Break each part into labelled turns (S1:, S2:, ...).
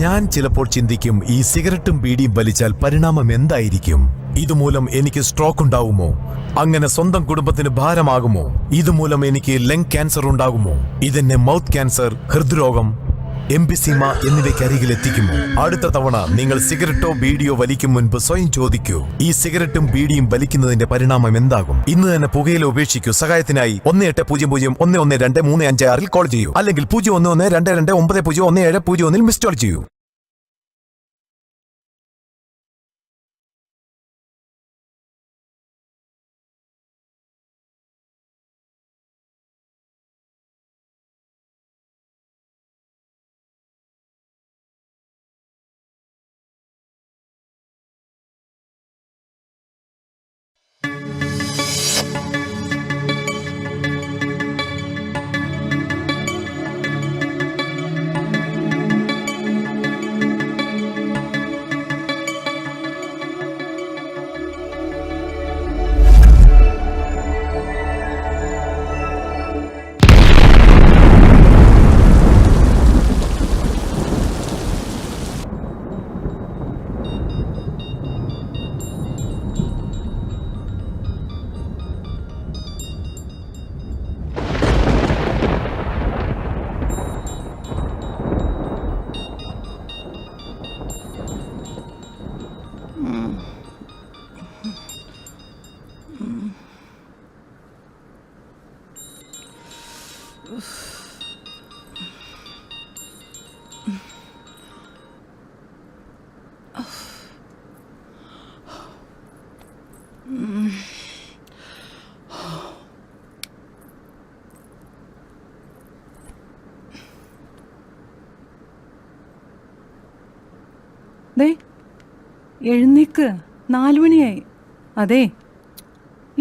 S1: ഞാൻ ചിലപ്പോൾ ചിന്തിക്കും, ഈ സിഗരറ്റും ബീഡിയും വലിച്ചാൽ പരിണാമം എന്തായിരിക്കും? ഇതുമൂലം എനിക്ക് സ്ട്രോക്ക് ഉണ്ടാകുമോ? അങ്ങനെ സ്വന്തം കുടുംബത്തിന് ഭാരമാകുമോ? ഇതുമൂലം എനിക്ക് ലങ് ക്യാൻസർ ഉണ്ടാകുമോ? ഇതെന്നെ മൗത്ത് ക്യാൻസർ, ഹൃദ്രോഗം, എംഫിസീമ എന്നിവയ്ക്കരികിൽ എത്തിക്കുമോ? അടുത്ത തവണ നിങ്ങൾ സിഗരറ്റോ ബീഡിയോ വലിക്കും മുൻപ് സ്വയം ചോദിക്കൂ, ഈ സിഗരറ്റും ബീഡിയും വലിക്കുന്നതിന്റെ പരിണാമം എന്താകും? ഇന്ന് തന്നെ പുകയില ഉപേക്ഷിക്കൂ. സഹായത്തിനായി 1800-112-356 കോൾ ചെയ്യൂ, അല്ലെങ്കിൽ 011229011701 മിസ് കോൾ ചെയ്യൂ.
S2: എഴുന്നേക്ക്, 4 മണിയായി. അതെ,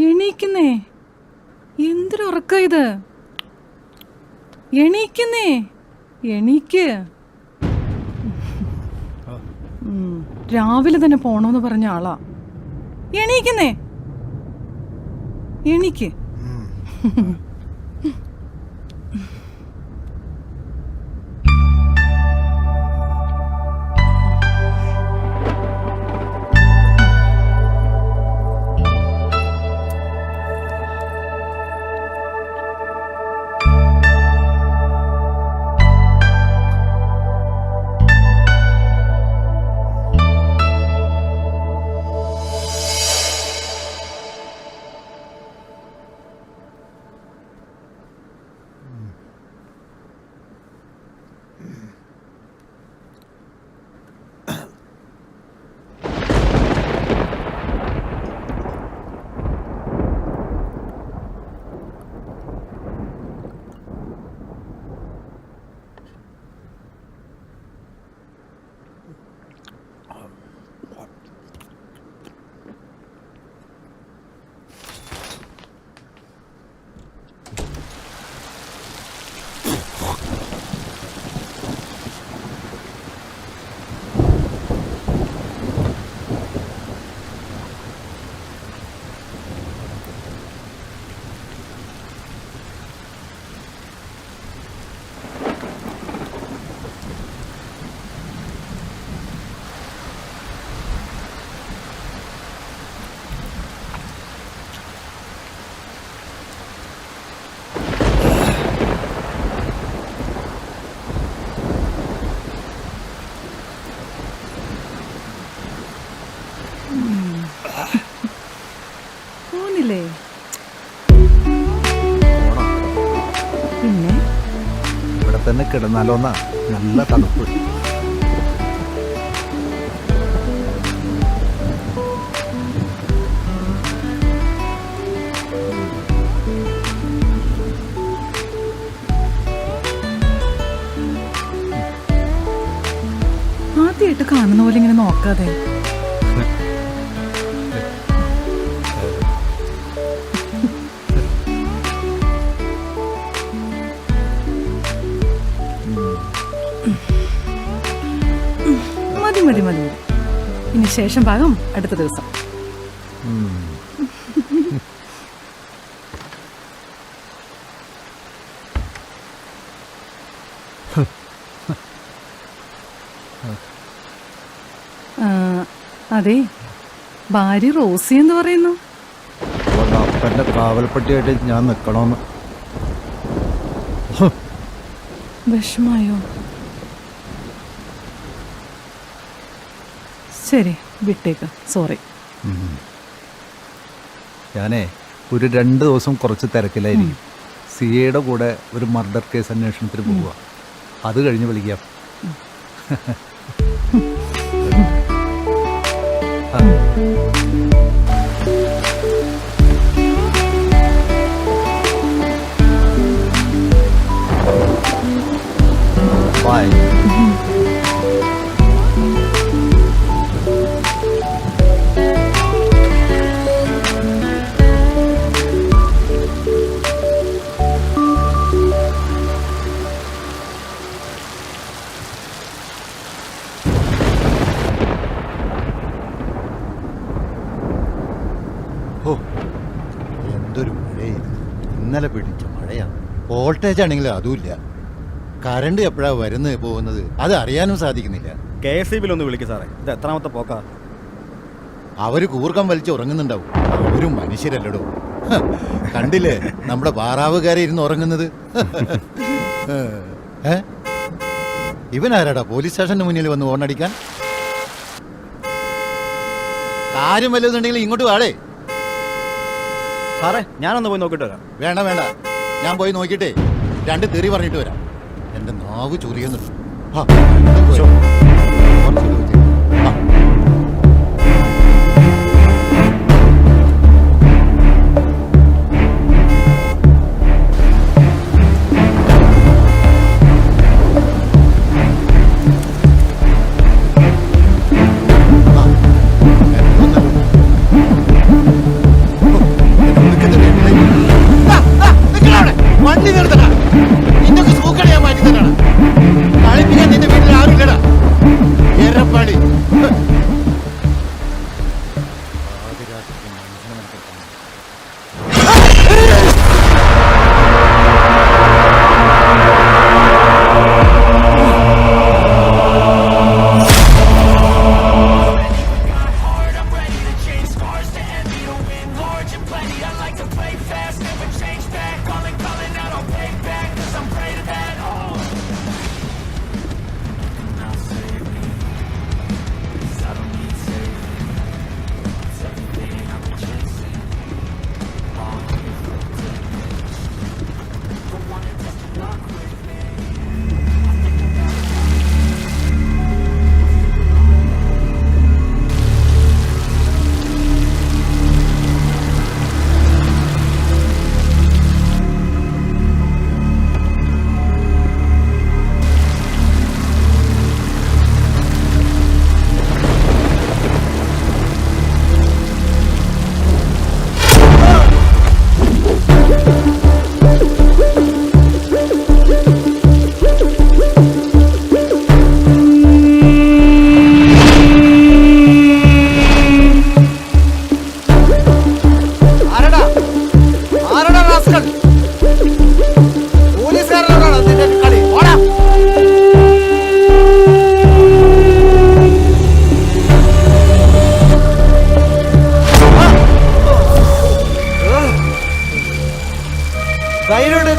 S2: എണീക്കുന്നേ. എന്തൊരുറക്ക ഇത്? എണീക്കുന്നേ, എണീക്ക്. രാവിലെ തന്നെ പോണോന്ന് പറഞ്ഞ ആളാ. എണീക്കുന്നേ, എണീക്ക്. പോന്നില്ലേ? പിന്നെ
S3: ഇവിടെ തന്നെ കിടന്നാലോന്നാ, നല്ല തണുപ്പ്.
S2: ആദ്യമായിട്ട് കാണുന്ന പോലെ ഇങ്ങനെ നോക്കാതെ. മതി മതി മതി. ഇനി ശേഷം ഭാഗം അടുത്ത ദിവസം. അതെ, ഭാര്യ റോസി എന്ന് പറയുന്നു.
S3: അതുകൊണ്ട് അപ്പൻ്റെ കാവൽപ്പട്ടിയായിട്ട് ഞാൻ നിൽക്കണമെന്ന്.
S2: വിഷമായോ? ശരി, വിട്ടേക്ക്. സോറി.
S3: ഞാനേ ഒരു 2 ദിവസം കുറച്ച് തിരക്കിലായിരിക്കും. സിയുടെ കൂടെ ഒരു മർഡർ കേസ് അന്വേഷണത്തിന് പോവുക. അത് കഴിഞ്ഞ് വിളിക്കാം. ബൈ.
S4: ഓ, എന്തൊരു മഴയത്! ഇന്നലെ പിടിച്ച മഴയാണ്. വോൾട്ടേജ് ആണെങ്കിൽ അതുമില്ല. കറണ്ട് എപ്പോഴാണ് വരുന്നത് പോകുന്നത് അത് അറിയാനും സാധിക്കുന്നില്ല.
S5: KSEB ഒന്ന് വിളിക്കും സാറേ, ഇത് എത്രാമത്തെ പോക്കാ?
S4: അവര് കൂർക്കം വലിച്ച് ഉറങ്ങുന്നുണ്ടാവും. ഒരു മനുഷ്യരല്ലടോ. കണ്ടില്ലേ നമ്മുടെ പാറാവുകാരെ ഇരുന്ന് ഉറങ്ങുന്നത്? ഇവനാരാടാ പോലീസ് സ്റ്റേഷന്റെ മുന്നിൽ വന്ന് ഓണടിക്കാൻ? കാര്യം വല്ലതുണ്ടെങ്കിൽ ഇങ്ങോട്ട് വാടേ.
S5: സാറേ, ഞാനൊന്ന് പോയി നോക്കിയിട്ട് വരാം.
S4: വേണ്ട വേണ്ട, ഞാൻ പോയി നോക്കിയിട്ടേ 2 തെറി പറഞ്ഞിട്ട് വരാം. എന്റെ നാവ് ചൊറിയുന്നുണ്ട്. വണ്ടി നിർത്തണ, ഇന്നൊക്കെ സൂക്കടയാൻ മാറ്റി തരണം. കളിപ്പിക്കാൻ നിന്റെ വീട്ടിൽ ആരുമില്ലടാ. ഏറെപ്പാടി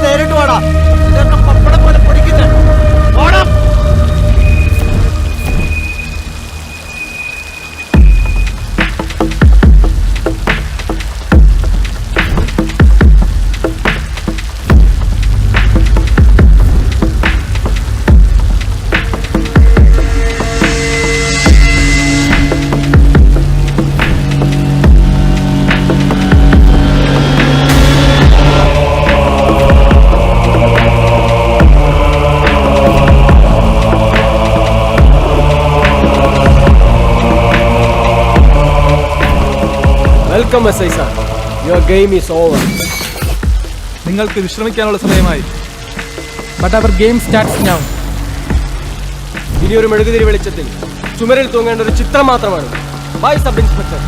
S4: നേരിട്ട് വാടാ. പപ്പടം പോലെ പൊടിക്കുന്നത്.
S6: Welcome, SI sir. Your game is over.
S7: നിങ്ങൾക്ക് വിശ്രമിക്കാനുള്ള സമയമായി.
S6: But our game starts now. ഇനി ഒരു മെഴുകുതിരി വെളിച്ചത്തിൽ ചുമരിൽ തൂങ്ങേണ്ട ഒരു ചിത്രം മാത്രമാണ്. By sub inspector.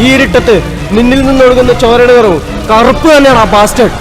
S6: ഈ ഇരുട്ടത്ത് നിന്നിൽ നിന്നൊഴുകുന്ന ചോരയുടെ നിറവും കറുപ്പ് തന്നെയാണ് ആ ബാസ്റ്റേഡ്.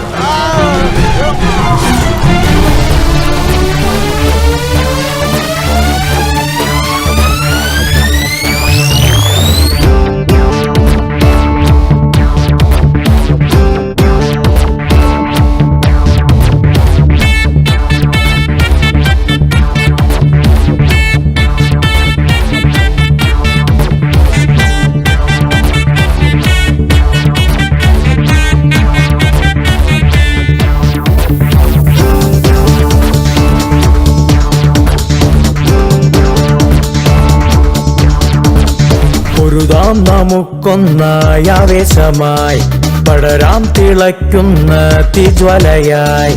S8: പൊരുതാം നമുക്കൊന്നായി ആവേശമായി പടരാം തിളയ്ക്കുന്ന തീജ്വലയായി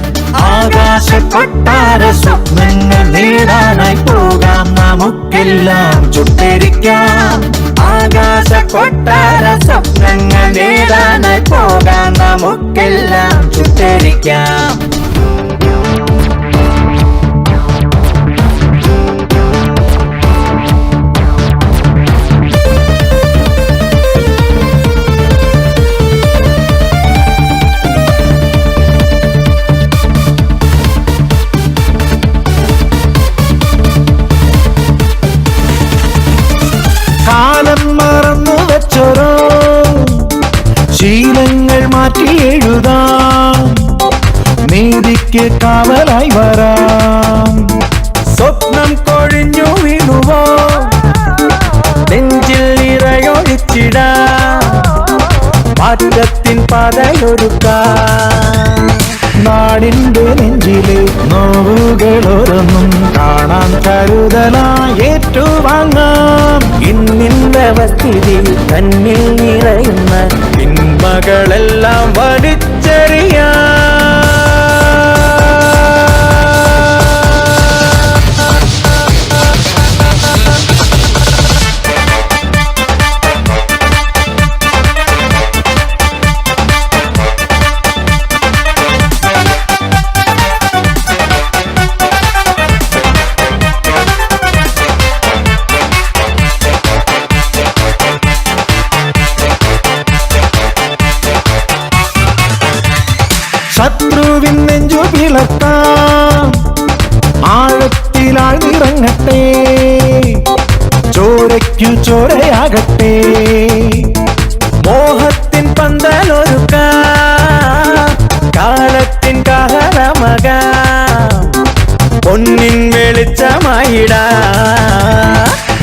S8: ആകാശക്കൊട്ടാര സ്വപ്നങ്ങൾ നേടാനായി പോകാം നമുക്കെല്ലാം ചുട്ടരിക്കാം ആകാശക്കൊട്ടാര സ്വപ്നങ്ങൾ നേടാനായി പോകാം നമുക്കെല്ലാം ചുട്ടരിക്കാം കാലം മറന്നു വെച്ചോരോ ശീലങ്ങൾ മാറ്റി എഴുതാം നീതിക്ക് കാവലായി വരാം സ്വപ്നം കൊഴിഞ്ഞു വീണുവോ നെഞ്ചിൽ നിറയൊഴിച്ചിടാം മാറ്റത്തിൻ പാതയൊരുക്കാം നാടിന്റെ നെഞ്ചിലെ നോവുകളോരൊന്നും കാണാൻ കരുതലായി ഏറ്റുവാങ്ങാം ഇന്നിന്റെ അവസ്ഥിതി തന്നിൽ നിറയുന്ന തിന്മകളെല്ലാം വലിച്ചെറിയാം ശത്രുവിൻ നെഞ്ചു പിളർത്താം ആഴത്തിലാഴ്ന്നിറങ്ങട്ടെ ചോരയ്ക്കു ചോരയാകട്ടെ മോഹത്തിൻ പന്തലൊരുക്കാം കാലത്തിൻ കാഹളമകാം പൊന്നിൻ വെളിച്ചമായിടാം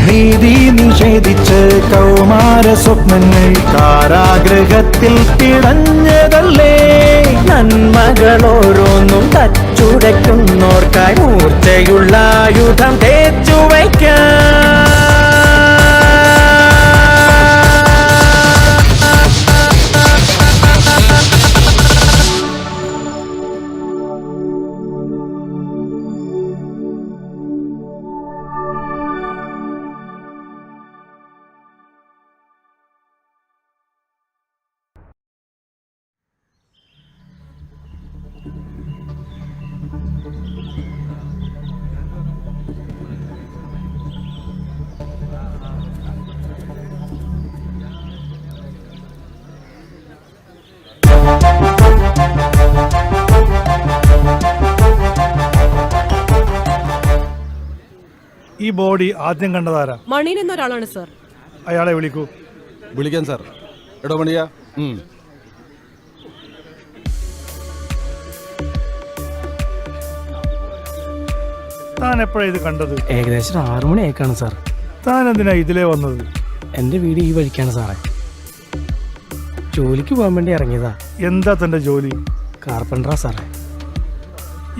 S8: നീതി നിഷേധിച്ച് കൗമാര സ്വപ്നങ്ങൾ കാരാഗൃഹത്തിൽ പിടഞ്ഞതല്ലേ നന്മകളോരോന്നും തച്ചുടയ്ക്കുന്നോർക്കായി മൂർച്ചയുള്ള ആയുധം തേച്ചു വയ്ക്കാം
S9: ഈ ബോഡി ആദ്യം കണ്ടതാരാ?
S10: മണീൻ എന്നൊരാളാണ് സാർ.
S9: അയാളെ വിളിക്കൂ.
S3: വിളിക്കാൻ സാർ. എടോ മണിയാ.
S9: താൻ എപ്പോഴാണ് ഇത് കണ്ടത്?
S6: ഏകദേശം 6 മണി ആയിക്കാണ് സാർ.
S9: താൻ എന്തിനാ ഇതിലേ വന്നത്?
S6: എൻ്റെ വീട് ഈ വഴിക്കാണ് സാറേ. ജോലിക്ക് പോകാൻ വേണ്ടി ഇറങ്ങിയതാ.
S9: എന്താ തന്റെ ജോലി?
S6: കാർപ്പൻറ്ററാ സാറേ.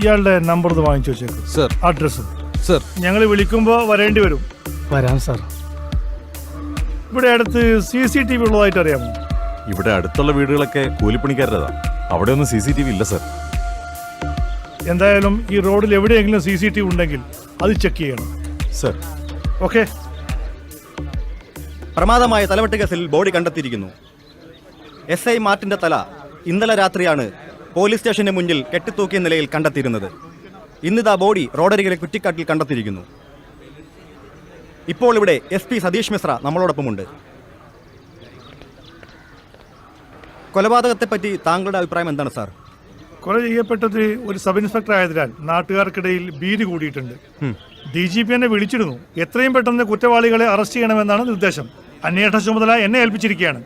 S9: ഇയാളുടെ നമ്പർ ഒന്ന് വാങ്ങിച്ചു വെച്ചേക്കും,
S3: സർ.
S9: അഡ്രസ്സും.
S3: സർ.
S9: ഞങ്ങൾ വിളിക്കുമ്പോൾ വരേണ്ടി വരും.
S6: വരാം സാർ.
S9: ഇവിടെ അടുത്ത് CCTV ഉള്ളതായിട്ട് അറിയാമോ?
S10: ഇവിടെ അടുത്തുള്ള വീടുകളൊക്കെ കൂലിപ്പണിക്കാരുടേതാ. അവിടെ ഒന്നും CCTV ഇല്ല സർ.
S9: എന്തായാലും ഈ റോഡിൽ എവിടെയെങ്കിലും CCTV ഉണ്ടെങ്കിൽ അത് ചെക്ക് ചെയ്യണം.
S10: സർ.
S9: ഓക്കെ.
S5: പ്രമാദമായ തലവെട്ട് കേസിൽ ബോഡി കണ്ടെത്തിയിരിക്കുന്നു. SI മാർട്ടിന്റെ തല ഇന്നലെ രാത്രിയാണ് പോലീസ് സ്റ്റേഷന് മുന്നിൽ കെട്ടിത്തൂക്കിയ നിലയിൽ കണ്ടെത്തിയിരുന്നത്. ഇന്നിതാ ബോഡി റോഡരികിലെ കുറ്റിക്കാട്ടിൽ കണ്ടെത്തിയിരിക്കുന്നു. ഇപ്പോൾ ഇവിടെ SP സതീഷ് മിശ്ര നമ്മളോടൊപ്പമുണ്ട്. കൊലപാതകത്തെപ്പറ്റി താങ്കളുടെ അഭിപ്രായം എന്താണ് സാർ?
S9: കൊല ചെയ്യപ്പെട്ടത് ഒരു സബ് ഇൻസ്പെക്ടർ ആയതിനാൽ നാട്ടുകാർക്കിടയിൽ ഭീതി കൂടിയിട്ടുണ്ട്. DGP എന്നെ വിളിച്ചിരുന്നു. എത്രയും പെട്ടെന്ന് കുറ്റവാളികളെ അറസ്റ്റ് ചെയ്യണമെന്നാണ് നിർദ്ദേശം. അന്വേഷണ ചുമതല എന്നെ ഏൽപ്പിച്ചിരിക്കുകയാണ്.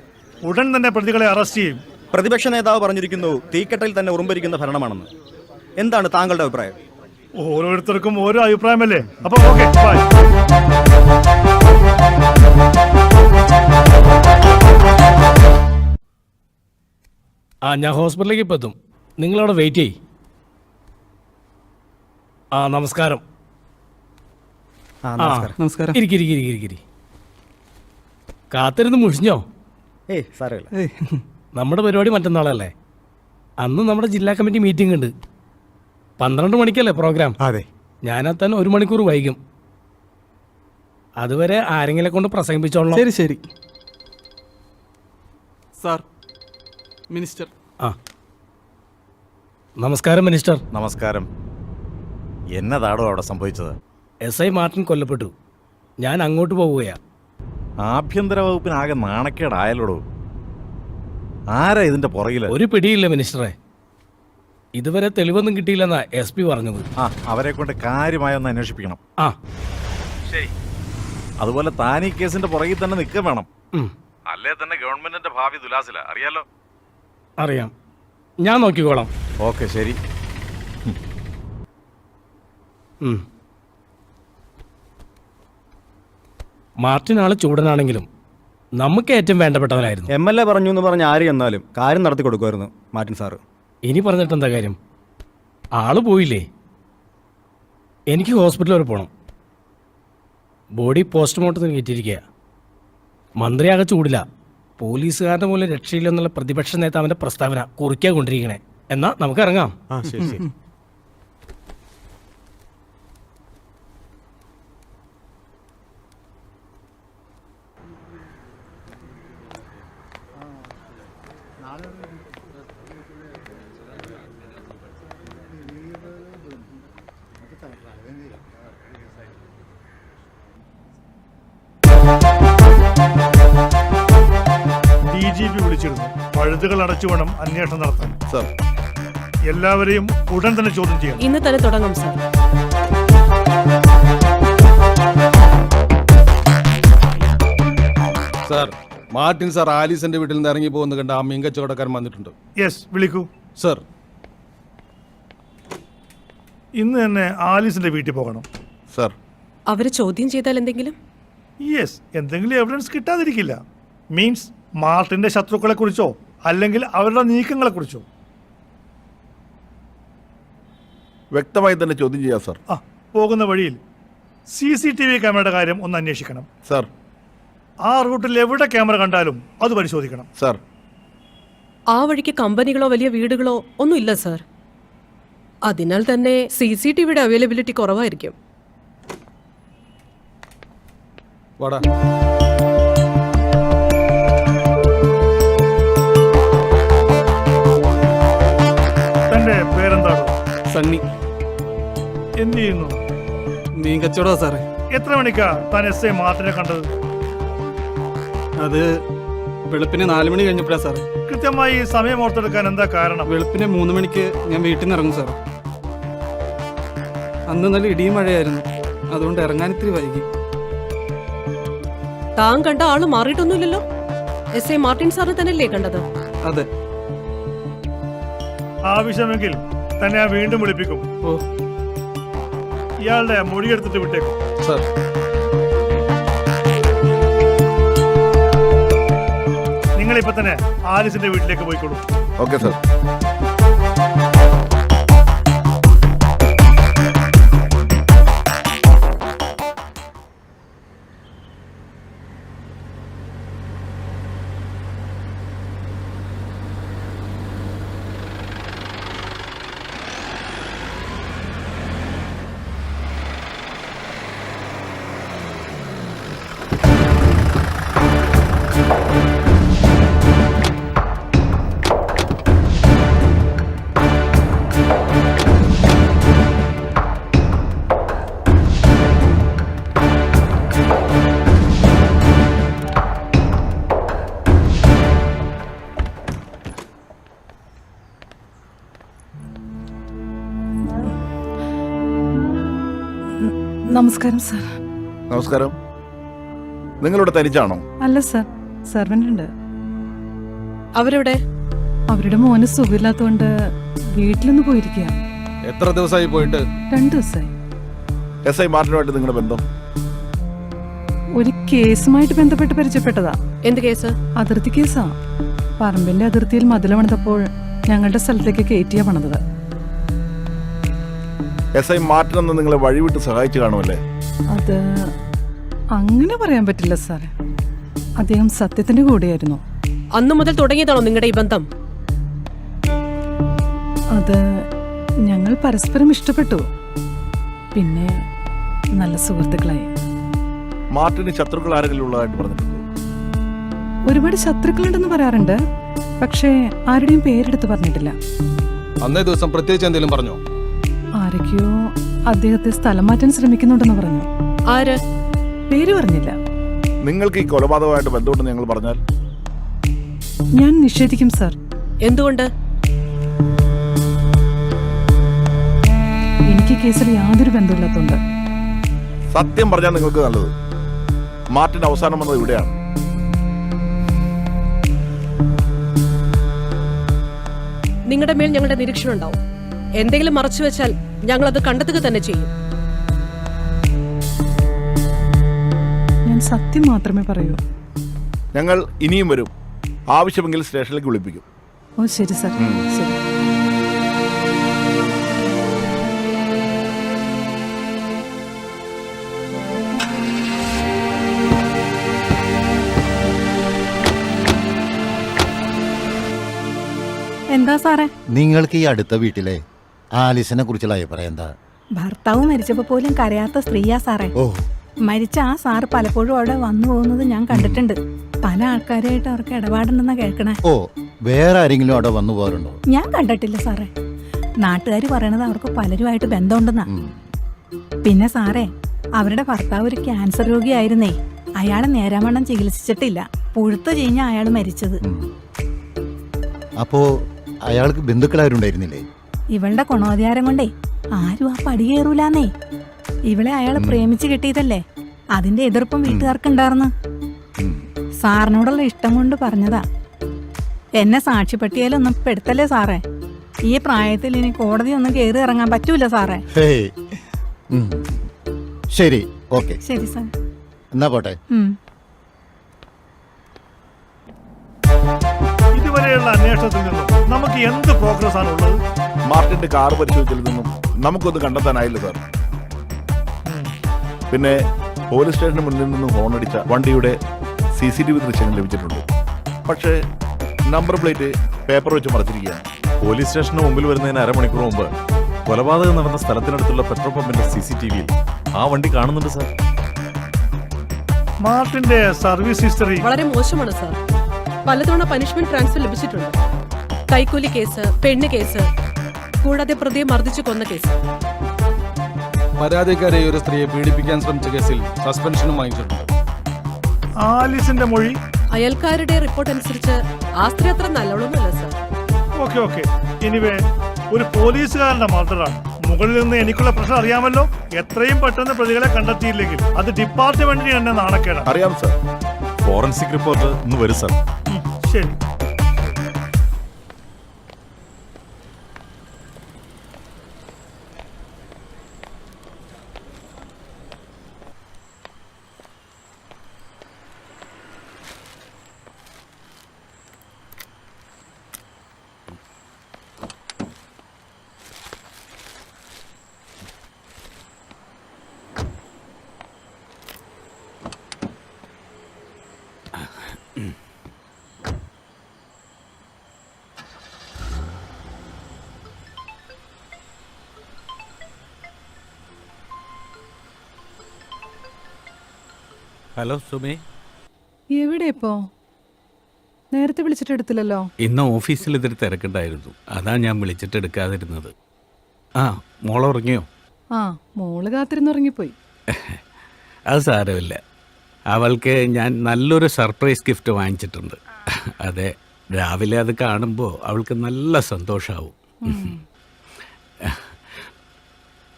S9: ഉടൻ തന്നെ പ്രതികളെ അറസ്റ്റ് ചെയ്യും.
S5: പ്രതിപക്ഷ നേതാവ് പറഞ്ഞിരിക്കുന്നു തീക്കെട്ടയിൽ തന്നെ ഉറുമ്പരിക്കുന്ന ഭരണമാണെന്ന്. എന്താണ് താങ്കളുടെ അഭിപ്രായം?
S9: ഓരോരുത്തർക്കും ഓരോ അഭിപ്രായമല്ലേ. അപ്പൊ ഓക്കെ, ബൈ.
S6: ഞാൻ ഹോസ്പിറ്റലിലേക്ക് ഇപ്പം എത്തും. നിങ്ങളവിടെ വെയിറ്റ് ചെയ്യ്. നമസ്കാരം.
S5: നമസ്കാരം.
S6: ഇരിക്കിരി. കാത്തിരുന്ന് മുഷിഞ്ഞോ?
S5: സാരമില്ല.
S6: നമ്മുടെ പരിപാടി മറ്റന്നാളല്ലേ? അന്ന് നമ്മുടെ ജില്ലാ കമ്മിറ്റി മീറ്റിംഗ് ഉണ്ട്. 12 മണിക്കല്ലേ പ്രോഗ്രാം?
S1: അതെ.
S6: ഞാനെത്താൻ 1 മണിക്കൂർ വൈകും. അതുവരെ ആരെങ്കിലും കൊണ്ട് പ്രസംഗിപ്പിച്ചോളാം.
S7: ശരി. Sir, minister.
S6: നമസ്കാരം മിനിസ്റ്റർ.
S10: നമസ്കാരം. എന്നതാടോ അവിടെ സംഭവിച്ചത്?
S6: SI മാർട്ടിൻ കൊല്ലപ്പെട്ടു. ഞാൻ അങ്ങോട്ട് പോവുകയാ.
S10: ആഭ്യന്തര വകുപ്പിനാകെ നാണക്കേടായാലോടോ. ആരാ ഇതിന്റെ പുറകില്?
S6: ഒരു പിടിയില്ല മിനിസ്റ്ററെ. ഇതുവരെ തെളിവൊന്നും കിട്ടിയില്ലെന്നാ SP പറഞ്ഞത്.
S10: അവരെ കൊണ്ട് കാര്യമായൊന്ന് അന്വേഷിപ്പിക്കണം.
S6: ശരി.
S10: അതുപോലെ താൻ ഈ കേസിന്റെ പുറകിൽ തന്നെ നിൽക്കുക വേണം. അല്ലേ തന്നെ ഗവൺമെന്റിന്റെ ഭാവി ദുലാസില, അറിയാലോ?
S6: അറിയാം, ഞാൻ നോക്കിക്കോളാം.
S10: ഓക്കെ, ശരി.
S6: മാർട്ടിൻ ആള് ചൂടനാണെങ്കിലും നമുക്ക് ഏറ്റവും വേണ്ടപ്പെട്ടവനായിരുന്നു.
S5: MLA പറഞ്ഞു എന്ന് പറഞ്ഞ് ആര് എന്നാലും കാര്യം നടത്തി കൊടുക്കുമായിരുന്നു മാർട്ടിൻ സാറ്.
S6: ഇനി പറഞ്ഞിട്ട് എന്താ കാര്യം? ആള് പോയില്ലേ. എനിക്ക് ഹോസ്പിറ്റലിൽ വരെ പോകണം. ബോഡി പോസ്റ്റ്മോർട്ടത്തിന് കയറ്റിയിരിക്കുക. മന്ത്രിയാകെ ചൂടില്ല. പോലീസുകാരുടെ മൂലം രക്ഷയില്ലെന്നുള്ള പ്രതിപക്ഷ നേതാവിന്റെ പ്രസ്താവന കുറിക്കാൻ കൊണ്ടിരിക്കണേ. എന്നാ നമുക്ക് ഇറങ്ങാം.
S10: ശരി.
S9: DGP വിളിച്ചിരുന്നു. പഴുതുകൾ അടച്ചു വേണം അന്വേഷണം നടത്താൻ.
S10: സർ.
S9: എല്ലാവരെയും ഉടൻ തന്നെ ചോദ്യം ചെയ്യണം.
S2: ഇന്ന് തന്നെ തുടങ്ങും സാർ.
S3: സാർ, മാർട്ടിൻ സാർ ആലീസിന്റെ വീട്ടിൽ നിന്ന് ഇറങ്ങി പോകുന്ന കണ്ട ആ മീൻകച്ചവടക്കാരൻ വന്നിട്ടുണ്ട്.
S9: യെസ്, വിളിക്കൂ.
S3: സർ.
S9: ഇന്ന് തന്നെ ആലീസിന്റെ വീട്ടിൽ പോകണം.
S3: സർ.
S2: അവര് ചോദ്യം ചെയ്താൽ എന്തെങ്കിലും?
S9: യെസ്, എന്തെങ്കിലും എവിഡൻസ് കിട്ടാതിരിക്കില്ല. മീൻസ് മാർട്ടിന്റെ ശത്രുക്കളെ കുറിച്ചോ അല്ലെങ്കിൽ അവരുടെ നീക്കങ്ങളെ കുറിച്ചോ
S3: വ്യക്തമായി തന്നെ ചോദ്യം ചെയ്യാം സർ.
S9: പോകുന്ന വഴിയിൽ CCTV ക്യാമറയുടെ കാര്യം ഒന്ന് അന്വേഷിക്കണം.
S3: സർ.
S9: ആ റൂട്ടിൽ എവിടെ ക്യാമറ കണ്ടാലും അത് പരിശോധിക്കണം.
S3: സർ.
S2: ആ വഴിക്ക് കമ്പനികളോ വലിയ വീടുകളോ ഒന്നുമില്ല സാർ. അതിനാൽ തന്നെ CCTVയുടെ അവൈലബിലിറ്റി കുറവായിരിക്കും.
S3: വാടാ.
S9: തന്റെ പേരെന്താണോ?
S7: സണ്ണി.
S9: എന്ത് ചെയ്യുന്നു?
S7: മീൻ കച്ചവടമാ സാറേ.
S9: എത്ര മണിക്കാ താൻ SI മാർട്ടിനെ കണ്ടത്?
S7: അത് വെളുപ്പിന് 4 മണി കഴിഞ്ഞപ്പോഴാ സാറേ.
S9: കൃത്യമായി സമയം ഓർത്തെടുക്കാൻ എന്താ കാരണം?
S7: വെളുപ്പിന് 3 മണിക്ക് ഞാൻ വീട്ടിൽ നിന്ന് ഇറങ്ങും സാർ. അന്ന് നല്ല ഇടിയും മഴയായിരുന്നു. അതുകൊണ്ട് ഇറങ്ങാൻ ഇത്തിരി വൈകി.
S2: താൻ കണ്ട ആള് മാറിയിട്ടൊന്നുമില്ലല്ലോ. SI മാർട്ടിൻ സാറ് തന്നെയല്ലേ കണ്ടത്?
S7: അതെ.
S9: ആവശ്യമെങ്കിൽ തന്നെ ഞാൻ വീണ്ടും വിളിപ്പിക്കും.
S7: ഓ.
S9: ഇയാളുടെ മൊഴിയെടുത്തിട്ട് വിട്ടേക്കും.
S3: സർ.
S9: നിങ്ങളിപ്പോ തന്നെ ആലിസിന്റെ വീട്ടിലേക്ക് പോയിക്കോളൂ.
S3: Okay sir.
S11: നമസ്കാരം സാർ.
S10: നമസ്കാരം. നിങ്ങളിവിടെ തനിച്ചാണോ?
S11: അല്ല സാർ, സെർവൻ്റ് ഉണ്ട്.
S2: അവരെവിടെ?
S11: അവരുടെ മോന് സുഖമില്ലാത്തതുകൊണ്ട് വീട്ടിലൊന്ന് പോയിരിക്കുക.
S3: എത്ര ദിവസമായി പോയിട്ട്?
S11: 2 ദിവസമായി.
S10: എസ് ഐ മാർട്ടിനുമായിട്ട് നിങ്ങളുടെ ബന്ധം?
S11: ഒരു കേസുമായിട്ട് ബന്ധപ്പെട്ട് പരിചയപ്പെട്ടതാ.
S2: എന്ത് കേസ്?
S11: അതിർത്തി കേസാ. പറമ്പിന്റെ അതിർത്തിയിൽ മതില പണിതപ്പോൾ ഞങ്ങളുടെ സ്ഥലത്തേക്ക് കയറ്റിയാ പണിതത്.
S10: എസ് ഐ മാർട്ടിൻ എന്ന് നിങ്ങളെ വഴിവിട്ട് സഹായിച്ചു കാണുമല്ലേ?
S11: അത് അങ്ങനെ പറയാൻ പറ്റില്ല സാറേ. അദ്ദേഹം സത്യത്തിന്റെ കൂടെയായിരുന്നു.
S2: അന്നു മുതൽ തുടങ്ങിയതാണോ നിങ്ങളുടെ ഈ ബന്ധം?
S11: അത് ഞങ്ങൾ പരസ്പരം ഇഷ്ടപ്പെട്ടു. പിന്നെ നല്ല സുഹൃത്തുക്കളായി.
S10: മാർട്ടിന് ശത്രുക്കൾ ആരെങ്കിലും ഉള്ളതായിട്ട് പറഞ്ഞിട്ടുണ്ടോ?
S11: ഒരുപാട് ശത്രുക്കളുണ്ടെന്ന് പറയാറുണ്ട്, പക്ഷേ ആരുടെയും പേരെടുത്ത് പറഞ്ഞിട്ടില്ല.
S3: അന്നേ ദിവസം പ്രത്യേകിച്ച് എന്തെങ്കിലും പറഞ്ഞോ?
S11: ആരൊക്കെയോ അദ്ദേഹത്തെ സ്ഥലം മാറ്റാൻ ശ്രമിക്കുന്നുണ്ടെന്ന് പറഞ്ഞു.
S2: ആര്?
S11: പേര് പറഞ്ഞില്ല.
S10: നിങ്ങൾക്ക് ഈ കൊലപാതകമായിട്ട് ബന്ധമുണ്ടെന്ന് ഞങ്ങൾ പറഞ്ഞാൽ?
S11: ഞാൻ നിഷേധിക്കും സാർ.
S2: എന്തുകൊണ്ട്?
S11: എനിക്ക് കേസിൽ യാതൊരു ബന്ധമില്ലാത്തതുകൊണ്ട്.
S10: സത്യം പറഞ്ഞാൽ നിങ്ങൾക്ക് നല്ലത്. മാർട്ടിൻ അവസാനം വന്നത് ഇവിടെയാണ്.
S2: നിങ്ങളുടെ മേൽ ഞങ്ങളുടെ നിരീക്ഷണം ഉണ്ടാവും. എന്തെങ്കിലും മറച്ചു വെച്ചാൽ ഞങ്ങൾ അത് കണ്ടെത്തുക തന്നെ ചെയ്യും.
S11: ഞാൻ സത്യം മാത്രമേ പറയൂ.
S10: ഞങ്ങൾ ഇനിയും വരും. ആവശ്യമെങ്കിൽ സ്റ്റേഷനിലേക്ക് വിളിപ്പിക്കും.
S11: ഓ ശരി സാർ, ശരി.
S12: എന്താ സാറേ?
S4: നിങ്ങൾക്ക് ഈ അടുത്ത വീട്ടിലെ ആലിസിനെ കുറിച്ചുള്ള അഭിപ്രായം എന്താ?
S12: ഭർത്താവ് മരിച്ചപ്പോ പോലും കരയാത്ത സ്ത്രീയാ സാറേ.
S4: ഓ,
S12: മരിച്ച ആ സാറ് പലപ്പോഴും അവിടെ വന്നു പോകുന്നത് ഞാൻ കണ്ടിട്ടുണ്ട്. പല ആൾക്കാരായിട്ട് അവർക്ക് ഇടപാടുണ്ടെന്നാ കേൾക്കണേ.
S4: ഓ, വേറെ ആരെങ്കിലും അവിടെ വന്നു പോകാറുണ്ടോ?
S12: ഞാൻ കണ്ടിട്ടില്ല സാറേ. നാട്ടുകാർ പറയണത് അവർക്ക് പലരുമായിട്ട് ബന്ധമുണ്ടെന്നാ. പിന്നെ സാറേ, അവരുടെ ഭർത്താവ് ഒരു ക്യാൻസർ രോഗിയായിരുന്നേ. അയാളെ നേരാവണ്ണം ചികിത്സിച്ചിട്ടില്ല. പുഴുത്തു കഴിഞ്ഞ അയാൾ മരിച്ചത്.
S4: അപ്പോ അയാൾക്ക് ബന്ധുക്കളാരുണ്ടായിരുന്നില്ലേ?
S12: ഇവളുടെ ഗുണോദ്ധാരം കൊണ്ടേ ആരും ആ പടി കയറൂലാന്നേ. ഇവളെ അയാൾ പ്രേമിച്ച് കിട്ടിയതല്ലേ, അതിന്റെ എതിർപ്പും വീട്ടുകാർക്കുണ്ടായിരുന്നു. സാറിനോടുള്ള ഇഷ്ടം കൊണ്ട് പറഞ്ഞതാ. എന്നെ സാക്ഷിപ്പട്ടികയിലൊന്നും പെടുത്തല്ലേ സാറേ. ഈ പ്രായത്തിൽ ഇനി കോടതി ഒന്നും കയറി ഇറങ്ങാൻ പറ്റൂല സാറേ.
S4: ശരി, ഓക്കെ.
S12: ശരി സാർ,
S4: എന്നാ പോട്ടെ.
S9: ഇതുവരെയുള്ള അന്വേഷണത്തിൽ നിന്നും നമുക്ക് എന്ത് പ്രോഗ്രസ് ആണ് ഉള്ളത്?
S10: മാർട്ടിന്റെ കാർ പരിശോധിച്ചതിൽ നിന്നും നമുക്കൊന്നും കണ്ടെത്താനായില്ല സാർ. പിന്നെ പോലീസ് സ്റ്റേഷന് മുന്നിൽ നിന്നും ഹോണടിച്ച വണ്ടിയുടെ CCTV ദൃശ്യങ്ങൾ ലഭിച്ചിട്ടുണ്ട്. പക്ഷേ നമ്പർ പ്ലേറ്റ് പേപ്പർ വെച്ച് മറച്ചിരിക്കുകയാണ്.
S13: പോലീസ് സ്റ്റേഷന് മുമ്പിൽ വരുന്നതിന് അരമണിക്കൂർ മുമ്പ് കൊലപാതകം നടന്ന സ്ഥലത്തിനടുത്തുള്ള പെട്രോൾ പമ്പിന്റെ CCTVയിൽ ആ വണ്ടി കാണുന്നുണ്ട് സാർ.
S9: മാർട്ടിന്റെ സർവീസ് ഹിസ്റ്ററി
S2: വളരെ മോശമാണ് സാർ. പലതവണ പനിഷ്മെന്റ് ട്രാൻസ്ഫർ ലഭിച്ചിട്ടുണ്ട്. കൈക്കൂലി കേസ്, പെണ്ണ് കേസ്, കൂടാതെ പ്രതിയെ മർദ്ദിച്ചു കൊന്ന കേസ്.
S3: പരാതിക്കാരെ ഒരു സ്ത്രീയെ പീഡിപ്പിക്കാൻ ശ്രമിച്ച കേസിൽ സസ്പെൻഷനും വാങ്ങിച്ചിട്ടുണ്ട്.
S9: ആലിസിന്റെ മൊഴി?
S2: അയൽക്കാരുടെ റിപ്പോർട്ട് അനുസരിച്ച് ആ സ്ത്രീ അത്ര നല്ലോണമല്ല സാർ.
S9: ഓക്കെ. എനിവേ, ഒരു പോലീസുകാരന്റെ മർഡറാണ്. മുകളിൽ നിന്ന് എനിക്കുള്ള പ്രശ്നം അറിയാമല്ലോ. എത്രയും പെട്ടെന്ന് പ്രതികളെ കണ്ടെത്തിയില്ലെങ്കിൽ അത് ഡിപ്പാർട്ട്മെന്റിന് തന്നെ നാണക്കേടാണ്.
S10: അറിയാം സാർ.
S13: ഫോറൻസിക് റിപ്പോർട്ട് ഇന്ന് വരും സാർ.
S9: ശരി.
S13: ഹലോ സുമേ.
S11: എവിടെ ഇപ്പോ? നേരത്തെ വിളിച്ചിട്ട് എടുത്തില്ലല്ലോ.
S6: ഇന്ന് ഓഫീസിൽ ഇതിൽ തിരക്കുണ്ടായിരുന്നു, അതാ ഞാൻ വിളിച്ചിട്ട് എടുക്കാതിരുന്നത്. ആ, മോൾ ഉറങ്ങിയോ?
S11: ആ, മോള് കാത്തിരുന്നുറങ്ങിപ്പോയി.
S6: അത് സാരമില്ല. അവൾക്ക് ഞാൻ നല്ലൊരു സർപ്രൈസ് ഗിഫ്റ്റ് വാങ്ങിച്ചിട്ടുണ്ട്. അതെ, രാവിലെ അത് കാണുമ്പോൾ അവൾക്ക് നല്ല സന്തോഷമാവും.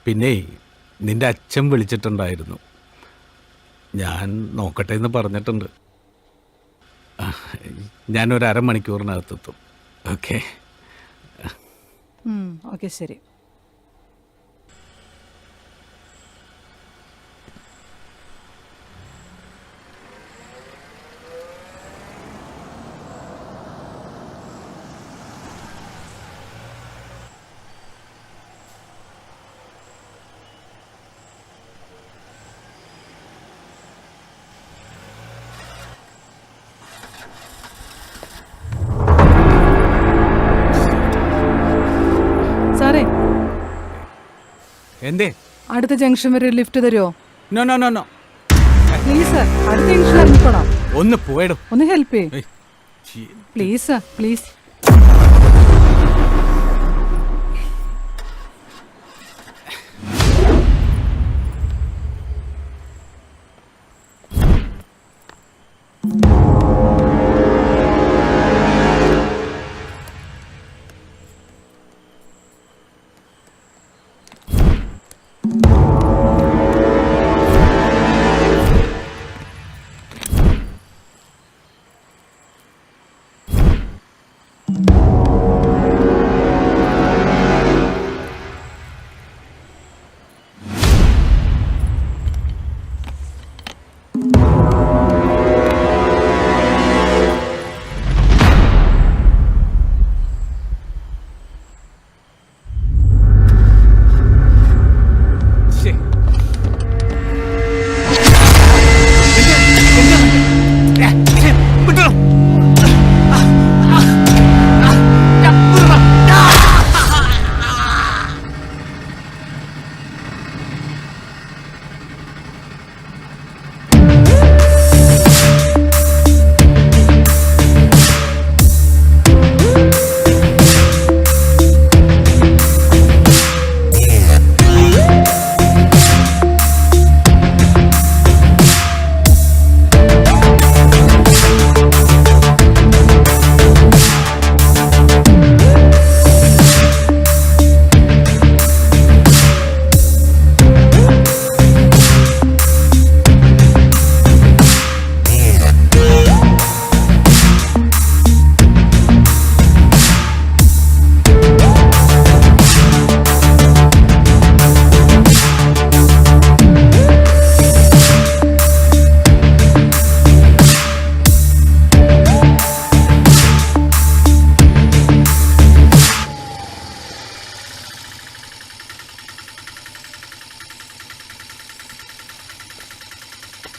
S6: പിന്നെ
S3: നിന്റെ അച്ഛൻ വിളിച്ചിട്ടുണ്ടായിരുന്നു. ഞാൻ നോക്കട്ടെ എന്ന് പറഞ്ഞിട്ടുണ്ട്. ഞാനൊരു അരമണിക്കൂറിനകത്തെത്തും. ഓക്കെ.
S11: ഓക്കെ, ശരി. സാറേ,
S3: എന്തേ?
S11: അടുത്ത ജംഗ്ഷൻ വരെ ഒരു ലിഫ്റ്റ് തരുമോ?
S3: No no no no,
S11: please sir, അടുത്ത ജംഗ്ഷൻ ഇറങ്ങിക്കോളാം.
S3: ഒന്ന് പോയിടും.
S11: ഒന്ന് ഹെൽപ്പ് ചെയ്യ് പ്ലീസ് സർ, പ്ലീസ്.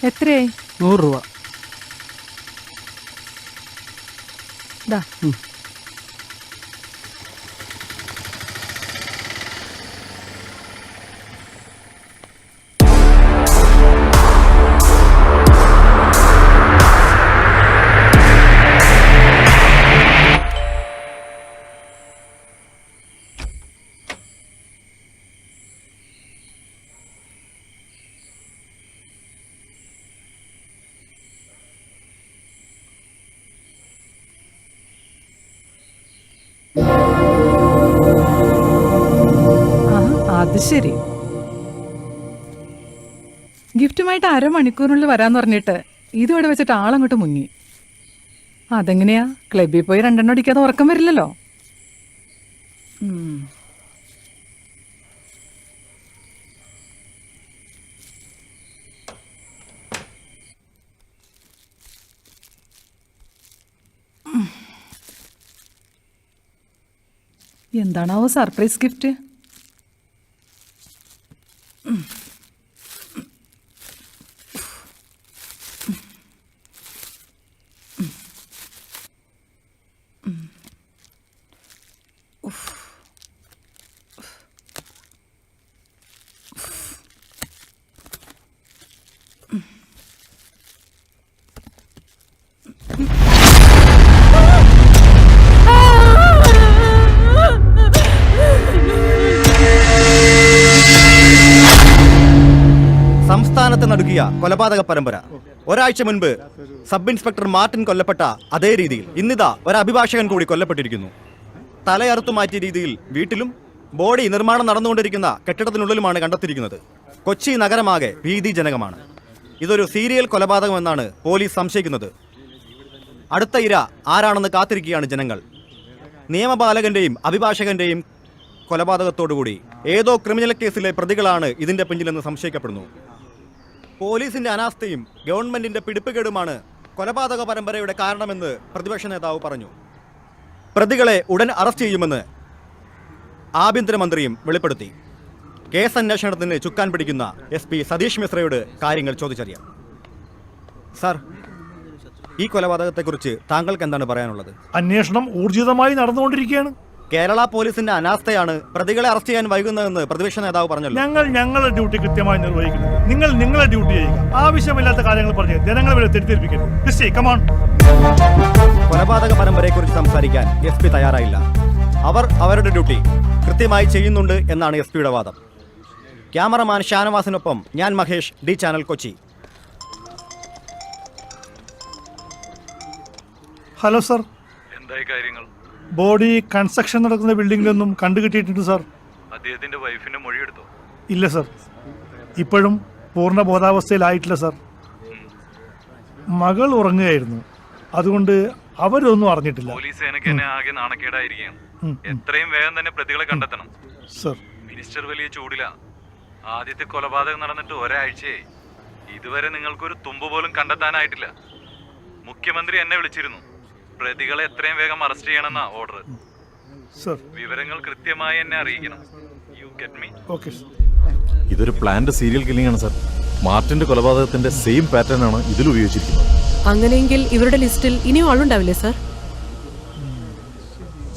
S11: എത്രയായി?
S7: 100 രൂപ.
S11: ദാ. അത് ശരി. ഗിഫ്റ്റുമായിട്ട് അരമണിക്കൂറിനുള്ളിൽ വരാന്ന് പറഞ്ഞിട്ട് ഇതുവിടെ വെച്ചിട്ട് ആളങ്ങോട്ട് മുങ്ങി. അതെങ്ങനെയാ? ക്ലബിൽ പോയി 2 എണ്ണം അടിക്കാതെ ഉറക്കം വരില്ലല്ലോ. എന്താണാവോ സർപ്രൈസ് ഗിഫ്റ്റ്?
S5: സംസ്ഥാനത്ത് നടുക്കിയ കൊലപാതക പരമ്പര. ഒരാഴ്ച മുൻപ് സബ് ഇൻസ്പെക്ടർ മാർട്ടിൻ കൊല്ലപ്പെട്ട അതേ രീതിയിൽ ഇന്നിതാ ഒരു അഭിഭാഷകൻ കൂടി കൊല്ലപ്പെട്ടിരിക്കുന്നു. തലയറുത്തു മാറ്റിയ രീതിയിൽ വീട്ടിലും ബോഡി നിർമ്മാണം നടന്നുകൊണ്ടിരിക്കുന്ന കെട്ടിടത്തിനുള്ളിലുമാണ് കണ്ടെത്തിയിരിക്കുന്നത്. കൊച്ചി നഗരമാകെ ഭീതിജനകമാണ്. ഇതൊരു സീരിയൽ കൊലപാതകമെന്നാണ് പോലീസ് സംശയിക്കുന്നത്. അടുത്ത ഇര ആരാണെന്ന് കാത്തിരിക്കുകയാണ് ജനങ്ങൾ. നിയമപാലകന്റെയും അഭിഭാഷകന്റെയും കൊലപാതകത്തോടുകൂടി ഏതോ ക്രിമിനൽ കേസിലെ പ്രതികളാണ് ഇതിന്റെ പിന്നിലെന്ന് സംശയിക്കപ്പെടുന്നു. പോലീസിന്റെ അനാസ്ഥയും ഗവൺമെന്റിന്റെ പിടിപ്പുകേടുമാണ് കൊലപാതക പരമ്പരയുടെ കാരണമെന്ന് പ്രതിപക്ഷ നേതാവ് പറഞ്ഞു. പ്രതികളെ ഉടൻ അറസ്റ്റ് ചെയ്യുമെന്ന് ആഭ്യന്തരമന്ത്രിയും വെളിപ്പെടുത്തി. കേസ് അന്വേഷണത്തിന് ചുക്കാൻ പിടിക്കുന്ന SP സതീഷ് മിശ്രയോട് കാര്യങ്ങൾ ചോദിച്ചറിയാം. സാർ, ഈ കൊലപാതകത്തെക്കുറിച്ച് താങ്കൾക്ക് എന്താണ് പറയാനുള്ളത്?
S9: അന്വേഷണം ഊർജിതമായി നടന്നുകൊണ്ടിരിക്കുകയാണ്.
S5: കേരള പോലീസിന്റെ അനാസ്ഥയാണ് പ്രതികളെ അറസ്റ്റ് ചെയ്യാൻ വൈകുന്നതെന്ന് പ്രതിപക്ഷ നേതാവ് പറഞ്ഞല്ലോ.
S9: ഞങ്ങൾ ഞങ്ങളുടെ ഡ്യൂട്ടി കൃത്യമായി നിർവഹിക്കുന്നത്. നിങ്ങൾ നിങ്ങളുടെ ഡ്യൂട്ടി ചെയ്യുക. ആവശ്യമില്ലാത്ത കാര്യങ്ങൾ പറഞ്ഞ് ജനങ്ങളെ ഇവിടെ തെറ്റിദ്ധരിപ്പിക്കരുത്. കമാൺ.
S5: കൊലപാതക പരമ്പരയെക്കുറിച്ച് സംസാരിക്കാൻ SP തയ്യാറായില്ല. അവർ അവരുടെ ഡ്യൂട്ടി കൃത്യമായി ചെയ്യുന്നുണ്ട് എന്നാണ് SP യുടെ വാദം. ക്യാമറമാൻ ഷാനവാസിനൊപ്പം ഞാൻ Mahesh, D channel, Kochi.
S9: Hello sir.
S13: എന്തായി കാര്യങ്ങൾ?
S9: ബോഡി കൺസ്ട്രക്ഷൻ നടക്കുന്ന ബിൽഡിംഗിലൊന്നും കണ്ടുകിട്ടിയിട്ടുണ്ട് സാർ.
S13: അദ്ദേഹത്തിന്റെ വൈഫിന്റെ മൊഴിയെടുത്തോ?
S9: ഇല്ല സർ, ഇപ്പോഴും പൂർണ്ണ ബോധാവസ്ഥയിലായിട്ടില്ല സർ. മകൾ ഉറങ്ങുകയായിരുന്നു, അതുകൊണ്ട് അവരൊന്നും അറിഞ്ഞിട്ടില്ല.
S13: പോലീസ് സേനയ്ക്ക് തന്നെ ആകെ നാണക്കേടായിരിക്കുകയാണ്. എത്രയും വേഗം തന്നെ പ്രതികളെ കണ്ടെത്തണം
S9: സർ.
S13: മിനിസ്റ്റർ വലിയ ചൂടില. ആദ്യത്തെ കൊലപാതകം നടന്നിട്ട് ഒരാഴ്ചയായി. ഇതുവരെ നിങ്ങൾക്കൊരു തുമ്പ് പോലും കണ്ടെത്താനായിട്ടില്ല. മുഖ്യമന്ത്രി എന്നെ വിളിച്ചിരുന്നു. പ്രതികളെ എത്രയും വേഗം അറസ്റ്റ് ചെയ്യണമെന്നാ ഓർഡർ.
S9: സർ,
S13: വിവരങ്ങൾ കൃത്യമായി എന്നെ അറിയിക്കണം. You get me?
S9: Okay sir.
S13: ഇതൊരു പ്ലാൻഡ് സീരിയൽ കില്ലിംഗ് ആണ് സാർ. മാർട്ടിന്റെ കൊലപാതകത്തിന്റെ സെയിം പാറ്റേൺ ആണ് ഇതിൽ ഉപയോഗിച്ചിരിക്കുന്നത്.
S2: അങ്ങനെയെങ്കിൽ ഇവരുടെ ലിസ്റ്റിൽ ഇനിയും ആളുണ്ടാവില്ലേ സാർ?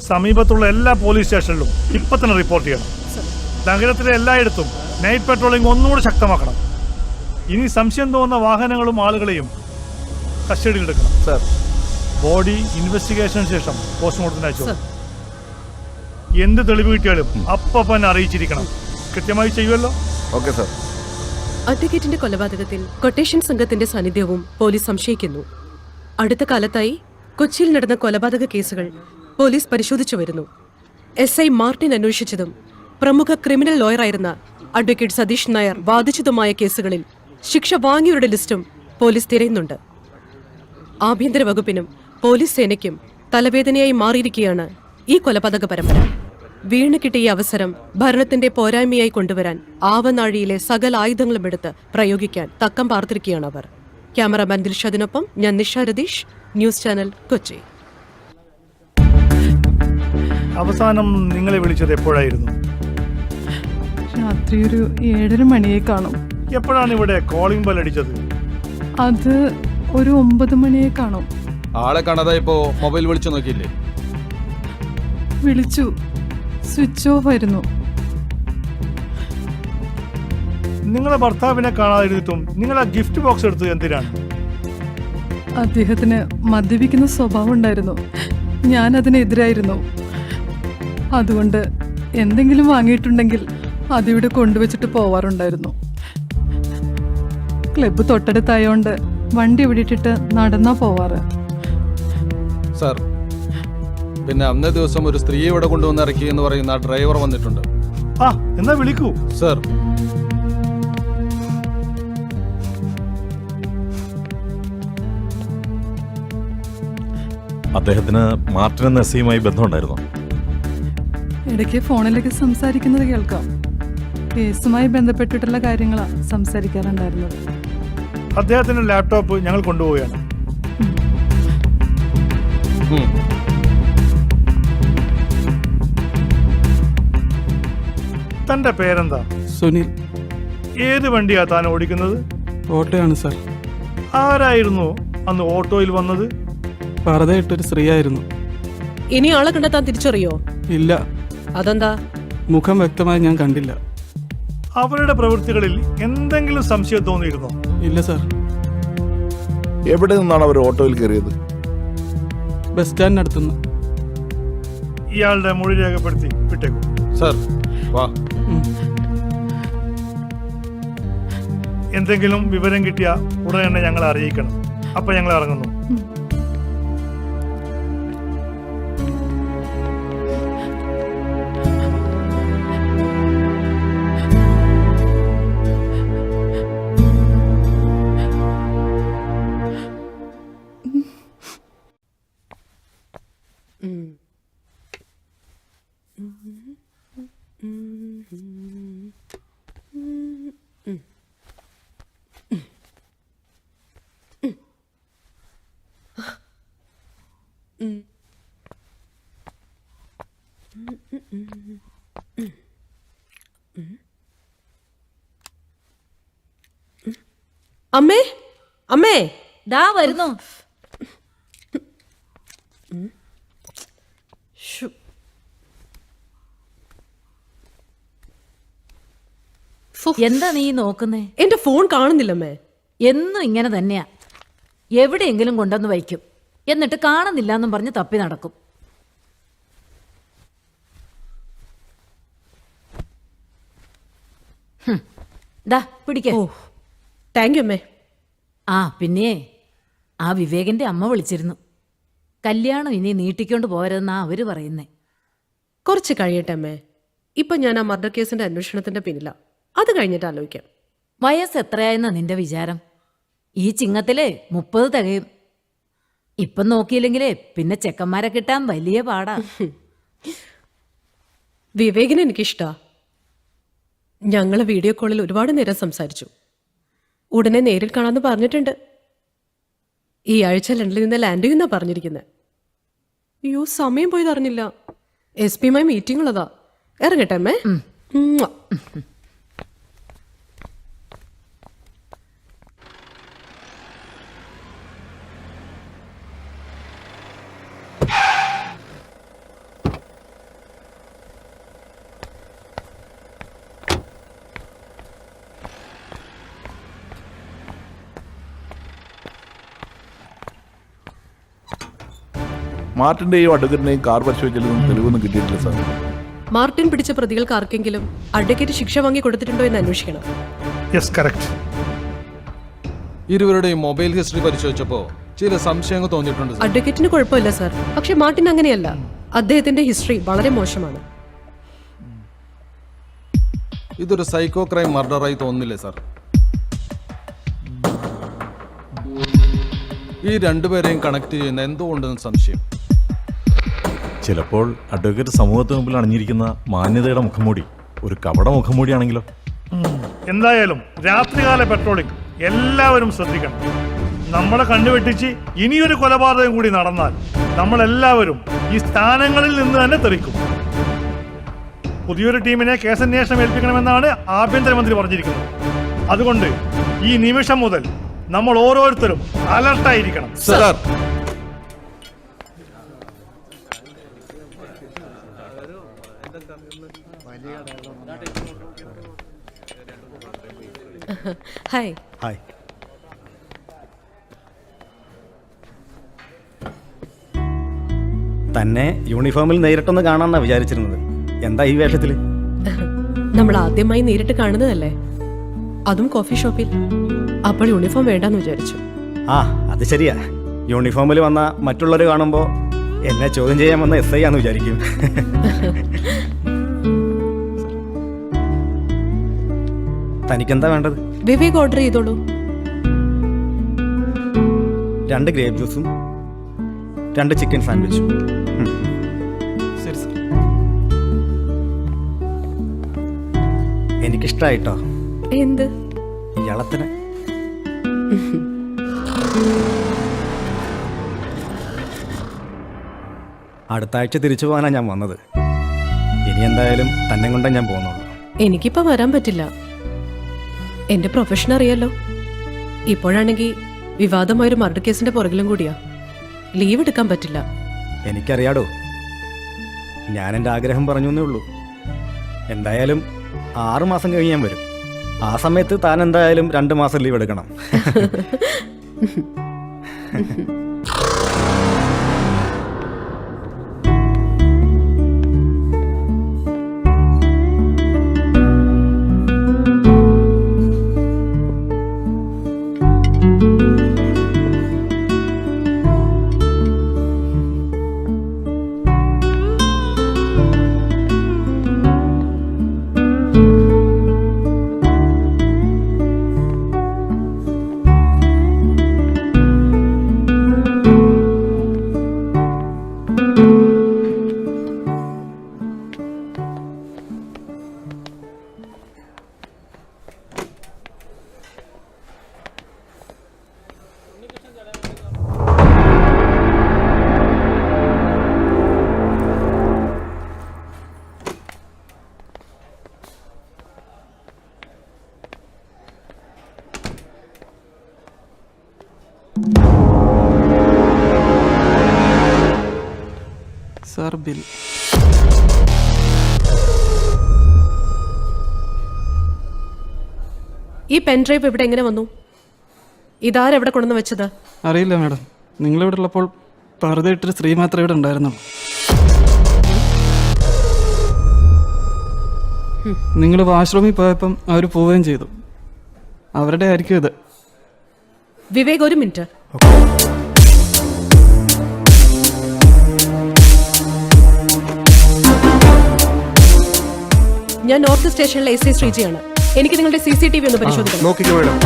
S9: സമീപത്തുള്ള എല്ലാ പോലീസ് സ്റ്റേഷനിലും ഇപ്പൊ തന്നെ റിപ്പോർട്ട് ചെയ്യണം. നഗരത്തിലെ എല്ലായിടത്തും നൈറ്റ് പെട്രോളിംഗ് ഒന്നുകൂടെ ശക്തമാക്കണം. ഇനി സംശയം തോന്നുന്ന വാഹനങ്ങളും ആളുകളെയും കസ്റ്റഡിയിലെടുക്കണം.
S3: സർ,
S9: ബോഡി ഇൻവെസ്റ്റിഗേഷന് ശേഷം പോസ്റ്റ്മോർട്ടത്തിന് അയച്ചു. എന്ത് തെളിവ് കിട്ടിയാലും അപ്പം അറിയിച്ചിരിക്കണം. കൃത്യമായി ചെയ്യുമല്ലോ?
S3: Okay sir.
S2: അഡ്വക്കേറ്റിന്റെ കൊലപാതകത്തിൽ കൊട്ടേഷൻ സംഘത്തിന്റെ സാന്നിധ്യവും പോലീസ് സംശയിക്കുന്നു. അടുത്ത കാലത്തായി കൊച്ചിയിൽ നടന്ന കൊലപാതക കേസുകൾ പോലീസ് പരിശോധിച്ചു വരുന്നു. SI മാർട്ടിൻ അന്വേഷിച്ചതും പ്രമുഖ ക്രിമിനൽ ലോയറായിരുന്ന അഡ്വക്കേറ്റ് സതീഷ് നായർ വാദിച്ചതുമായ കേസുകളിൽ ശിക്ഷ വാങ്ങിയവരുടെ ലിസ്റ്റും പോലീസ് തിരയുന്നുണ്ട്. ആഭ്യന്തര വകുപ്പിനും പോലീസ് സേനയ്ക്കും തലവേദനയായി മാറിയിരിക്കുകയാണ് ഈ കൊലപാതക പരമ്പര. വീണ് കിട്ടിയ അവസരം ഭരണത്തിന്റെ പോരായ്മയായി കൊണ്ടുവരാൻ ആവനാഴിയിലെ സകല ആയുധങ്ങളും എടുത്ത് പ്രയോഗിക്കാൻ തക്കം പാർത്തിരിക്കുകയാണ് അവർ. ക്യാമറാമാൻ ദിൽഷാദിനൊപ്പം ഞാൻ നിഷ രതീഷ്, ന്യൂസ് ചാനൽ, കൊച്ചി.
S9: അവസാനം നിങ്ങളെ വിളിച്ചത് എപ്പോഴായിരുന്നു?
S11: രാത്രി ഒരു 7:30 മണിയെ കാണും.
S9: എപ്പോഴാണ് ഇവിടെ കോളിംഗ് ബെൽ അടിച്ചത്?
S11: അത് ഒരു 9 മണിയെ കാണും.
S3: ആളെ കാണാതെ ഇപ്പോ മൊബൈൽ വിളിച്ചു നോക്കിയില്ലേ?
S11: വിളിച്ചു, സ്വിച്ച് ഓഫ് ആയിരുന്നു.
S9: നിങ്ങളെ ഭർത്താവിനെ കാണാതിരുന്നിട്ടും നിങ്ങൾ ആ ഗിഫ്റ്റ് ബോക്സ് എടുത്തത് എന്തിനാണ്?
S11: അദ്ദേഹത്തിന് മദ്യപിക്കുന്ന സ്വഭാവം ഉണ്ടായിരുന്നു. ഞാൻ അതിനെതിരായിരുന്നു. അതുകൊണ്ട് എന്തെങ്കിലും വാങ്ങിയിട്ടുണ്ടെങ്കിൽ അതിവിടെ കൊണ്ടുവച്ചിട്ട് പോവാറുണ്ടായിരുന്നു. ക്ലബ്ബ് തൊട്ടടുത്തായോണ്ട് വണ്ടി ഇവിടെ ഇട്ടിട്ട് നടന്നാ പോവാറ്.
S3: സർ, പിന്നെ അന്നേ ദിവസം ഒരു സ്ത്രീയെ ഇവിടെ കൊണ്ടുവന്ന് ഇറക്കി എന്ന് പറയുന്ന ആ ഡ്രൈവർ വന്നിട്ടുണ്ട്.
S9: ആ, എന്നാ വിളിക്കൂ
S3: സർ.
S13: അദ്ദേഹത്തിന് മാർട്ടിൻ എന്ന SIയുമായി ബന്ധമുണ്ടായിരുന്നു.
S11: ഇടയ്ക്ക് ഫോണിലേക്ക് സംസാരിക്കുന്നത് കേൾക്കാം. കേസുമായി ബന്ധപ്പെട്ടിട്ടുള്ള കാര്യങ്ങളാണ് സംസാരിക്കാറുണ്ടായിരുന്നത്.
S9: അദ്ദേഹത്തിന്റെ ലാപ്ടോപ്പ് ഞങ്ങൾ കൊണ്ടുപോവുകയാണ്. തന്റെ പേരെന്താ?
S7: സുനിൽ.
S9: ഏത് വണ്ടിയാ താൻ ഓടിക്കുന്നത്?
S7: ഓട്ടോയാണ് സാർ.
S9: ആരായിരുന്നു അന്ന് ഓട്ടോയിൽ വന്നത്?
S7: പർദ്ദയിട്ടൊരു സ്ത്രീയായിരുന്നു.
S2: ഇനി ആളെ കണ്ടെത്താൻ തിരിച്ചറിയോ?
S7: ഇല്ല.
S2: അതെന്താ?
S7: മുഖം വ്യക്തമായി ഞാൻ കണ്ടില്ല.
S9: അവരുടെ പ്രവൃത്തികളിൽ എന്തെങ്കിലും സംശയം തോന്നിയിരുന്നോ?
S7: ഇല്ല സാർ.
S10: എവിടെ നിന്നാണ് അവർ ഓട്ടോയിൽ കയറിയത്?
S7: ബസ് സ്റ്റാൻഡിനടുത്തുനിന്ന്.
S9: ഇയാളുടെ മൊഴി രേഖപ്പെടുത്തി വിട്ടേക്കും.
S3: സർ, വാ.
S9: എന്തെങ്കിലും വിവരം കിട്ടിയ ഉടനെ തന്നെ ഞങ്ങളെ അറിയിക്കണം. അപ്പൊ ഞങ്ങൾ ഇറങ്ങുന്നു.
S2: അമ്മേ അമ്മേ
S12: ദാ വരുന്നു. എന്താ നീ നോക്കുന്നേ?
S2: എന്റെ ഫോൺ കാണുന്നില്ലമ്മേ.
S12: എന്നും ഇങ്ങനെ തന്നെയാ. എവിടെയെങ്കിലും കൊണ്ടുവന്ന് വയ്ക്കും, എന്നിട്ട് കാണുന്നില്ല എന്നും പറഞ്ഞ് തപ്പി നടക്കും. ദാ പിടിക്കേ.
S2: ഓ താങ്ക് യു അമ്മേ.
S12: ആ പിന്നെ ആ വിവേകിന്റെ അമ്മ വിളിച്ചിരുന്നു. കല്യാണം ഇനി നീട്ടിക്കൊണ്ട് പോരെന്നാ അവര് പറയുന്നേ.
S2: കുറച്ച് കഴിയട്ടെ അമ്മേ. ഇപ്പൊ ഞാൻ ആ മർഡർ കേസിന്റെ അന്വേഷണത്തിന്റെ പിന്നില. അത് കഴിഞ്ഞിട്ട് ആലോചിക്കാം.
S12: വയസ്സ് എത്രയായെന്നാ നിന്റെ വിചാരം? ഈ ചിങ്ങത്തിലെ 30 തികയും. ഇപ്പം നോക്കിയില്ലെങ്കിലേ പിന്നെ ചെക്കന്മാരെ കിട്ടാൻ വലിയ പാടാ.
S2: വിവേകിനെ എനിക്കിഷ്ടാ. ഞങ്ങള് വീഡിയോ കോളിൽ ഒരുപാട് നേരം സംസാരിച്ചു. ഉടനെ നേരിൽ കാണാമെന്ന് പറഞ്ഞിട്ടുണ്ട്. ഈ ആഴ്ച ലണ്ടനിൽ നിന്ന് ലാൻഡ് ചെയ്യുന്നാ പറഞ്ഞിരിക്കുന്നത്. അയ്യോ സമയം പോയത് അറിഞ്ഞില്ല. SP യുമായി മീറ്റിംഗ് ഉള്ളതാ. ഇറങ്ങട്ടെ അമ്മേ.
S10: മാർട്ടിന്റെയും അഡ്വക്കറ്റിന്റെയും കാർ പരിശോധിച്ചാലും തെളിവൊന്നും കിട്ടിയിട്ടില്ല സാർ.
S2: മാർട്ടിൻ പിടിച്ച പ്രതികൾക്ക് ആർക്കെങ്കിലും അഡ്വക്കേറ്റ് ശിക്ഷ വാങ്ങി കൊടുത്തിട്ടുണ്ടോ എന്ന് അന്വേഷിക്കണം.
S9: Yes correct.
S3: ഇരുവരുടെയും മൊബൈൽ ഹിസ്റ്ററി പരിശോധിച്ചപ്പോൾ ചില സംശയങ്ങൾ തോന്നിയിട്ടുണ്ട്.
S2: അഡ്വക്കേറ്റിന് കുഴപ്പമില്ല സാർ. പക്ഷെ മാർട്ടിൻ അങ്ങനെയല്ല. അദ്ദേഹത്തിന്റെ ഹിസ്റ്ററി വളരെ മോശമാണ്.
S3: ഇതൊരു സൈക്കോ ക്രൈം മർഡറായി തോന്നുന്നില്ലേ സാർ? ഈ രണ്ടുപേരെയും കണക്ട് ചെയ്യുന്ന എന്തോ ഉണ്ടെന്ന് സംശയം.
S14: ചിലപ്പോൾ അഡ്വക്കേറ്റ് സമൂഹത്തിന് മുമ്പിൽ അണിഞ്ഞിരിക്കുന്ന മാന്യതയുടെ മുഖംമൂടി ഒരു കപട മുഖംമൂടിയാണെങ്കിലോ?
S9: എന്തായാലും രാത്രികാല പെട്രോളിംഗ് എല്ലാവരും ശ്രദ്ധിക്കണം. നമ്മളെ കണ്ടുവെട്ടിച്ച് ഇനിയൊരു കൊലപാതകം കൂടി നടന്നാൽ നമ്മളെല്ലാവരും ഈ സ്ഥാനങ്ങളിൽ നിന്ന് തന്നെ തെറിക്കും. പുതിയൊരു ടീമിനെ കേസന്വേഷണം ഏൽപ്പിക്കണമെന്നാണ് ആഭ്യന്തരമന്ത്രി പറഞ്ഞിരിക്കുന്നത്. അതുകൊണ്ട് ഈ നിമിഷം മുതൽ നമ്മൾ ഓരോരുത്തരും അലർട്ടായിരിക്കണം.
S3: Sir,
S2: hi.
S5: ഹായ്. തന്നെ യൂണിഫോമിൽ നേരിട്ടൊന്ന് കാണാന്നാ വിചാരിച്ചിരുന്നത്. എന്താ ഈ വേഷത്തില്?
S2: നമ്മൾ ആദ്യമായി നേരിട്ട് കാണുന്നതല്ലേ, അതും കോഫി ഷോപ്പിൽ. അപ്പോൾ യൂണിഫോം വേണ്ടെന്ന് വിചാരിച്ചു.
S5: ആ അത് ശരിയാ. യൂണിഫോമിൽ വന്ന മറ്റുള്ളവർ കാണുമ്പോൾ എന്നെ ചോദ്യം ചെയ്യാൻ വന്ന SI ആന്ന് വിചാരിക്കും. തനിക്കെന്താ വേണ്ടത്?
S2: വിവേക് ഓർഡർ ചെയ്തോളൂ.
S5: 2 ഗ്രേപ്പ് ജ്യൂസും 2 ചിക്കൻ സാൻഡ്വിച്ചും.
S7: ശരി സാർ.
S5: എനിക്കിഷ്ടായിട്ടോ
S2: എന്ത്?
S5: ഇയാളത്തിന്. അടുത്ത ആഴ്ച തിരിച്ചു പോകാനാണ് ഞാൻ വന്നത്. ഇനി എന്തായാലും തന്നെ കൊണ്ടേ ഞാൻ പോകുന്നുള്ളൂ.
S2: എനിക്കിപ്പോ വരാൻ പറ്റില്ല. എന്റെ പ്രൊഫഷൻ അറിയാലോ. ഇപ്പോഴാണെങ്കിൽ വിവാദമായൊരു മർഡർ കേസിന്റെ പുറകിലും കൂടിയാ. ലീവ് എടുക്കാൻ പറ്റില്ല.
S5: എനിക്കറിയാടോ. ഞാൻ എൻ്റെ ആഗ്രഹം പറഞ്ഞു എന്നേ ഉള്ളൂ. എന്തായാലും 6 മാസം കഴിഞ്ഞ് ഞാൻ വരും. ആ സമയത്ത് താൻ എന്തായാലും 2 മാസം ലീവ് എടുക്കണം.
S7: SR bill.
S2: ഈ പെൻഡ്രൈവ് ഇവിടെ എങ്ങനെ വന്നു? ഇതാരെവിടെ കൊണ്ടുവന്ന് വെച്ചത്?
S7: അറിയില്ല മാഡം, നിങ്ങളിവിടെ ഉള്ളപ്പോൾ പറുതയിട്ടൊരു സ്ത്രീ മാത്രമേ ഇവിടെ ഉണ്ടായിരുന്നുള്ളൂ. നിങ്ങൾ വാഷ്റൂമിൽ പോയപ്പം അവർ പോവുകയും ചെയ്തു. അവരുടെ ആയിരിക്കും ഇത്.
S2: വിവേക്, ഒരു മിനിറ്റ്. ഞാൻ നോർത്ത് സ്റ്റേഷനിലെ SI ശ്രീജിയാണ്. എനിക്ക് നിങ്ങളുടെ CCTV ഒന്ന് പരിശോധിക്കണം.
S8: നോക്കിക്കോ madam.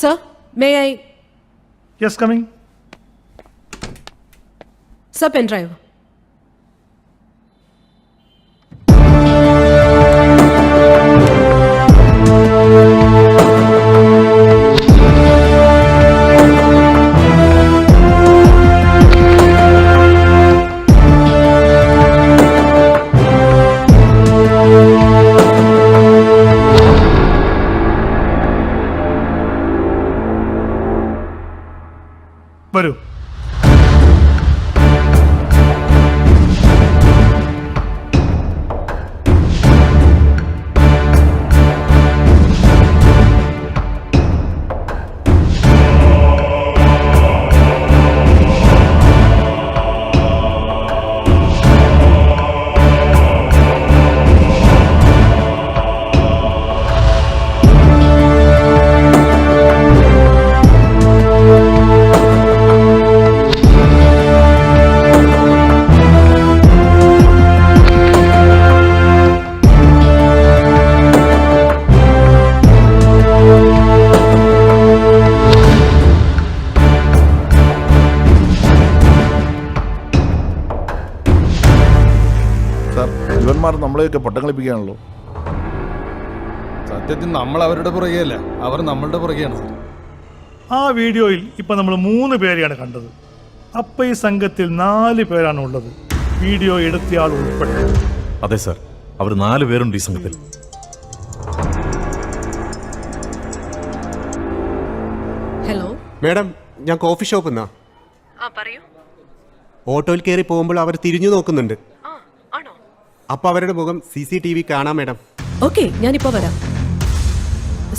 S2: Sir, may I?
S9: Yes, coming.
S2: Sir, pen drive.
S9: വരൂ.
S10: ഇവന്മാർ നമ്മളെയൊക്കെ പട്ടം കളിപ്പിക്കുകയാണല്ലോ.
S3: സത്യത്തിൽ നമ്മൾ അവരുടെ പുറകെയല്ല, അവർ നമ്മളുടെ പുറകെയാണ്.
S9: ആ വീഡിയോയിൽ ഇപ്പൊ നമ്മൾ 3 പേരെയാണ് കണ്ടത്. അപ്പൊ ഈ സംഘത്തിൽ 4 പേരാണ് ഉള്ളത്, വീഡിയോ എടുത്തയാൾ ഉൾപ്പെടെ.
S14: അതെ സർ, അവർ 4 പേരുണ്ട് ഈ സംഘത്തിൽ.
S2: ഹലോ
S8: മേഡം, ഞാൻ കോഫി ഷോപ്പിൽ നിന്നാ.
S2: പറയൂ.
S8: ഓട്ടോയിൽ കയറി പോകുമ്പോൾ അവർ തിരിഞ്ഞു നോക്കുന്നുണ്ട്.
S2: ആണോ?
S8: അപ്പൊ അവരുടെ മുഖം CCTV കാണാം മേഡം.
S2: ഓക്കെ, ഞാനിപ്പോ വരാം.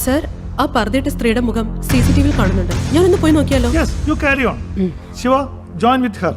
S2: സർ, ആ പർദ്ദയിട്ട സ്ത്രീയുടെ മുഖം CCTV കാണുന്നുണ്ട്. ഞാനൊന്ന് പോയി നോക്കിയാലോ?
S9: Yes, you carry on. Shiva, join with her.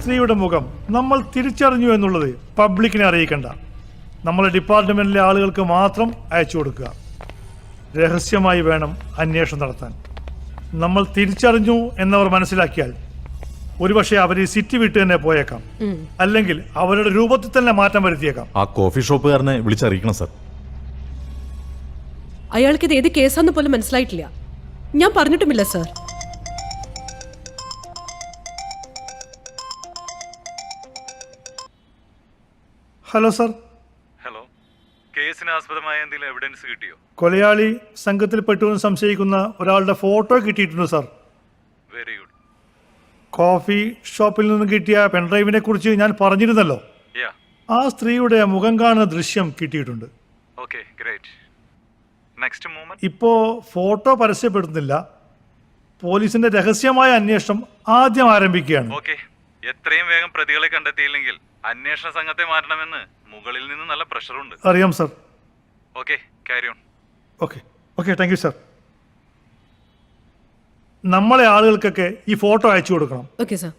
S9: സ്ത്രീയുടെ മുഖം നമ്മൾ തിരിച്ചറിഞ്ഞു എന്നുള്ളത് പബ്ലിക്കിനെ അറിയിക്കണ്ട. നമ്മളെ ഡിപ്പാർട്ട്മെന്റിലെ ആളുകൾക്ക് മാത്രം അയച്ചു കൊടുക്കുക. രഹസ്യമായി വേണം അന്വേഷണം നടത്താൻ. നമ്മൾ തിരിച്ചറിഞ്ഞു എന്നവർ മനസ്സിലാക്കിയാൽ ഒരുപക്ഷെ അവർ സിറ്റി വിട്ട് തന്നെ പോയേക്കാം, അല്ലെങ്കിൽ അവരുടെ രൂപത്തിൽ തന്നെ മാറ്റം വരുത്തിയേക്കാം.
S14: ആ കോഫി ഷോപ്പുകാരനെ വിളിച്ചറിയിക്കണം സർ.
S2: അയാൾക്ക് ഇത് ഏത് കേസാന്ന് പോലും മനസ്സിലായിട്ടില്ല. ഞാൻ പറഞ്ഞിട്ടുമില്ല സർ.
S9: Hello sir.
S13: ഹലോ, കേസിന് ആസ്പദമായ എന്തെങ്കിലും എവിഡൻസ് കിട്ടിയോ?
S9: കൊലയാളി സംഘത്തിൽ പെട്ടുവെന്ന് സംശയിക്കുന്ന ഒരാളുടെ ഫോട്ടോ കിട്ടിയിട്ടുണ്ട് സർ.
S13: Very good.
S9: കോഫി ഷോപ്പിൽ നിന്ന് കിട്ടിയ പെൻഡ്രൈവിനെ കുറിച്ച് ഞാൻ പറഞ്ഞിരുന്നല്ലോ.
S13: യാ.
S9: ആ സ്ത്രീയുടെ മുഖം കാണുന്ന ദൃശ്യം കിട്ടിയിട്ടുണ്ട്.
S13: Okay, great. Next movement.
S9: ഇപ്പോ ഫോട്ടോ പരസ്യപ്പെടുത്തുന്നില്ല. പോലീസിന്റെ രഹസ്യമായ അന്വേഷണം ആദ്യം ആരംഭിക്കുകയാണ്.
S13: ഓക്കെ, എത്രയും വേഗം പ്രതികളെ കണ്ടെത്തിയില്ലെങ്കിൽ അന്വേഷണ സംഘത്തെ മാറ്റണമെന്ന് മുകളിൽ നിന്ന് നല്ല പ്രഷറുണ്ട്.
S9: അറിയാം sir.
S13: Okay, carry on.
S9: Okay okay, thank you sir. നമ്മളെ ആളുകൾക്കൊക്കെ ഈ ഫോട്ടോ അയച്ചു കൊടുക്കണം.
S2: Okay sir.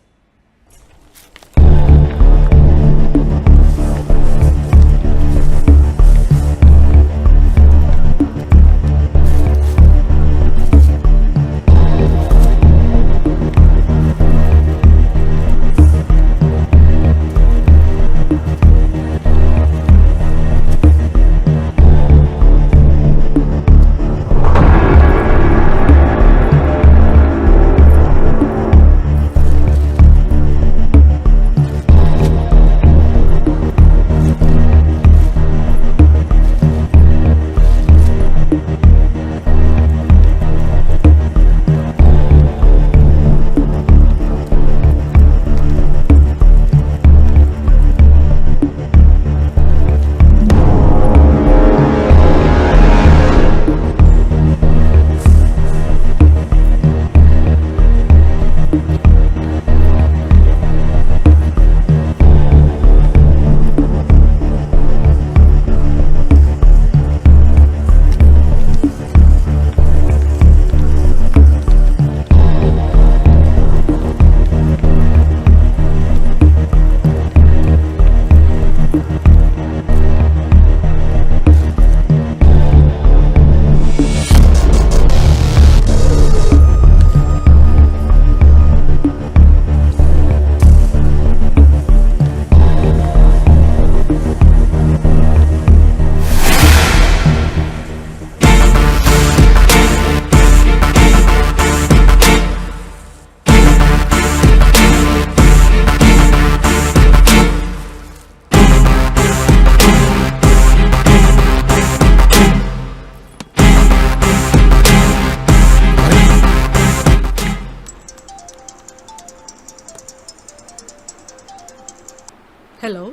S2: ഹലോ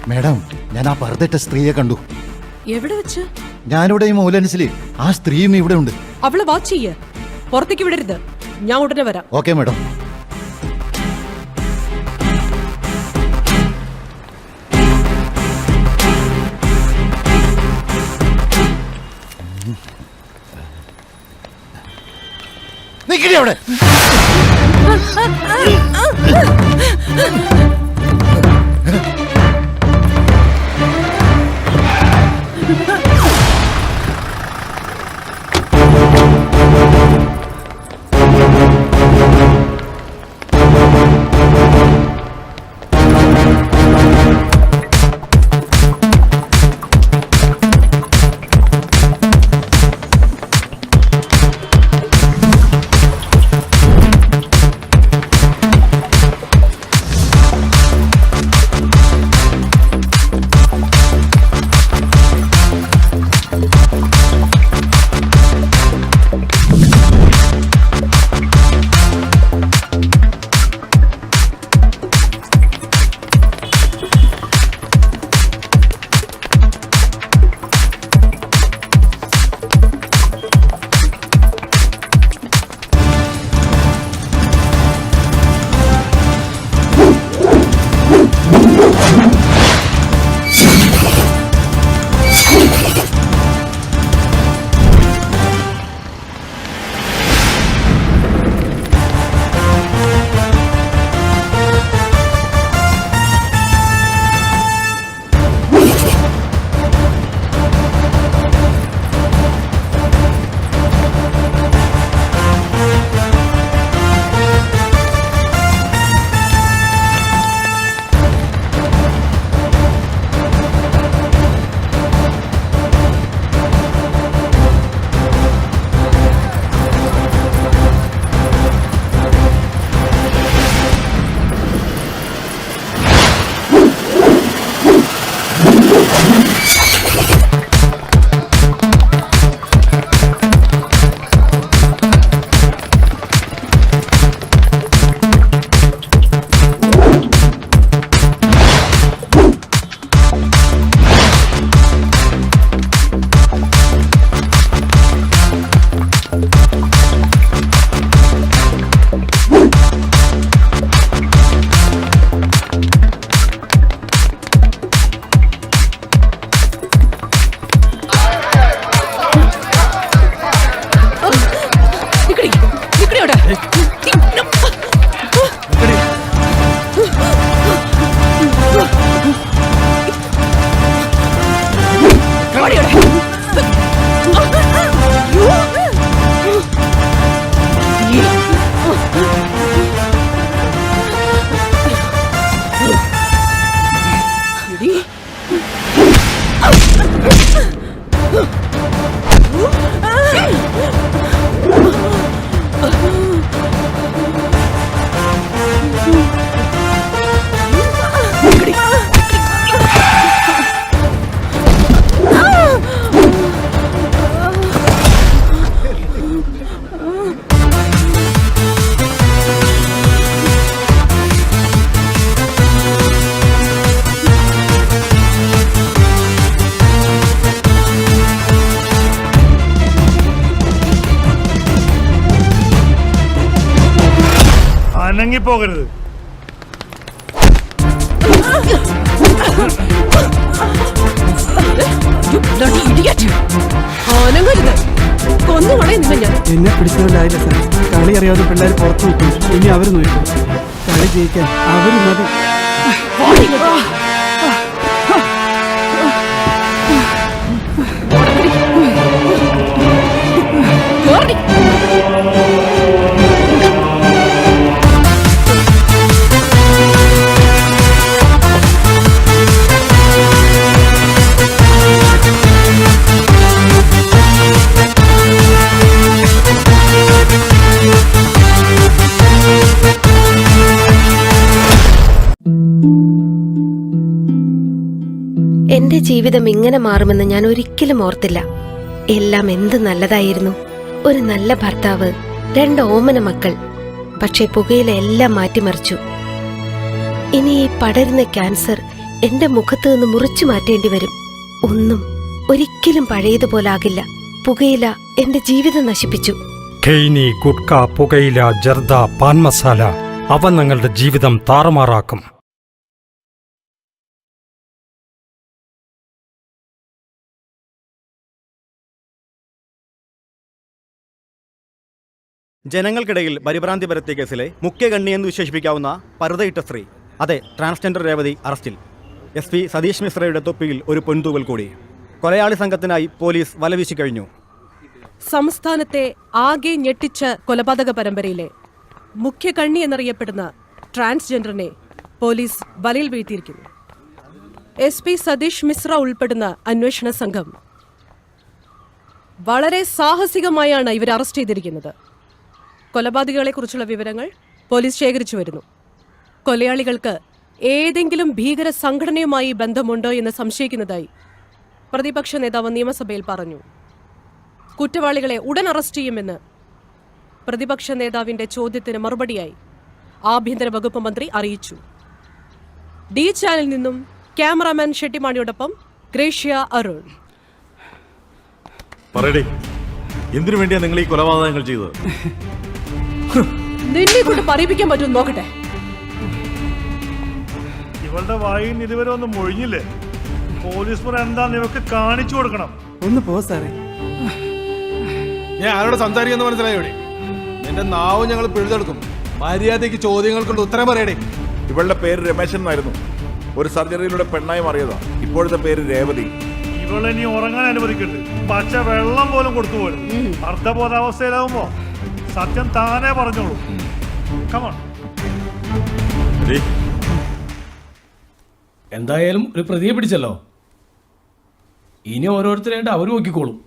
S4: മാഡം, ഞാൻ ആ പർദ്ദയിട്ട സ്ത്രീയെ കണ്ടു.
S2: എവിടെ വെച്ച്?
S4: ഞാനിവിടെ ഈ മൂലൻസില്. ആ സ്ത്രീയും ഇവിടെ ഉണ്ട്.
S2: അവളെ വാച്ച് ചെയ്യ, പുറത്തേക്ക് വിടരുത്. ഞാൻ ഉടനെ വരാം.
S4: Okay madam. നിക്കടി അവിടെ.
S9: അനങ്ങിപ്പോകരുത്.
S7: എന്നെ പിടിച്ചതുകൊണ്ടായില്ല സാർ. കളി അറിയാതെ പിള്ളേർ പുറത്തു വിട്ടു. ഇനി അവർ നോക്കും. കളി ജയിക്കാൻ അവർ മതി.
S12: എന്റെ ജീവിതം ഇങ്ങനെ മാറുമെന്ന് ഞാൻ ഒരിക്കലും ഓർത്തില്ല. എല്ലാം എന്ത് നല്ലതായിരുന്നു. ഒരു നല്ല ഭർത്താവ്, 2 ഓമന മക്കൾ. പക്ഷെ പുകയില എല്ലാം മാറ്റിമറിച്ചു. ഇനി ഈ പടരുന്ന ക്യാൻസർ എന്റെ മുഖത്ത് നിന്ന് മുറിച്ചു മാറ്റേണ്ടി വരും. ഒന്നും ഒരിക്കലും പഴയതുപോലാകില്ല. പുകയില എന്റെ ജീവിതം നശിപ്പിച്ചു.
S6: ഖെയ്നി, ഗുഡ്ക, പുകയില, ജർദ, പാൻ മസാല അവ നിങ്ങളുടെ ജീവിതം താറുമാറാക്കും.
S5: ജനങ്ങൾക്കിടയിൽ പരിഭ്രാന്തി പരത്തിയ കേസിലെ മുഖ്യകണ്ണിയെന്ന് വിശേഷിപ്പിക്കാവുന്ന പർദ്ദയിട്ട സ്ത്രീ, അതെ, ട്രാൻസ്ജെൻഡർ രേവതി അറസ്റ്റിൽ. SP സതീഷ് മിശ്രയുടെ തൊപ്പിയിൽ ഒരു പൊൻതൂവൽ കൂടി. കൊലയാളി സംഘത്തിനായി പോലീസ് വലവീശി കഴിഞ്ഞു.
S2: സംസ്ഥാനത്തെ ആകെ ഞെട്ടിച്ച കൊലപാതക പരമ്പരയിലെ മുഖ്യകണ്ണി എന്നറിയപ്പെടുന്ന ട്രാൻസ്ജെൻഡറിനെ പോലീസ് വലയിൽ വീഴ്ത്തിയിരിക്കുന്നു. SP സതീഷ് മിശ്ര ഉൾപ്പെടുന്ന അന്വേഷണ സംഘം വളരെ സാഹസികമായാണ് ഇവരെ അറസ്റ്റ് ചെയ്തിരിക്കുന്നത്. കൊലപാതകികളെക്കുറിച്ചുള്ള വിവരങ്ങൾ പോലീസ് ശേഖരിച്ചു വരുന്നു. കൊലയാളികൾക്ക് ഏതെങ്കിലും ഭീകര സംഘടനയുമായി ബന്ധമുണ്ടോ എന്ന് സംശയിക്കുന്നതായി പ്രതിപക്ഷ നേതാവ് നിയമസഭയിൽ പറഞ്ഞു. കുറ്റവാളികളെ ഉടൻ അറസ്റ്റ് ചെയ്യുമെന്ന് പ്രതിപക്ഷ നേതാവിന്റെ ചോദ്യത്തിന് മറുപടിയായി ആഭ്യന്തര വകുപ്പ് മന്ത്രി അറിയിച്ചു. ഡി ചാനലിൽ നിന്നും ക്യാമറാമാൻ ഷെട്ടിമാണിയോടൊപ്പം ഗ്രേഷ്യ അരുൺ.
S14: പറയടേ, എന്തിനു വേണ്ടിയാ നിങ്ങൾ ഈ കൊലപാതകങ്ങൾ ചെയ്തത്?
S2: നിന്നെ കൊണ്ട് പറയിപ്പിക്കാൻ പറ്റും നോക്കട്ടെ.
S9: ഇവളുടെ വായിൽ ഇതുവരെ ഒന്നും മൊഴിഞ്ഞില്ലേ? പോലീസ് മുറ എന്താന്ന് ഇവർക്ക് കാണിച്ചു കൊടുക്കണം.
S7: ഒന്ന് പോ സാറേ.
S3: ഞാൻ ആരോട് സംസാരിക്കുന്ന മനസ്സിലായോടെ? എന്റെ നാവ് ഞങ്ങൾ പിഴുതെടുക്കും. മര്യാദയ്ക്ക് ചോദ്യങ്ങൾക്കുള്ള ഉത്തരം പറയടേ.
S14: ഇവളുടെ പേര് രമേശൻ എന്നായിരുന്നു. ഒരു സർജറിയിലൂടെ പെണ്ണായി മാറിയതാ. ഇപ്പോഴത്തെ പേര് രേവതി.
S9: ഇവളെ ഇനി ഉറങ്ങാൻ അനുവദിക്കരുത്. പച്ച വെള്ളം പോലും കൊടുത്തു പോലും. അർദ്ധബോധാവസ്ഥയിലാവുമ്പോ സത്യം താനേ പറഞ്ഞോളൂ. കമോൺ.
S6: എന്തായാലും ഒരു പ്രതിയെ പിടിച്ചല്ലോ. ഇനി ഓരോരുത്തരായിട്ട് അവർ നോക്കിക്കോളും.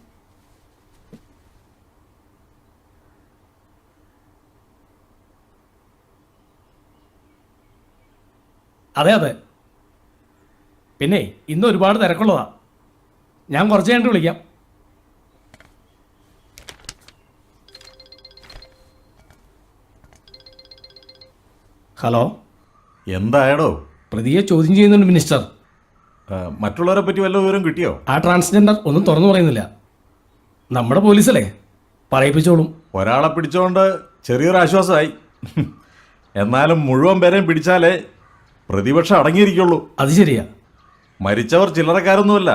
S6: അതെ അതെ. പിന്നെ ഇന്ന് ഒരുപാട് തിരക്കുള്ളതാ. ഞാൻ കുറച്ച് കഴിഞ്ഞിട്ട് വിളിക്കാം. ഹലോ,
S14: എന്തായടോ?
S6: പ്രതിയെ ചോദ്യം ചെയ്യുന്നുണ്ട് മിനിസ്റ്റർ.
S14: മറ്റുള്ളവരെ പറ്റി വല്ല വിവരം കിട്ടിയോ?
S6: ആ ട്രാൻസ്ജെൻഡർ ഒന്നും തുറന്നു പറയുന്നില്ല. നമ്മുടെ പോലീസല്ലേ, പറയിപ്പിച്ചോളും.
S14: ഒരാളെ പിടിച്ചോണ്ട് ചെറിയൊരു ആശ്വാസമായി. എന്നാലും മുഴുവൻ പേരെയും പിടിച്ചാലേ പ്രതിപക്ഷം അടങ്ങിയിരിക്കുള്ളൂ.
S6: അത് ശരിയാ.
S14: മരിച്ചവർ ചില്ലറക്കാരൊന്നുമല്ല.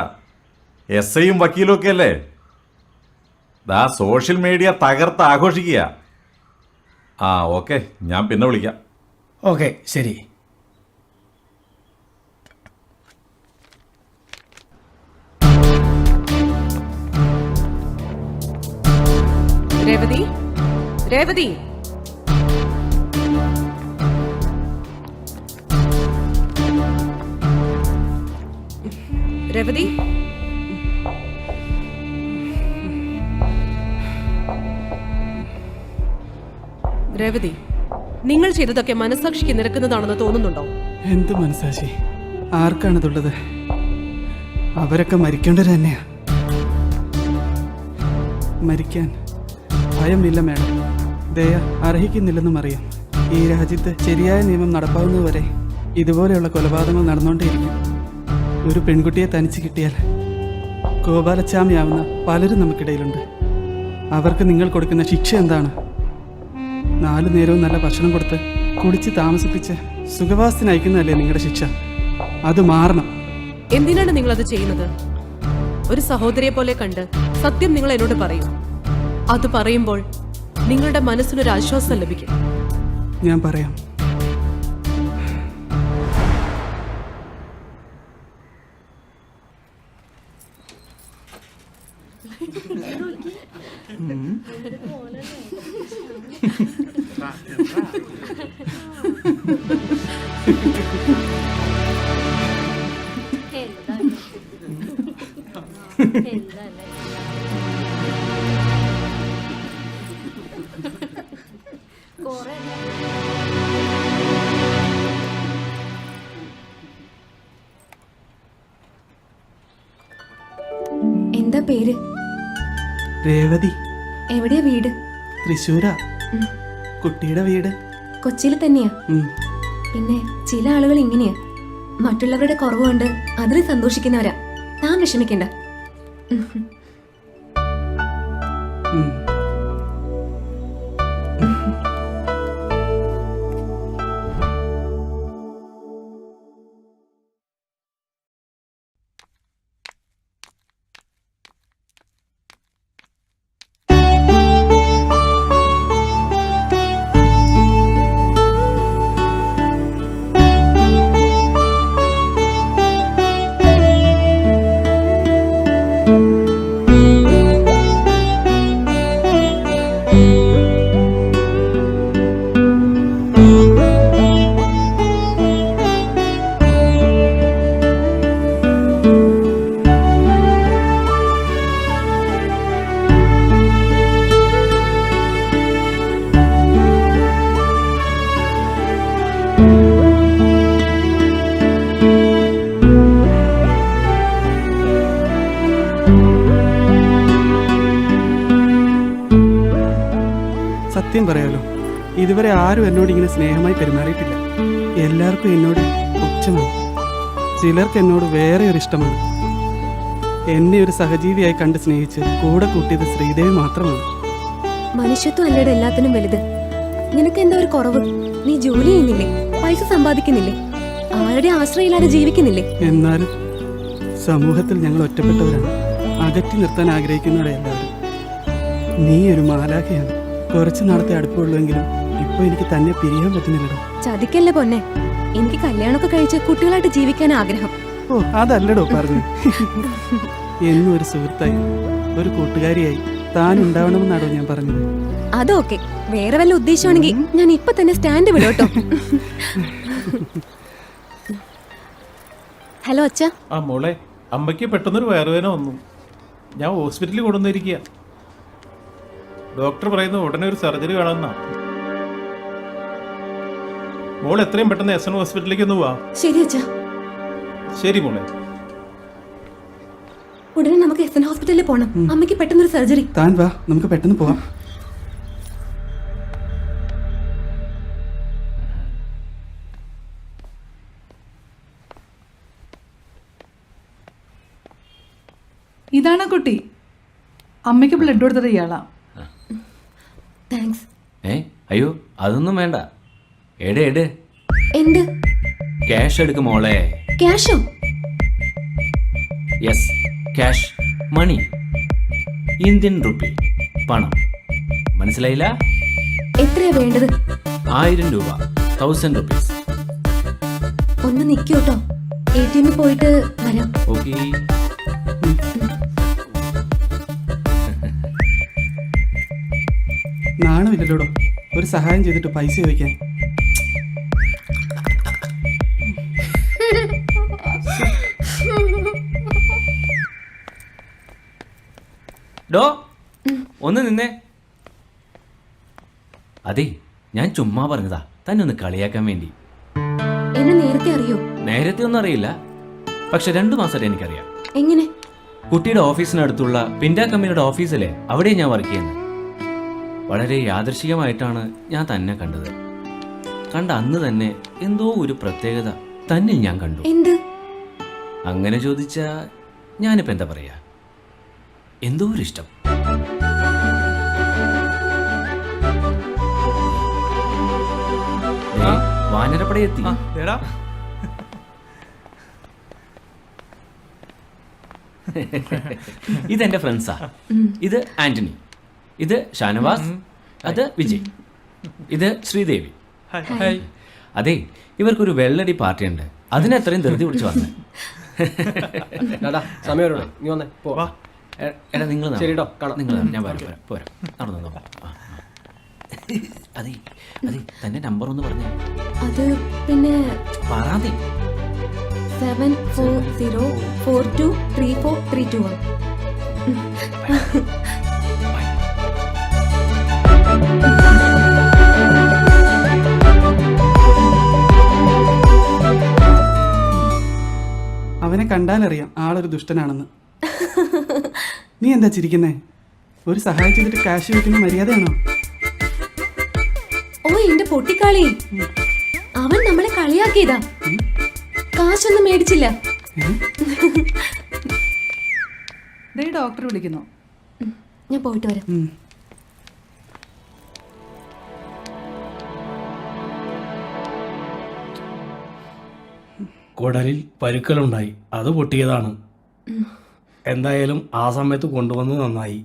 S14: SIയും വക്കീലും ഒക്കെ അല്ലേ. ദാ സോഷ്യൽ മീഡിയ തകർത്ത് ആഘോഷിക്കുക. ഓക്കെ, ഞാൻ പിന്നെ വിളിക്കാം.
S6: ഓക്കെ, ശരി.
S2: രേവതി, രേവതി, രേവതി, രേവതി, നിങ്ങൾ ചെയ്തതൊക്കെ മനസാക്ഷിക്ക് നിരക്കുന്നതാണെന്ന് തോന്നുന്നുണ്ടോ?
S7: എന്ത് മനസാക്ഷി? ആർക്കാണിതുള്ളത്? അവരൊക്കെ മരിക്കേണ്ടത് തന്നെയാ. മരിക്കാൻ ഭയമില്ല മേഡം. ദയ അർഹിക്കുന്നില്ലെന്നും അറിയാം. ഈ രാജ്യത്ത് ശരിയായ നിയമം നടപ്പാവുന്നതുവരെ ഇതുപോലെയുള്ള കൊലപാതകങ്ങൾ നടന്നുകൊണ്ടേയിരിക്കും. ഒരു പെൺകുട്ടിയെ തനിച്ച് കിട്ടിയാൽ ഗോപാലച്ചാമിയാവുന്ന പലരും നമുക്കിടയിലുണ്ട്. അവർക്ക് നിങ്ങൾ കൊടുക്കുന്ന ശിക്ഷ എന്താണ്? 4 നേരവും നല്ല ഭക്ഷണം കൊടുത്ത് കുടിച്ച് താമസിപ്പിച്ച് സുഖവാസത്തിന് അയക്കുന്നതല്ലേ നിങ്ങളുടെ ശിക്ഷ? അത് മാറണം.
S2: എന്തിനാണ് നിങ്ങൾ അത് ചെയ്യുന്നത്? ഒരു സഹോദരിയെ പോലെ കണ്ട് സത്യം നിങ്ങൾ എന്നോട് പറയൂ. അത് പറയുമ്പോൾ നിങ്ങളുടെ മനസ്സിനൊരു ആശ്വാസം ലഭിക്കും.
S7: ഞാൻ പറയാം.
S15: എന്താ പേര്?
S7: രേവതി.
S15: എവിടെയാ വീട്?
S7: തൃശ്ശൂരാ. കുട്ടിയുടെ വീട്
S15: കൊച്ചിയിൽ തന്നെയാ. പിന്നെ ചില ആളുകൾ ഇങ്ങനെയാ, മറ്റുള്ളവരുടെ കുറവുകൊണ്ട് അതിൽ സന്തോഷിക്കുന്നവരാ. താൻ വിഷമിക്കണ്ട. സത്യം പറയാലോ, ഇതുവരെ ആരും എന്നോട് ഇങ്ങനെ സ്നേഹമായി പെരുമാറിയിട്ടില്ല. എല്ലാവർക്കും എന്നോട് പുച്ഛമാണ്. ചിലർക്ക് എന്നോട് വേറെ ഒരു ഇഷ്ടമാണ്. എന്നെ ഒരു സഹജീവിയായി കണ്ട് സ്നേഹിച്ച് കൂടെ കൂട്ടിയത് ശ്രീദേവി മാത്രമാണ്. മനുഷ്യത്വം അല്ലേടെ എല്ലാത്തിനും വലുത്. നിനക്ക് എന്താ ഒരു കുറവ്? നീ ജോലി ചെയ്യുന്നില്ലേ? പൈസ സമ്പാദിക്കുന്നില്ലേ? ആരുടെ ആശ്രയമില്ലാതെ ജീവിക്കുന്നില്ലേ?
S7: എന്നാലും സമൂഹത്തിൽ ഞങ്ങൾ ഒറ്റപ്പെട്ടവരാണ്. അകറ്റി നിർത്താൻ ആഗ്രഹിക്കുന്നവരെ എല്ലാവരും. നീ ഒരു മാലാഖയാണ്. കുറച്ച് നാളത്തെ അടുപ്പമുള്ളെങ്കിലും ഇപ്പൊ എനിക്ക് തന്നെ പിരിയാൻ പറ്റുന്നില്ലടോ.
S15: ചതിക്കല്ലേ പൊന്നെ. എനിക്ക് കല്യാണമൊക്കെ കഴിച്ച് കുട്ടികളായിട്ട് ജീവിക്കാൻ ആഗ്രഹം.
S7: ഓ, അതല്ലടോ പറഞ്ഞു. എന്നും ഒരു സുഹൃത്തായി, ഒരു കൂട്ടുകാരിയായി താൻ ഉണ്ടാവണമെന്നാണോ ഞാൻ പറഞ്ഞത്.
S15: അതൊക്കെ വേറെ വല്ല ഉദ്ദേശമാണെങ്കിൽ ഞാൻ ഇപ്പൊ തന്നെ സ്റ്റാൻഡ് വിടോട്ടോ. ഹലോ അച്ഛാ.
S16: ആ മോളെ, അമ്മയ്ക്ക് പെട്ടെന്നൊരു വയറുവേദന വന്നു. ഞാൻ ഹോസ്പിറ്റലിൽ കൊണ്ടുവന്നിരിക്കുക. ഡോക്ടർ പറയുന്നു ഉടനെ ഒരു സർജറി വേണമെന്നാ. മോൾ എത്രയും പെട്ടെന്ന് എസ് എൻ ഹോസ്പിറ്റലിലേക്ക് ഒന്ന് പോവാ.
S15: ശരി അച്ഛാ.
S16: ശരി മോളെ.
S15: ഉടനെ നമുക്ക് എസ് എൻ ഹോസ്പിറ്റലിൽ പോണം. അമ്മയ്ക്ക് പെട്ടെന്നൊരു സർജറി.
S7: താൻ വാ, നമുക്ക് പെട്ടെന്ന് പോവാം.
S11: ഇതാണ് കുട്ടി. അമ്മയ്ക്ക് ബ്ലഡ് കൊടുത്തത് ഇയാളാ.
S15: താങ്ക്സ്.
S17: അയ്യോ അതൊന്നും വേണ്ട. എട്
S15: എന്ത്?
S17: ക്യാഷ് എടുക്ക് മോളെ.
S15: ക്യാഷോ?
S17: Yes, cash money. Indian rupee, പണം. മനസ്സിലായില്ല?
S15: എത്രയാ വേണ്ടത്?
S17: 1000 രൂപ, 1000 rupees.
S15: ഒന്ന് നിൽക്കൂട്ടോ, ATM പോയിട്ട് വരാം.
S17: ഓക്കേ.
S7: നാണമില്ലല്ലോടോ ഒരു സഹായം ചെയ്തിട്ട് പൈസ ചോദിക്കാൻ.
S17: ഡോ ഒന്ന് നിന്നേ. അതെ, ഞാൻ ചുമ്മാ പറഞ്ഞതാ, തന്നെ ഒന്ന് കളിയാക്കാൻ വേണ്ടി.
S15: എന്നെ നേരത്തെ അറിയോ?
S17: നേരത്തെ ഒന്നും അറിയില്ല, പക്ഷെ 2 മാസമായിട്ട് എനിക്കറിയാം.
S15: എങ്ങനെ?
S17: കുട്ടിയുടെ ഓഫീസിനടുത്തുള്ള പിൻഡ കമ്പനിയുടെ ഓഫീസിലെ അവിടെ ഞാൻ വർക്ക് ചെയ്യുന്നത്. വളരെ യാദൃശികമായിട്ടാണ് ഞാൻ തന്നെ കണ്ടത്. കണ്ട അന്ന് തന്നെ എന്തോ ഒരു പ്രത്യേകത തന്നിൽ ഞാൻ കണ്ടു.
S15: എന്ത്?
S17: അങ്ങനെ ചോദിച്ചാ ഞാനിപ്പോ എന്താ പറയാ, എന്തോ ഒരു ഇഷ്ടം. വാനരപ്പടയെത്തി. ഇതെന്റെ ഫ്രണ്ട്സാ. ഇത് ആന്റണി, ഇത് ഷാനവാസ്, അത് വിജയ്, ഇത് ശ്രീദേവി. അതെ, ഇവർക്കൊരു വെള്ളടി പാർട്ടി ഉണ്ട്. അതിനെത്രയും ധൃതി പിടിച്ചു വന്നേ. എടാ നിങ്ങൾ നിങ്ങൾ ഞാൻ വരാം, പോരാ നടന്നു. അതെ അതെ, തന്റെ നമ്പർ ഒന്ന് പറഞ്ഞേ.
S12: അത് പിന്നെ
S17: പറയാതെ
S12: 7404234321.
S15: അവനെ കണ്ടാലറിയാം ആളൊരു ദുഷ്ടനാണെന്ന്. നീ എന്താ ചിരിക്കുന്നേ? ഒരു സഹായം ചെയ്തിട്ട് കാശ് വെക്കുന്ന മര്യാദയാണോ?
S12: ഓ എന്റെ പൊട്ടിക്കാളി, അവൻ നമ്മളെ കളിയാക്കിയതാ. കാശൊന്നും മേടിച്ചില്ല.
S11: ഡോക്ടർ വിളിക്കുന്നു.
S12: ഞാൻ പോയിട്ട് വരാം.
S6: കുടലിൽ പരുക്കലുണ്ടായി, അത് പൊട്ടിയതാണ്. എന്തായാലും ആ സമയത്ത് കൊണ്ടുവന്ന് നന്നായി.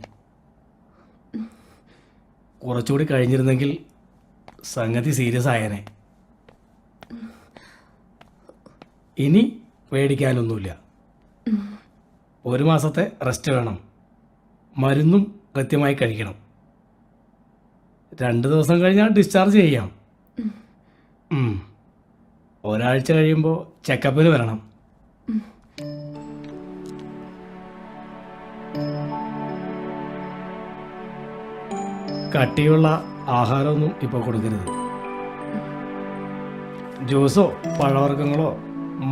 S6: കുറച്ചുകൂടി കഴിഞ്ഞിരുന്നെങ്കിൽ സംഗതി സീരിയസ് ആയേനെ. ഇനി പേടിക്കാനൊന്നുമില്ല. 1 മാസത്തെ റെസ്റ്റ് വേണം. മരുന്നും കൃത്യമായി കഴിക്കണം. 2 ദിവസം കഴിഞ്ഞാൽ ഡിസ്ചാർജ് ചെയ്യാം. ഒരാഴ്ച കഴിയുമ്പോൾ ചെക്കപ്പിന് വരണം. കട്ടിയുള്ള ആഹാരമൊന്നും ഇപ്പോൾ കൊടുക്കരുത്. ജ്യൂസോ പഴവർഗ്ഗങ്ങളോ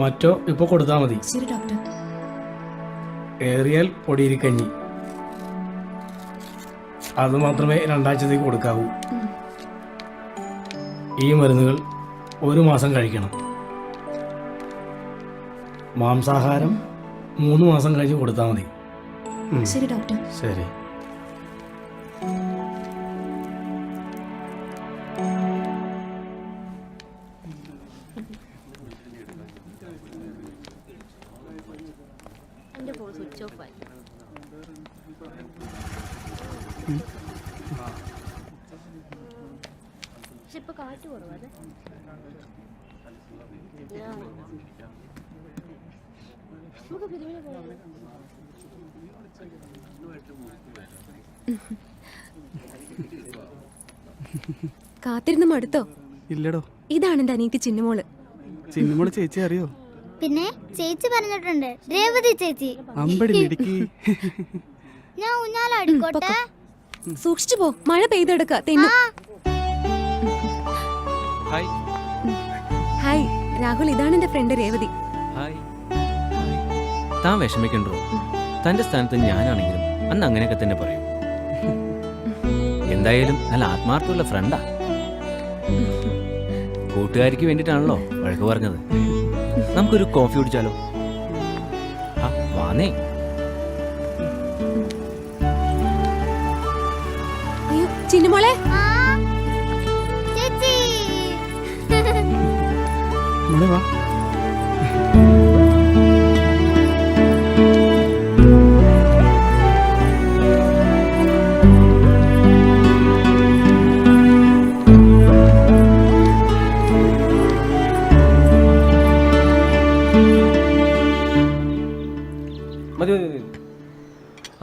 S6: മറ്റോ ഇപ്പോൾ കൊടുത്താൽ മതി.
S12: ശരി ഡോക്ടർ.
S6: ഏറിയാൽ പൊടിയിരിക്കഞ്ഞി, അത് മാത്രമേ 2 ആഴ്ചത്തേക്ക് കൊടുക്കാവൂ. ഈ മരുന്നുകൾ 1 മാസം കഴിക്കണം. മാംസാഹാരം 3 മാസം കഴിഞ്ഞ് കൊടുത്താൽ മതി.
S12: ശരി ഡോക്ടർ.
S6: ശരി.
S12: കാത്തിരുന്ന് മടുത്തോ?
S15: ഇല്ലടോ.
S12: ഇതാണ് എന്റെ അനിയത്തി ചിന്നുമോള്.
S15: ചിന്നുമോള് ചേച്ചി അറിയോ?
S18: പിന്നെ ചേച്ചി പറഞ്ഞിട്ടുണ്ട്, രേവതി ചേച്ചി.
S15: അമ്പടി മിടുക്കി.
S18: ഞാൻ ഊഞ്ഞാലാടിക്കോട്ടെ?
S12: സൂക്ഷിച്ചു പോ, മഴ പെയ്തെടുക്ക തെന്നു. ഹായ് രാഹുൽ, ഇതാണ് എന്റെ ഫ്രണ്ട് രേവതി.
S17: താൻ വിഷമിക്കണ്ടോ? തന്റെ സ്ഥാനത്ത് ഞാനാണെങ്കിലും അന്ന് അങ്ങനെയൊക്കെ തന്നെ പറയും. എന്തായാലും നല്ല ആത്മാർത്ഥമുള്ള ഫ്രണ്ടാ. കൂട്ടുകാരിക്ക് വേണ്ടിയിട്ടാണല്ലോ വഴക്ക് പറഞ്ഞത്. നമുക്കൊരു കോഫി കുടിച്ചാലോ? വാന്നേ.
S12: അയ്യോ ചിന്നുമോളെ.
S18: ചേച്ചി
S15: വാ.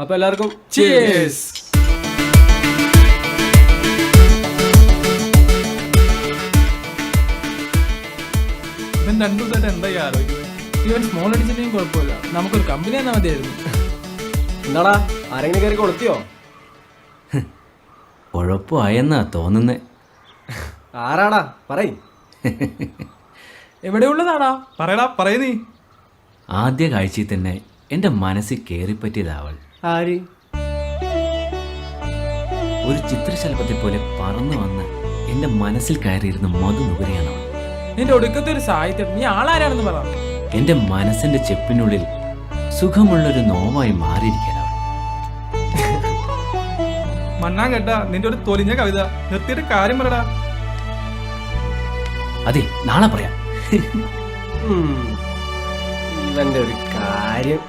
S19: അപ്പൊ എല്ലാവർക്കും
S16: ഇവൻ 2 ദിവസമായിട്ട് എന്തായി ആലോചിക്കുന്നത്? ഇവൻ സ്മോൾ അടിച്ചിട്ടും കുഴപ്പമില്ല, നമുക്കൊരു കമ്പനി തന്നാൽ മതിയായിരുന്നു.
S19: എന്താടാ, ആരെങ്കിലും കയറി കൊളുത്തിയോ?
S17: കുഴപ്പമായെന്നാ തോന്നുന്നേ.
S19: ആരാടാ പറയ്.
S16: എവിടെയുള്ളതാടാ? പറയടാ, പറയ നീ.
S17: ആദ്യ കാഴ്ചയിൽ തന്നെ എൻ്റെ മനസ്സിൽ കയറിപ്പറ്റിയതാവൾ.
S19: ആര്?
S17: ഒരു ചിത്രശലഭത്തെ പോലെ പറന്നു വന്ന് എൻ്റെ മനസ്സിൽ കയറിയിരുന്ന മധുനുകരയാണ് അവൾ.
S16: നിന്റെ ഒടുക്കത്തെ ഒരു സാഹിത്യം. നീ ആളാരാണെന്ന് പറ.
S17: എൻ്റെ മനസ്സിന്റെ ചെപ്പിനുള്ളിൽ സുഖമുള്ളൊരു നോവായി മാറിയിരിക്കാൻ അവൾ.
S16: മണ്ണാൻ കേട്ടാ നിന്റെ ഒരു തൊലിഞ്ഞ കവിത. നിർത്തിയിട്ട് കാര്യം പറടാ.
S17: അതെ, നാളെ പറയാം.
S19: ഇവന്റെ ഒരു കാര്യം.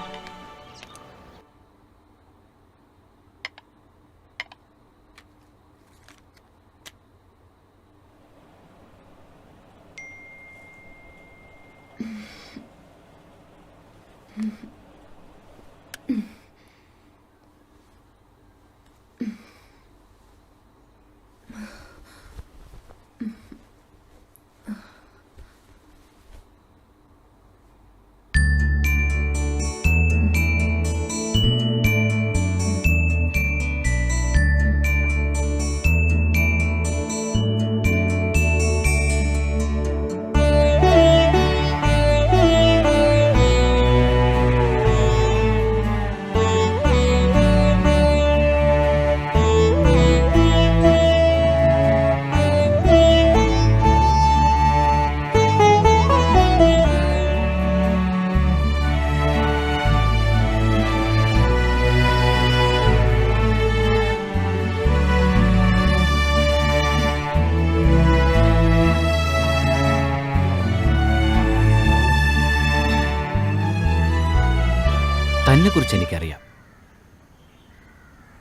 S17: തന്നെക്കുറിച്ച് എനിക്കറിയാം,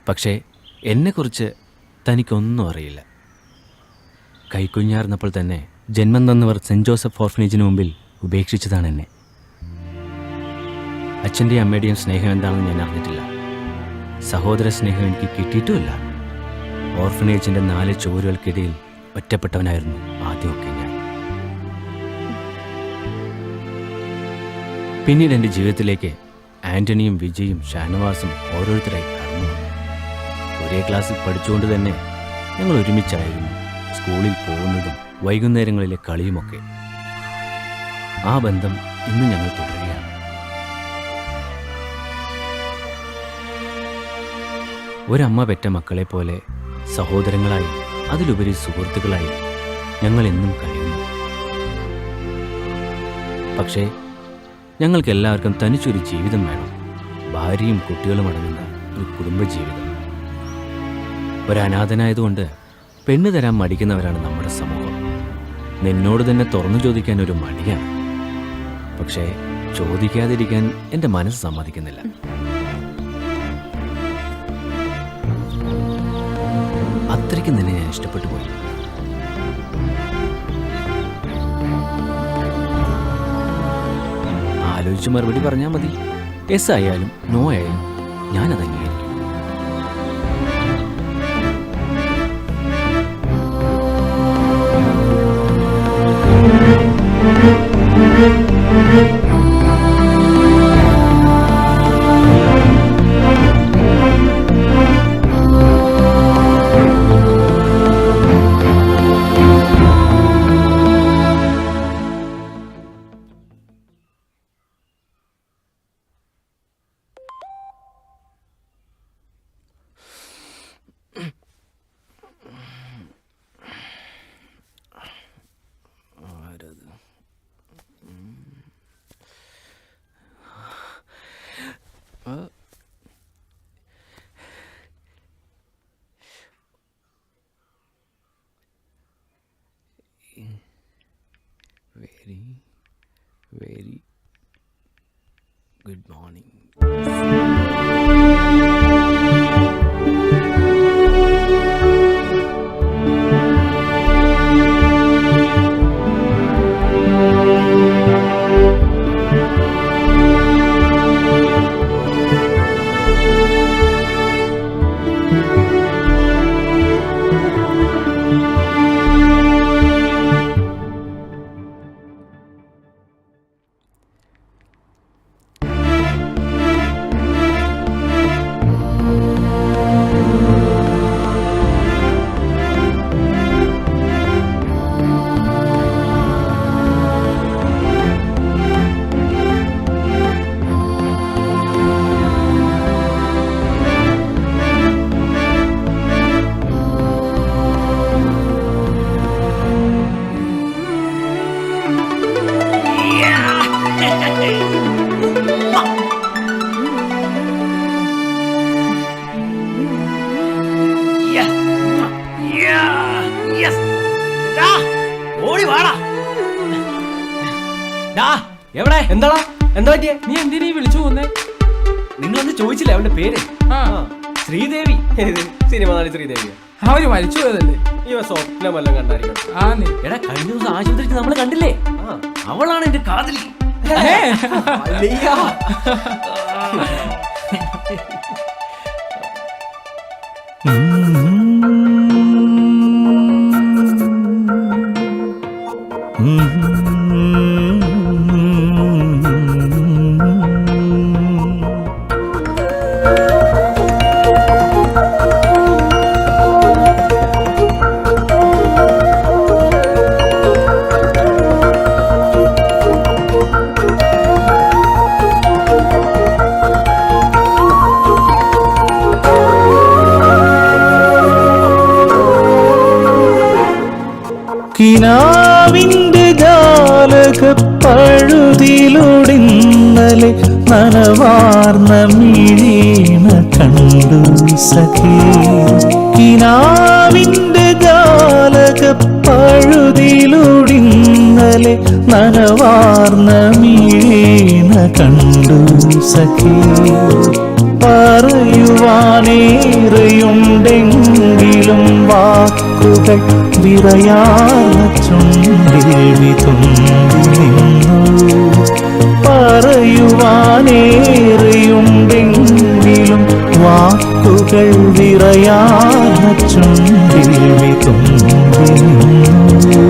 S17: പക്ഷേ എന്നെക്കുറിച്ച് തനിക്കൊന്നും അറിയില്ല. കൈക്കുഞ്ഞാർന്നപ്പോൾ തന്നെ ജന്മം തന്നവർ സെൻറ് ജോസഫ് ഓർഫനേജിന് മുമ്പിൽ ഉപേക്ഷിച്ചതാണ് എന്നെ. അച്ഛൻ്റെയും അമ്മയുടെയും സ്നേഹം എന്താണെന്ന് ഞാൻ അറിഞ്ഞിട്ടില്ല. സഹോദര സ്നേഹം എനിക്ക് കിട്ടിയിട്ടുമില്ല. ഓർഫനേജിൻ്റെ 4 ചുവരുകൾക്കിടയിൽ ഒറ്റപ്പെട്ടവനായിരുന്നു ആദ്യമൊക്കെ ഞാൻ. പിന്നീട് എൻ്റെ ജീവിതത്തിലേക്ക് ആൻ്റണിയും വിജയും ഷാനവാസും ഓരോരുത്തരായി കടന്നു വന്നു. ഒരേ ക്ലാസ്സിൽ പഠിച്ചുകൊണ്ട് തന്നെ ഞങ്ങൾ ഒരുമിച്ചായിരുന്നു സ്കൂളിൽ പോകുന്നതും വൈകുന്നേരങ്ങളിലെ കളിയുമൊക്കെ. ആ ബന്ധം ഇന്ന് ഞങ്ങൾ തുടരുകയാണ്. ഒരമ്മ പെറ്റ മക്കളെ പോലെ സഹോദരങ്ങളായി, അതിലുപരി സുഹൃത്തുക്കളായി ഞങ്ങൾ എന്നും കഴിയുന്നു. പക്ഷേ ഞങ്ങൾക്ക് എല്ലാവർക്കും തനിച്ചൊരു ജീവിതം വേണം. ഭാര്യയും കുട്ടികളും അടങ്ങുന്ന ഒരു കുടുംബജീവിതം. ഒരനാഥനായതുകൊണ്ട് പെണ്ണ് തരാൻ മടിക്കുന്നവരാണ് നമ്മുടെ സമൂഹം. നിന്നോട് തന്നെ തുറന്നു ചോദിക്കാൻ ഒരു മടിയാണ്. പക്ഷേ ചോദിക്കാതിരിക്കാൻ എൻ്റെ മനസ്സ് സമ്മതിക്കുന്നില്ല. അത്രയ്ക്ക് നിന്നെ ഞാൻ ഇഷ്ടപ്പെട്ടു പോയി. ആലോചിച്ച് മറുപടി പറഞ്ഞാൽ മതി. യെസ് ആയാലും നോ ആയാലും ഞാനത് അംഗീകരിക്കും. Very good morning. ഓടി വാടാ.
S19: എവിടെ എന്താടാ എന്താ പറ്റിയേ?
S16: നീ എന്തിനാ വിളിച്ചു പോന്നേ?
S19: നിങ്ങളൊന്ന് ചോദിച്ചില്ലേ അവളുടെ പേര്? ശ്രീദേവി. സിനിമ നടി ശ്രീദേവി.
S16: അവര് മരിച്ചു പോയതല്ലേ?
S19: ഇവ സ്വപ്നമെല്ലാം കണ്ടായിരിക്കണം.
S16: ആ നീ
S19: എടാ കഴിഞ്ഞ ദിവസം ആശുപത്രിക്ക് നമ്മൾ കണ്ടില്ലേ? അവളാണ് എന്റെ കാതലി.
S20: കിനാവിന്റെ ജാലക പഴുതിലൊടിന്നലെ നനവാർന്ന മിഴീണ കണ്ടു സഖി. കിനാവിന്റെ ജാലക പഴുതിലൊടിന്നലെ നനവാർന്ന മിഴീണ കണ്ടു സഖി. പറയുവാനേറെയുണ്ടെങ്കിലും വാക്കുകൾ വിറയാർന്ന ചുണ്ടിൽ വിതുമ്പി നിന്നു. പറയുവാനേറെയുണ്ടെങ്കിലും വാക്കുകൾ വിറയാർന്ന ചുണ്ടിൽ വിതുമ്പി നിന്നു.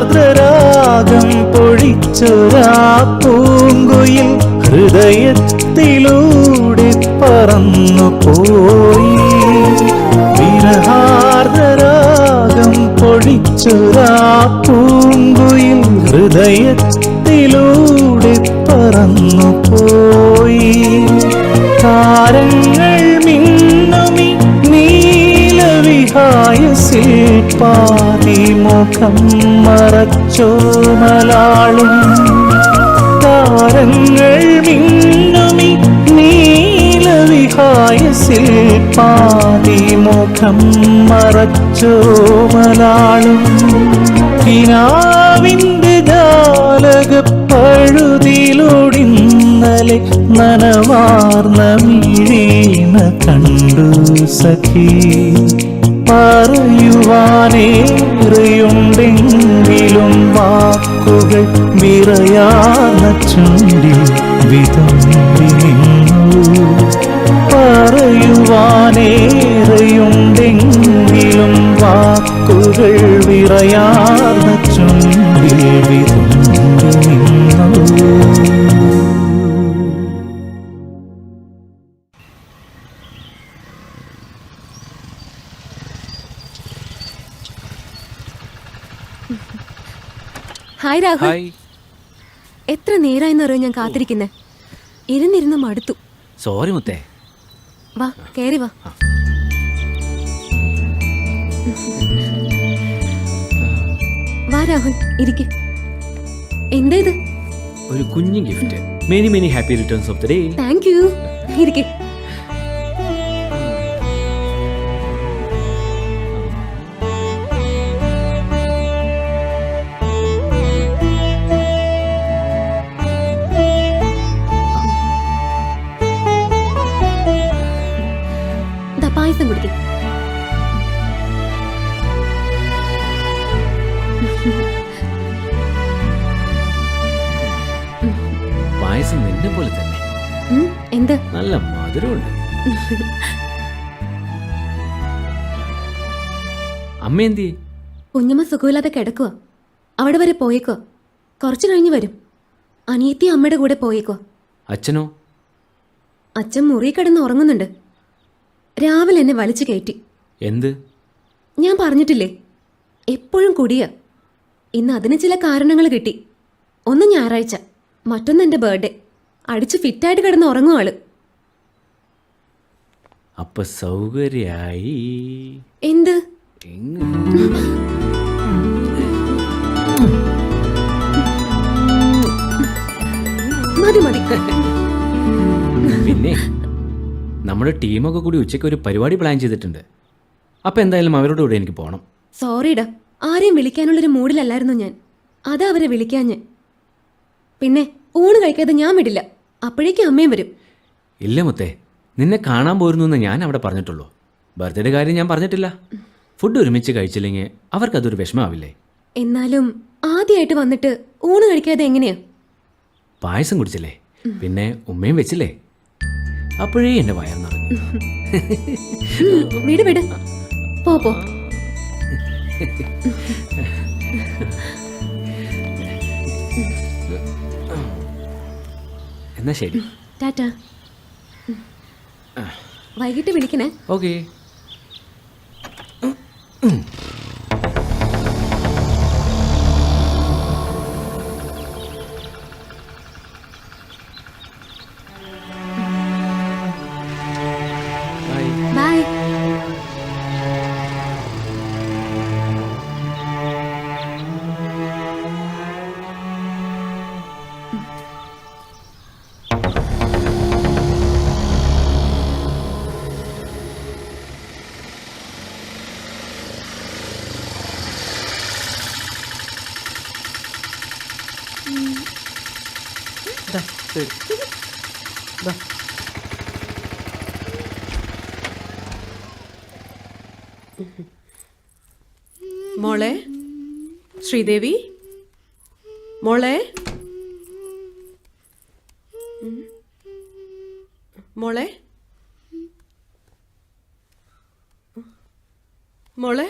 S20: വിരഹാർദ്രരാഗം പൊഴിച്ചൊരാ പൂങ്കുയിൽ ഹൃദയത്തിലൂടെ പറന്നു പോയി. വിരഹാർദ്രരാഗം പൊഴിച്ചൊരാ പൂങ്കുയിൽ ഹൃദയത്തിലൂടെ പറന്നു പോയി. താരങ്ങൾ മിന്നുമി നീലവിഹായസിൽ പാതിമുഖം മറച്ചോമലാളും. താരങ്ങൾ മിന്നുമി നീലവിഹായസിൽ പാതിമുഖം മറച്ചോമലാളും. കിനാവിന്റെ ജാലക പഴുതിലൊടിന്നലെ നനവാർന്ന മിഴീണ കണ്ടു സഖി. പറയുവാനേറെയുണ്ടെങ്കിലും വാക്കുകൾ വിറയാർന്ന ചുണ്ടിൽ വിതുമ്പി നിന്നു. പറയുവാനേറെയുണ്ടെങ്കിലും വാക്കുകൾ വിറയാർന്ന ചുണ്ടിൽ വിതുമ്പി നിന്നു.
S2: ഹായ് രാഹുൽ. എത്ര നേരായെന്നറിയോ ഞാൻ കാത്തിരിക്കുന്നേ. ഇരുന്നിരുന്ന് മടുത്തു.
S17: സോറി മുത്തേ.
S2: വാ കേറി വാ. വാ രാഹുൽ ഇരിക്ക്. എന്താ ഇത്?
S17: ഒരു കുഞ്ഞു gift. Many many happy returns of the day.
S2: Thank you. ഇരിക്ക്. പായസം കുടിക്കും.
S17: പായസം നിന്നെ പോലെ തന്നെ.
S2: എന്ത്
S17: നല്ല മധുരമുണ്ട്. അമ്മ എന്തി?
S2: കുഞ്ഞമ്മ സുഖമില്ലാതെ കിടക്കുക. അവിടെ വരെ പോയേക്കോ. കുറച്ചു കഴിഞ്ഞ് വരും. അനിയത്തി അമ്മയുടെ കൂടെ പോയേക്കോ.
S17: അച്ഛനോ?
S2: അച്ഛൻ മുറി കിടന്ന് ഉറങ്ങുന്നുണ്ട്. രാവിലെ എന്നെ വലിച്ചു കയറ്റി.
S17: എന്ത്?
S21: ഞാൻ പറഞ്ഞിട്ടില്ലേ, എപ്പോഴും കുടിയ. ഇന്ന് അതിന് ചില കാരണങ്ങൾ കിട്ടി. ഒന്ന് ഞായറാഴ്ച, മറ്റൊന്ന് എൻ്റെ ബർത്ത്ഡേ. അടിച്ച് ഫിറ്റായിട്ട് കിടന്ന് ഉറങ്ങും ആള്.
S17: അപ്പൊ സൗകര്യായി.
S21: എന്ത്? മതി മതി.
S17: പിന്നെ നമ്മുടെ ടീമൊക്കെ കൂടി ഉച്ചയ്ക്ക് ഒരു പരിപാടി പ്ലാൻ ചെയ്തിട്ടുണ്ട്. അപ്പൊ എന്തായാലും അവരോട് കൂടെ എനിക്ക് പോകണം.
S21: സോറിടാ, ആരെയും വിളിക്കാനുള്ളൊരു മൂഡിലല്ലായിരുന്നു ഞാൻ. അതാ അവരെ വിളിക്കാഞ്ഞ്. പിന്നെ ഊണ് കഴിക്കാതെ ഞാൻ വിടില്ല. അപ്പോഴേക്കും അമ്മയും വരും.
S17: ഇല്ല മുത്തേ, നിന്നെ കാണാൻ പോരുന്നു എന്ന് ഞാൻ അവിടെ പറഞ്ഞിട്ടുള്ളൂ. ബർത്ത്ഡേ കാര്യം ഞാൻ പറഞ്ഞിട്ടില്ല. ഫുഡ് ഒരുമിച്ച് കഴിച്ചില്ലെങ്കിൽ അവർക്കതൊരു വിഷമാവില്ലേ?
S21: എന്നാലും ആദ്യമായിട്ട് വന്നിട്ട് ഊണ് കഴിക്കാതെ എങ്ങനെയാ?
S17: പായസം കുടിച്ചില്ലേ, പിന്നെ ഉമ്മയും വെച്ചില്ലേ, അപ്പോഴേ എൻ്റെ വയർ നിറഞ്ഞു.
S21: വിട് വിട്, പോ പോ.
S17: എന്നാ ശരി,
S21: ടാറ്റാ. വൈകിട്ട് വിളിക്കണേ.
S17: ഓക്കേ.
S21: ബൈ.
S2: മോളെ ശ്രീദേവി, മോളെ മോളെ മോളെ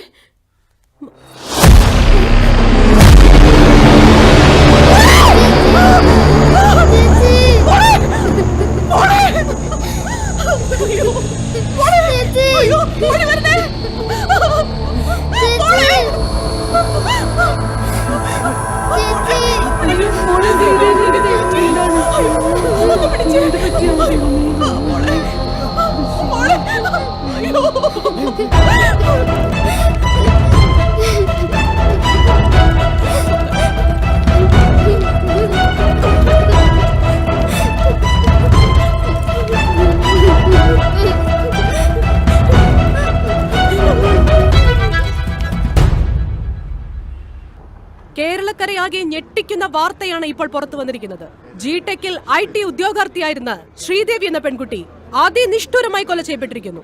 S2: കേരളക്കരയാകെ ഞെട്ടിക്കുന്ന വാർത്തയാണ് ഇപ്പോൾ പുറത്തു വന്നിരിക്കുന്നത്. ജിടെക്കിൽ IT ഉദ്യോഗാർത്ഥിയായിരുന്ന ശ്രീദേവി എന്ന പെൺകുട്ടി അതിനിഷ്ഠുരമായി കൊല ചെയ്യപ്പെട്ടിരിക്കുന്നു.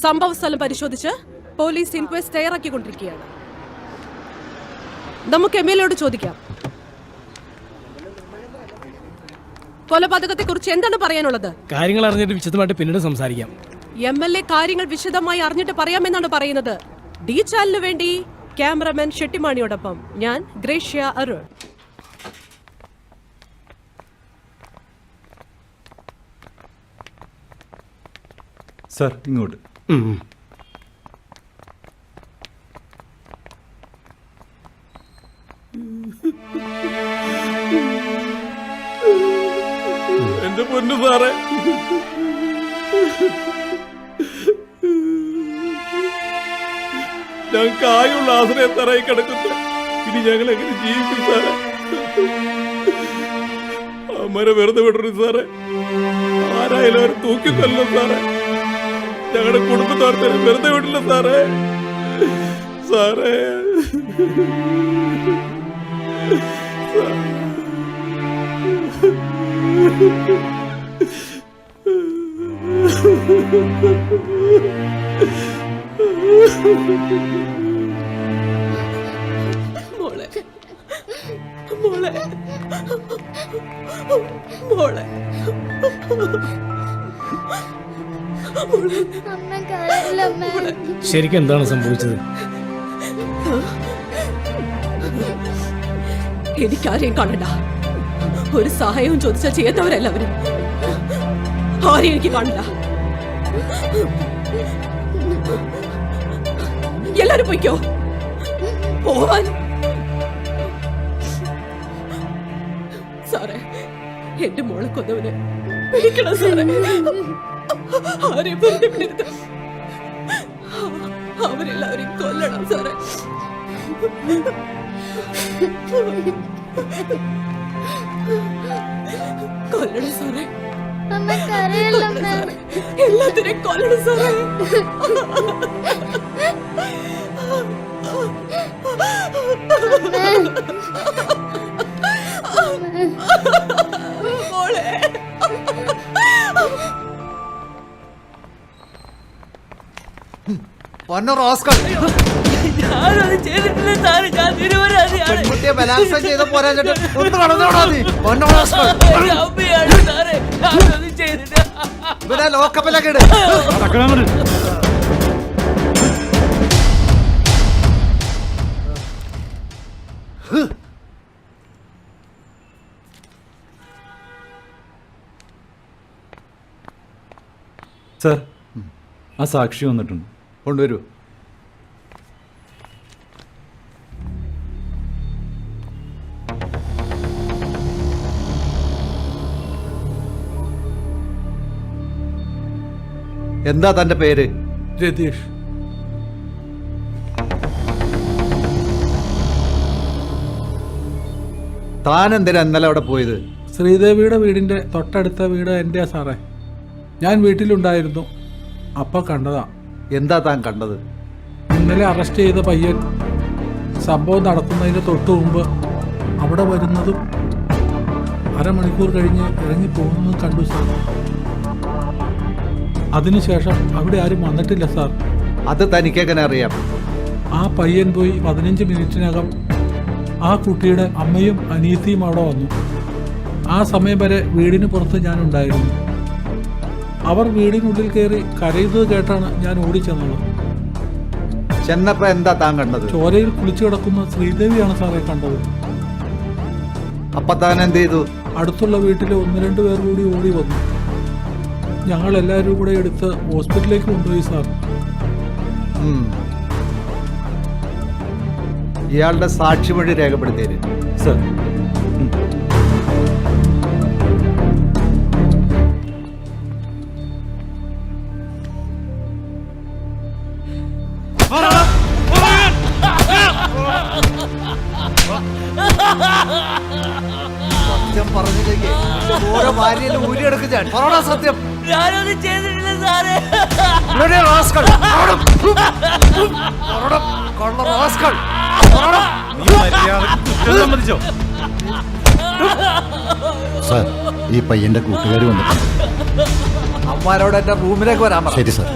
S2: സംഭവ സ്ഥലം പരിശോധിച്ച് പോലീസ് ഇൻക്വസ്റ്റ് തയ്യാറാക്കിക്കൊണ്ടിരിക്കുകയാണ്. നമുക്ക് MLA ചോദിക്കാം, കൊലപാതകത്തെ കുറിച്ച് എന്താണ് പറയാനുള്ളത്?
S6: കാര്യങ്ങൾ അറിഞ്ഞിട്ട് വിശദമായിട്ട് പിന്നീട് സംസാരിക്കാം.
S2: MLA കാര്യങ്ങൾ വിശദമായി അറിഞ്ഞിട്ട് പറയാമെന്നാണ് പറയുന്നത്. ഡി ചാനലിന് വേണ്ടി ക്യാമറമാൻ ഷെട്ടിമാണിയോടൊപ്പം ഞാൻ ഗ്രേഷ്യ അരുൺ.
S3: സാർ ഇങ്ങോട്ട്.
S6: എന്റെ പൊന്നു സാറേ, ഞങ്ങൾക്ക് ആയുള്ള ആശ്രയത്തറായി കിടക്കുന്ന ഇനി ഞങ്ങൾ എങ്ങനെ ജീവിക്കും സാറേ? അമ്മരെ വെറുതെ വിടരുത് സാറേ. ആരായാലും അവർ തൂക്കിക്കൊല്ലണം സാറേ. ഞങ്ങളുടെ കുടുംബത്തോർത്തെ വെറുതെ വിടില്ല സാറേ. സാറേ
S2: മോളെ മോളെ മോളെ
S6: ശരിക്കും എന്താണ് സംഭവിച്ചത്?
S2: എനിക്കാരെയും കാണണ്ട. ഒരു സഹായവും ചോദിച്ചാൽ ചെയ്യാത്തവരല്ല അവര്. ആരെയും എനിക്ക് കാണണ്ട. എല്ലാരും പൊയ്ക്കോ. പോവാൻ. സാറേ, എന്റെ മോളെ കൊന്നവനെ പിടിക്കണം സാറേ. ആരെയും വെറുതെ വിടരുത്. അവരെല്ലാവരെയും കൊല്ലണം സാറേ. കൊല്ലണം സാറേ. എല്ലാത്തിനെയും കൊല്ലണം സാറേ. മോളെ,
S3: പെൺകുട്ടിയെ ബലാത്സംഗം ചെയ്ത പോരാ ഒന്ന് കടന്നോടാ നീ. ഇവനെ ലോക്കപ്പിലൊക്കെ ഇട്.
S14: സർ, ആ സാക്ഷി വന്നിട്ടുണ്ട്.
S3: കൊണ്ടുവരൂ. എന്താ തന്റെ പേര്?
S15: രതീഷ്.
S3: താൻ എന്തിനാ ഇന്നലെ അവിടെ പോയത്?
S15: ശ്രീദേവിയുടെ വീടിന്റെ തൊട്ടടുത്ത വീട് എന്റെയാ സാറേ. ഞാൻ വീട്ടിലുണ്ടായിരുന്നു. അപ്പൊ കണ്ടതാ.
S3: എന്താ താൻ കണ്ടത്?
S15: ഇന്നലെ അറസ്റ്റ് ചെയ്ത പയ്യൻ സംഭവം നടത്തുന്നതിന് തൊട്ടു മുമ്പ് അവിടെ വരുന്നതും അരമണിക്കൂർ കഴിഞ്ഞ് ഇറങ്ങി പോകുന്നതും കണ്ടു സാർ. അതിനുശേഷം അവിടെ ആരും വന്നിട്ടില്ല സാർ.
S3: അത് തനിക്കെങ്ങനെ അറിയാം?
S15: ആ പയ്യൻ പോയി 15 മിനിറ്റിനകം ആ കുട്ടിയുടെ അമ്മയും അനിയത്തിയും അവിടെ വന്നു. ആ സമയം വരെ വീടിന് പുറത്ത് ഞാൻ ഉണ്ടായിരുന്നു. അവർ വീടിനുള്ളിൽ കയറി കരയുന്നത് കേട്ടാണ് ഞാൻ ഓടിച്ചെന്നത്.
S3: ചെന്നപ്പോ എന്താ താൻ കണ്ടത്?
S15: ചോരയിൽ കുളിച്ചു കിടക്കുന്ന ശ്രീദേവിയാണ് സാറേ കണ്ടത്.
S3: അപ്പൊ താൻ എന്ത് ചെയ്തു?
S15: അടുത്തുള്ള വീട്ടിലെ 1-2 പേർ കൂടി ഓടി വന്നു. ഞങ്ങൾ എല്ലാവരും കൂടെ എടുത്ത് ഹോസ്പിറ്റലിലേക്ക് കൊണ്ടുപോയി സാർ.
S3: ഇയാളുടെ സാക്ഷിമൊഴി രേഖപ്പെടുത്തിയത്
S14: സർ.
S3: സത്യം പറഞ്ഞില്ലെങ്കിൽ ഓരോ ഭാര്യയിലും ഊരിയെടുക്കും ഞാൻ. പറയടാ സത്യം.
S19: ഞാനൊന്നും ചെയ്തിട്ടില്ല സാറേ.
S4: സാർ, ഈ പയ്യന്റെ കൂട്ടുകാർ വന്നിട്ടുണ്ട്.
S3: അമ്മാരോട് എന്റെ റൂമിലേക്ക് വരാൻ പറ.
S4: ശരി സാർ.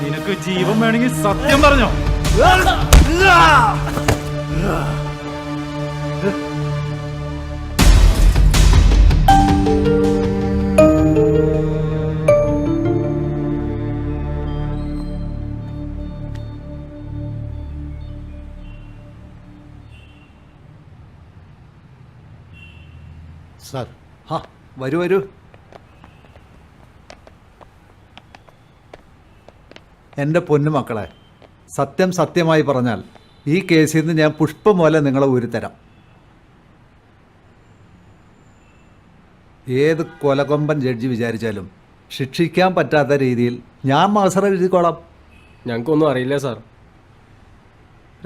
S14: നിനക്ക് ജീവൻ വേണമെങ്കിൽ സത്യം പറഞ്ഞോ?
S4: സാർ,
S3: വരൂ വരൂ. എൻ്റെ പൊന്നുമക്കളെ, സത്യം സത്യമായി പറഞ്ഞാൽ ഈ കേസിൽ നിന്ന് ഞാൻ പുഷ്പം പോലെ നിങ്ങളെ ഊരിത്തരാം. ഏത് കൊലകൊമ്പൻ ജഡ്ജി വിചാരിച്ചാലും ശിക്ഷിക്കാൻ പറ്റാത്ത രീതിയിൽ ഞാൻ മാസറ എഴുതിക്കോളാം.
S19: ഞങ്ങൾക്കൊന്നും അറിയില്ല സാർ.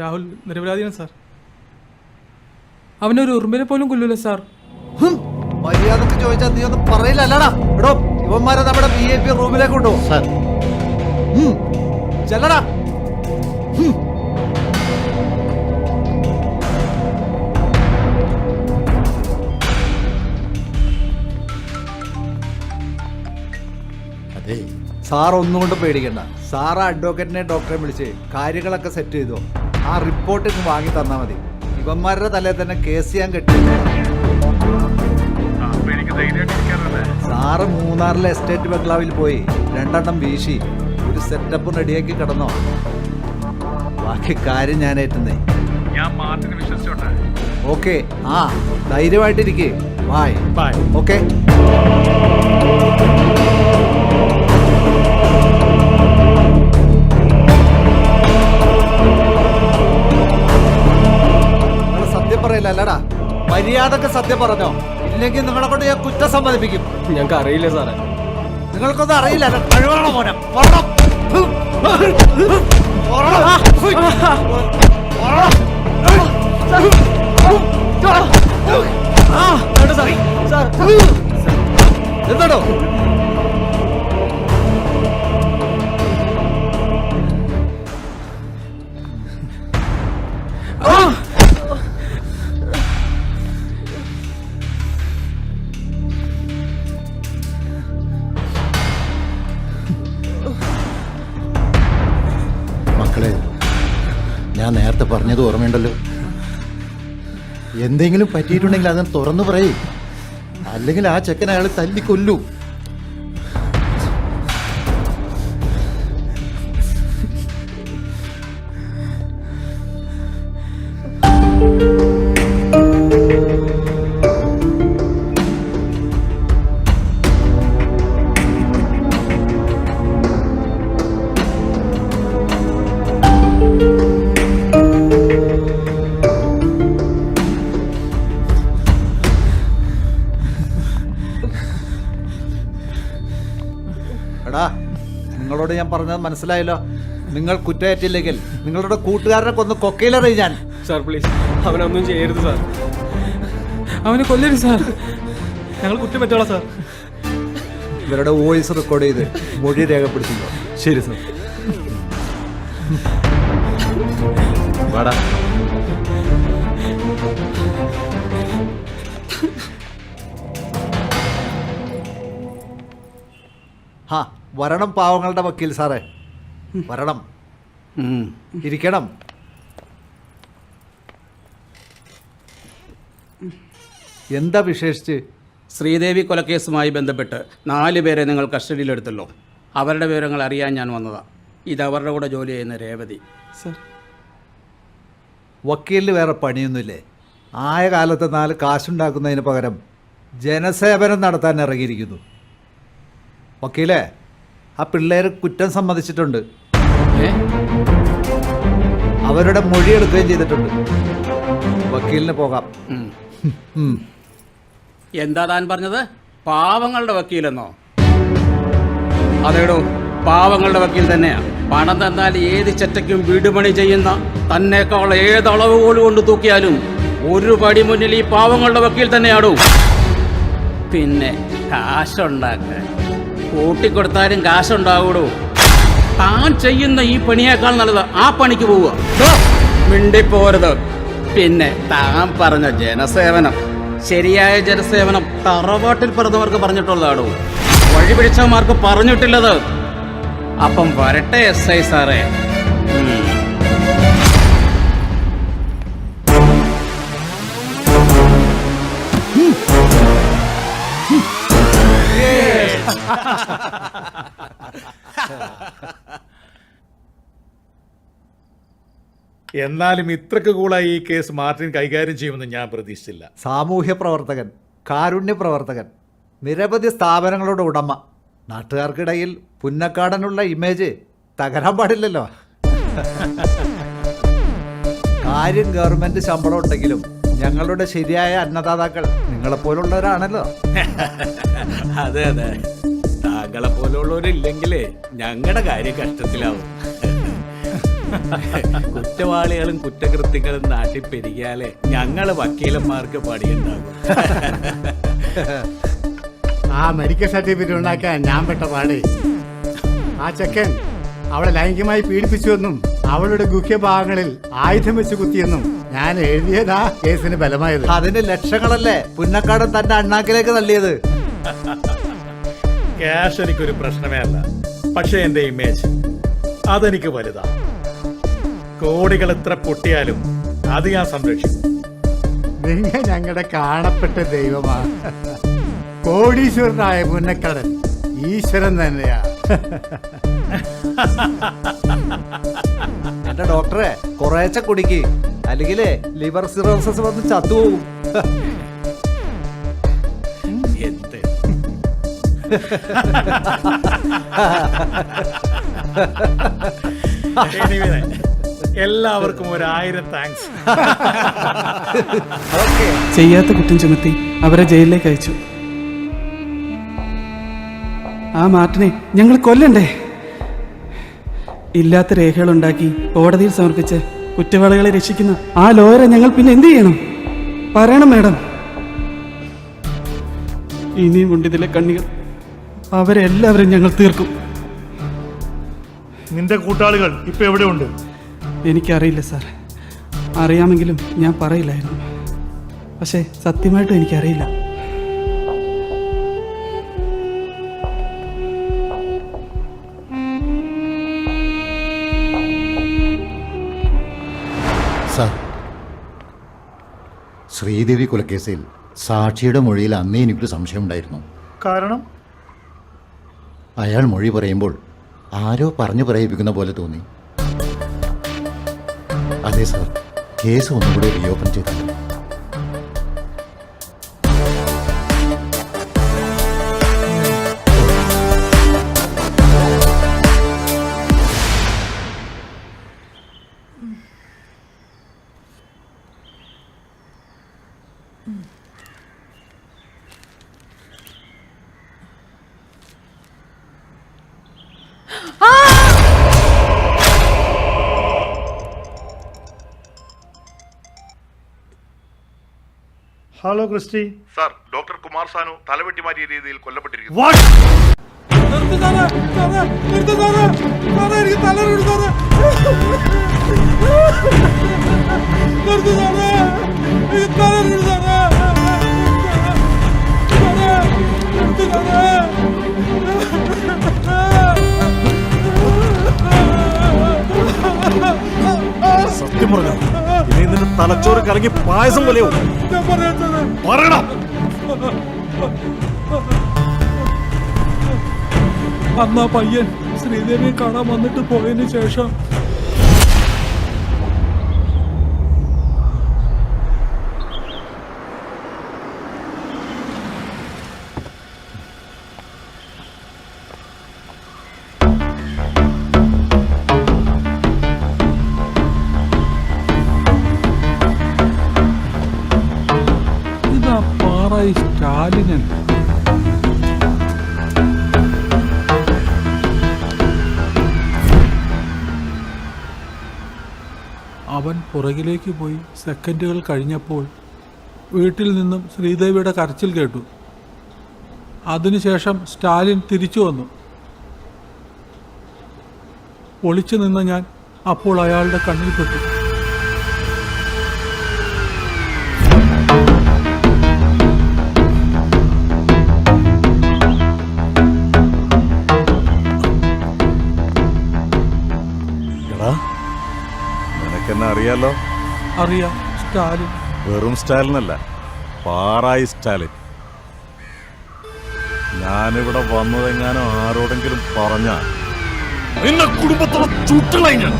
S15: രാഹുൽ നിരപരാധിയാണ് സാർ. അവനൊരു ഉറുമ്പിനെ പോലും കൊല്ലൂല സാർ.
S3: മര്യാദക്ക് ചോദിച്ചാൽ നീ ഒന്നും പറയില്ലല്ലടാ. എടോ, ഇവന്മാരെ നമ്മുടെ VIP റൂമിലേക്ക് കൊണ്ടുപോകും.
S4: സാർ,
S3: ചെല്ലടാ.
S4: അതെ,
S3: സാർ ഒന്നുകൊണ്ട് പേടിക്കണ്ട. സാർ അഡ്വക്കേറ്റിനെ ഡോക്ടറെ വിളിച്ച് കാര്യങ്ങളൊക്കെ സെറ്റ് ചെയ്തോ. ആ റിപ്പോർട്ട് ഇങ്ങ് വാങ്ങി തന്നാൽ മതി. ഇവന്മാരുടെ തലയിൽ തന്നെ കേസ് ചെയ്യാൻ കെട്ടിയിട്ടുണ്ട്. സാറ് മൂന്നാറിലെ എസ്റ്റേറ്റ് ബംഗ്ലാവിൽ പോയി 2 എണ്ണം വീശി ഒരു സെറ്റപ്പ് റെഡിയാക്കി കിടന്നോ. ബാക്കി കാര്യം ഞാൻ ഏറ്റുന്നേ.
S9: ഞാൻ മാർട്ടിനെ വിശ്വസിച്ചോട്ടെ.
S3: ഓക്കെ, ആ ധൈര്യമായിട്ടിരിക്കേ. Bye
S9: bye.
S3: ഓക്കെ. നിങ്ങൾ സത്യം പറയില്ല അല്ലടാ? മര്യാദക്ക് സത്യം പറഞ്ഞോ, ഇല്ലെങ്കിൽ നിങ്ങളെ കൊണ്ട് ഞാൻ കുറ്റം സമ്മതിപ്പിക്കും.
S19: ഞങ്ങൾക്ക് അറിയില്ല സാറേ.
S3: നിങ്ങൾക്കൊന്നും അറിയില്ല. കഴിവാണോ മോനെ? പറയണം. എന്താണോ?
S4: മക്കളെ, ഞാൻ നേരത്തെ പറഞ്ഞത് ഓർമ്മയുണ്ടല്ലോ, എന്തെങ്കിലും പറ്റിയിട്ടുണ്ടെങ്കിൽ അതൊന്ന് തുറന്നു പറയും, അല്ലെങ്കിൽ ആ ചെക്കൻ അയാൾ തല്ലിക്കൊല്ലൂ.
S3: എടാ, നിങ്ങളോട് ഞാൻ പറഞ്ഞത് മനസ്സിലായല്ലോ. നിങ്ങൾ കുറ്റമേറ്റില്ലെങ്കിൽ നിങ്ങളുടെ കൂട്ടുകാരനെ കൊന്ന് കൊക്കയിലെറിയും ഞാൻ.
S19: സാർ പ്ലീസ്, അവനൊന്നും ചെയ്യരുത് സാർ.
S16: അവനെ കൊല്ലരുത് സാർ. ഞങ്ങൾ കുറ്റം പറ്റോളാം സാർ.
S3: ഇവരുടെ വോയിസ് റെക്കോർഡ് ചെയ്ത് മൊഴി രേഖപ്പെടുത്തുന്നു.
S14: ശരി സർ. വാടാ.
S3: ഹാ, വരണം പാവങ്ങളുടെ വക്കീൽ സാറേ, വരണം. ഇരിക്കണം. എന്താ വിശേഷിച്ച്?
S7: ശ്രീദേവി കൊലക്കേസുമായി ബന്ധപ്പെട്ട് 4 പേരെ നിങ്ങൾ കസ്റ്റഡിയിലെടുത്തല്ലോ. അവരുടെ വിവരങ്ങൾ അറിയാൻ ഞാൻ വന്നതാണ്. ഇത് അവരുടെ കൂടെ ജോലി ചെയ്യുന്ന രേവതി.
S15: സർ,
S3: വക്കീലിന് വേറെ പണിയൊന്നുമില്ലേ? ആയ കാലത്ത് 4 കാശുണ്ടാക്കുന്നതിന് പകരം ജനസേവനം നടത്താൻ ഇറങ്ങിയിരിക്കുന്നു. വക്കീലേ, ആ പിള്ളേർ കുറ്റം സമ്മതിച്ചിട്ടുണ്ട്. അവരുടെ മൊഴിയെടുക്കുകയും ചെയ്തിട്ടുണ്ട്. വക്കീലിന് പോകാം.
S7: എന്താ താൻ പറഞ്ഞത്? പാവങ്ങളുടെ വക്കീലെന്നോ? അതേടോ, പാവങ്ങളുടെ വക്കീൽ തന്നെയാ. പണം തന്നാൽ ഏത് ചെറ്റയ്ക്കും വീടുപണി ചെയ്യുന്ന തന്നേക്കാൾ ഏത് അളവുകോൽ കൊണ്ട് തൂക്കിയാലും ഒരു പടി മുന്നിൽ ഈ പാവങ്ങളുടെ വക്കീൽ തന്നെയാടോ. പിന്നെ കാശുണ്ടാക്കാൻ കൂട്ടിക്കൊടുത്താലും കാശുണ്ടാവൂടോ. താൻ ചെയ്യുന്ന ഈ പണിയേക്കാൾ നല്ലത് ആ പണിക്ക് പോവുക. മിണ്ടിപ്പോരുത്. പിന്നെ താൻ പറഞ്ഞ ജനസേവനം, ശരിയായ ജനസേവനം തറവാട്ടിൽ പിറന്നവർക്ക് പറഞ്ഞിട്ടുള്ളതാണോ? വഴിപിടിച്ചവന്മാർക്ക് പറഞ്ഞിട്ടില്ലത്. അപ്പം വരട്ടെ SI സാറേ.
S9: എന്നാലും ഇത്രക്ക് കൂളായി ഈ കേസ് മാർട്ടിൻ കൈകാര്യം ചെയ്യുമെന്ന് ഞാൻ പ്രതീക്ഷിച്ചില്ല.
S3: സാമൂഹ്യ പ്രവർത്തകൻ, കാരുണ്യ പ്രവർത്തകൻ, നിരവധി സ്ഥാപനങ്ങളുടെ ഉടമ. നാട്ടുകാർക്കിടയിൽ പുന്നക്കാടനുള്ള ഇമേജ് തകരാൻ പാടില്ലല്ലോ. കാര്യം ഗവൺമെന്റ് ശമ്പളം ഉണ്ടെങ്കിലും ഞങ്ങളുടെ ശരിയായ അന്നദാതാക്കൾ നിങ്ങളെപ്പോലുള്ളവരാണല്ലോ.
S7: അതെ അതെ, താങ്കളെ പോലുള്ളവരില്ലെങ്കിലേ ഞങ്ങളുടെ കാര്യം കഷ്ടത്തിലാവും. കുറ്റവാളികളും കുറ്റകൃത്യങ്ങളും നാട്ടിൽ പെരുകിയാലേ ഞങ്ങള് വക്കീലന്മാർക്ക് പണിയുണ്ടാകും.
S1: ആ മെഡിക്കൽ സർട്ടിഫിക്കറ്റ് ഉണ്ടാക്കാൻ ഞാൻ പെട്ട പാടേ. ആ ചെക്കൻ അവളെ ലൈംഗികമായി പീഡിപ്പിച്ചുവെന്നും അവളുടെ ഗുഹ്യഭാഗങ്ങളിൽ ആയുധം വെച്ച് കുത്തിയെന്നും ഞാൻ എഴുതിയതാ കേസിന് ബലമായത്.
S3: അതിന് ലക്ഷങ്ങളല്ലേ പുന്നക്കാടൻ തന്റെ അണ്ണാക്കിലേക്ക് തള്ളിയത്.
S9: ക്യാഷ് എനിക്കൊരു പ്രശ്നമേ അല്ല, പക്ഷെ എന്റെ ഇമേജ് അതെനിക്ക് വലുതാ. കോടികൾ എത്ര പൊട്ടിയാലും അത് ഞാൻ സംരക്ഷിക്കും.
S1: നിങ്ങൾ ഞങ്ങളുടെ കാണപ്പെട്ട ദൈവമാ. കോടീശ്വരനായ പുന്നക്കടൻ ഈശ്വരൻ തന്നെയാ.
S3: എന്റെ ഡോക്ടറെ കുറേശ്ശെ കുടിക്ക്, അല്ലെങ്കിലേ ലിവർ സിറോസിസ് വന്ന് ചത്തുപോകും.
S6: എന്ത് എല്ലാവർക്കും 1000 താങ്ക്സ്.
S15: ചെയ്യാത്ത കുറ്റം ചുമത്തി അവരെ ജയിലിലേക്ക് അയച്ചു. ആ മാർട്ടിനെ ഞങ്ങൾ കൊല്ലണ്ടേ? ഇല്ലാത്ത രേഖകളുണ്ടാക്കി കോടതിയിൽ സമർപ്പിച്ച് കുറ്റവാളികളെ രക്ഷിക്കുന്ന ആ ലോയറെ ഞങ്ങൾ പിന്നെ എന്ത് ചെയ്യണം? പറയണം മാഡം. ഇനിയും ഉണ്ട് ഇതിലെ കണ്ണികൾ. അവരെല്ലാവരും ഞങ്ങൾ തീർക്കും.
S9: നിന്റെ കൂട്ടാളികൾ ഇപ്പൊ എവിടെയുണ്ട്?
S15: എനിക്കറിയില്ല സാർ. അറിയാമെങ്കിലും ഞാൻ പറയില്ലായിരുന്നു. പക്ഷേ സത്യമായിട്ടും എനിക്കറിയില്ല.
S4: സാർ, ശ്രീദേവി കൊലക്കേസിൽ സാക്ഷിയുടെ മൊഴിയിൽ അന്നേ എനിക്കൊരു സംശയം ഉണ്ടായിരുന്നു.
S9: കാരണം
S4: അയാൾ മൊഴി പറയുമ്പോൾ ആരോ പറഞ്ഞു പറയിപ്പിക്കുന്ന പോലെ തോന്നി. അതെ സാർ, കേസ് ഒന്നുകൂടെ റീഓപ്പൺ ചെയ്താൽ.
S9: Hello Christy.
S10: Sir, doctor Kumar Sanu തലവെട്ടി മാറ്റിയ രീതിയിൽ കൊല്ലപ്പെട്ടിരിക്കുന്നു.
S14: സത്യം പറഞ്ഞോ, ഇനി നിന്റെ തലച്ചോറ് കലങ്ങി പായസം പോലെയോ? പറയണം.
S6: അന്നാ പയ്യൻ ശ്രീദേവിയെ കാണാൻ വന്നിട്ട് പോയതിനു ശേഷം ഇതാ പാറായി സ്റ്റാലിനൻ. അവൻ പുറകിലേക്ക് പോയി സെക്കൻഡുകൾ കഴിഞ്ഞപ്പോൾ വീട്ടിൽ നിന്നും ശ്രീദേവിയുടെ കരച്ചിൽ കേട്ടു. അതിനുശേഷം സ്റ്റാലിൻ തിരിച്ചു വന്നു. ഒളിച്ചു നിന്ന ഞാൻ അപ്പോൾ അയാളുടെ കണ്ണിൽ പെട്ടു.
S14: നിനക്കെന്നെ അറിയാലോ?
S6: അറിയാം, സ്റ്റാലിൻ.
S14: വെറും സ്റ്റാലിനല്ല, പാറായി സ്റ്റാലിൻ. ഞാനിവിടെ വന്നതെങ്ങാനും ആരോടെങ്കിലും പറഞ്ഞ നിന്നെ കുടുംബത്തോടെ ചുട്ടുകളയും ഞാൻ.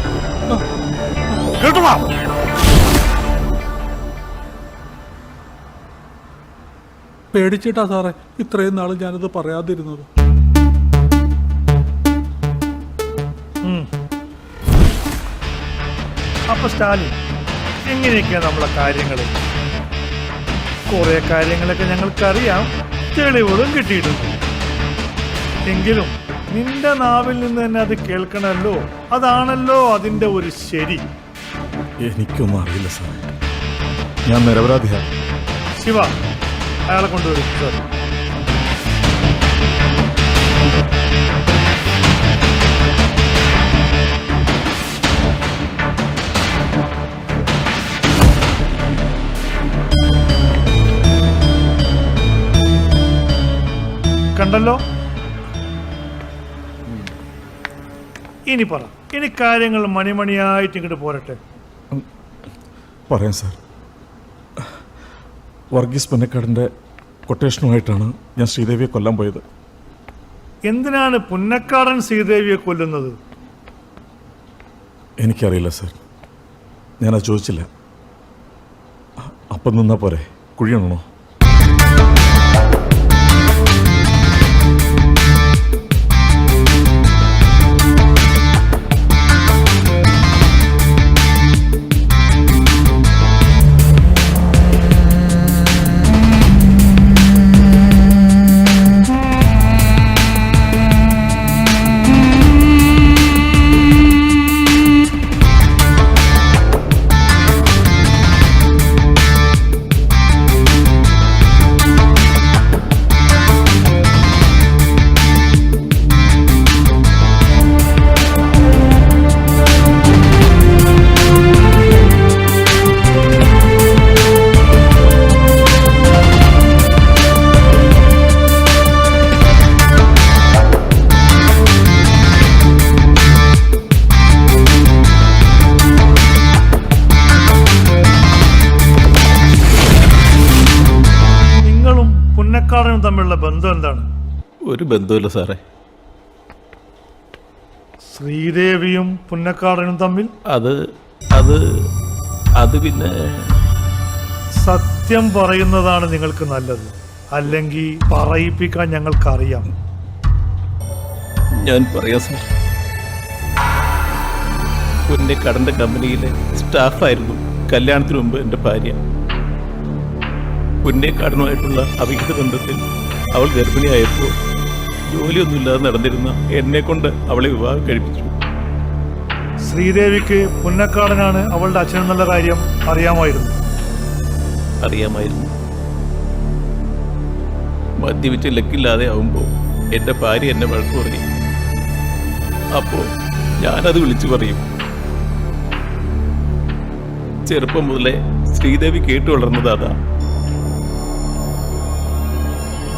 S14: കേട്ടോടാ?
S6: പേടിച്ചിട്ടാ സാറേ ഇത്രയും നാൾ ഞാനത് പറയാതിരുന്നത്.
S9: അപ്പൊ സ്റ്റാലിൻ, എങ്ങനെയൊക്കെയാ നമ്മളെ കാര്യങ്ങൾ? കുറെ കാര്യങ്ങളൊക്കെ ഞങ്ങൾക്കറിയാം, തെളിവുകളും കിട്ടിയിട്ടുണ്ട്. എങ്കിലും നിന്റെ നാവിൽ നിന്ന് തന്നെ അത് കേൾക്കണമല്ലോ. അതാണല്ലോ അതിന്റെ ഒരു ശരി.
S14: എനിക്കൊന്നും അറിയില്ല സാറേ, ഞാൻ നിരപരാധിയാണ്.
S9: ശിവ, അയാളെ കൊണ്ടുവരും. സാർ, കണ്ടല്ലോ. ഇനി പറ, ഇനി കാര്യങ്ങൾ മണിമണിയായിട്ട് ഇങ്ങോട്ട് പോരട്ടെ.
S14: പറയാം സാർ. വർഗീസ് പുന്നക്കാടിൻ്റെ കൊട്ടേഷനുമായിട്ടാണ് ഞാൻ ശ്രീദേവിയെ കൊല്ലാൻ പോയത്.
S9: എന്തിനാണ് പുന്നക്കാടൻ ശ്രീദേവിയെ കൊല്ലുന്നത്?
S14: എനിക്കറിയില്ല സർ, ഞാനത് ചോദിച്ചില്ല. അപ്പം നിന്നാ പോരെ, കുഴിയണോ?
S9: തമ്മിലുള്ള ബന്ധം എന്താണ്?
S14: ഒരു ബന്ധമില്ല സാറേ.
S9: ശ്രീദേവിയും പുന്നക്കാടനും തമ്മിൽ
S14: അത് പിന്നെ
S9: സത്യം പറയുന്നതാണ് നിങ്ങൾക്ക് നല്ലത്, അല്ലെങ്കിൽ പറയിപ്പിക്കാൻ ഞങ്ങൾക്കറിയാം.
S14: ഞാൻ പറയാം സാർ. പുന്നക്കാടൻ്റെ കമ്പനിയിലെ സ്റ്റാഫായിരുന്നു കല്യാണത്തിന് മുമ്പ് എൻ്റെ ഭാര്യ. പുന്നക്കാടനുമായിട്ടുള്ള അവിഹിത ബന്ധത്തിൽ അവൾ ഗർഭിണിയായപ്പോൾ ജോലിയൊന്നുമില്ലാതെ നടന്നിരുന്ന എന്നെ കൊണ്ട് അവളെ വിവാഹം കഴിപ്പിച്ചു.
S9: ശ്രീദേവിക്ക് പുന്നക്കാടനാണ് അവളുടെ അച്ഛനെന്നുള്ള കാര്യം അറിയാമായിരുന്നു.
S14: മദ്യപിച്ച് ലക്കില്ലാതെ ആവുമ്പോൾ എൻ്റെ ഭാര്യ എന്നെ വഴക്ക് പറയും. അപ്പോൾ ഞാനത് വിളിച്ചു പറയും. ചെറുപ്പം മുതലേ ശ്രീദേവി കേട്ടു വളർന്നത് അതാ.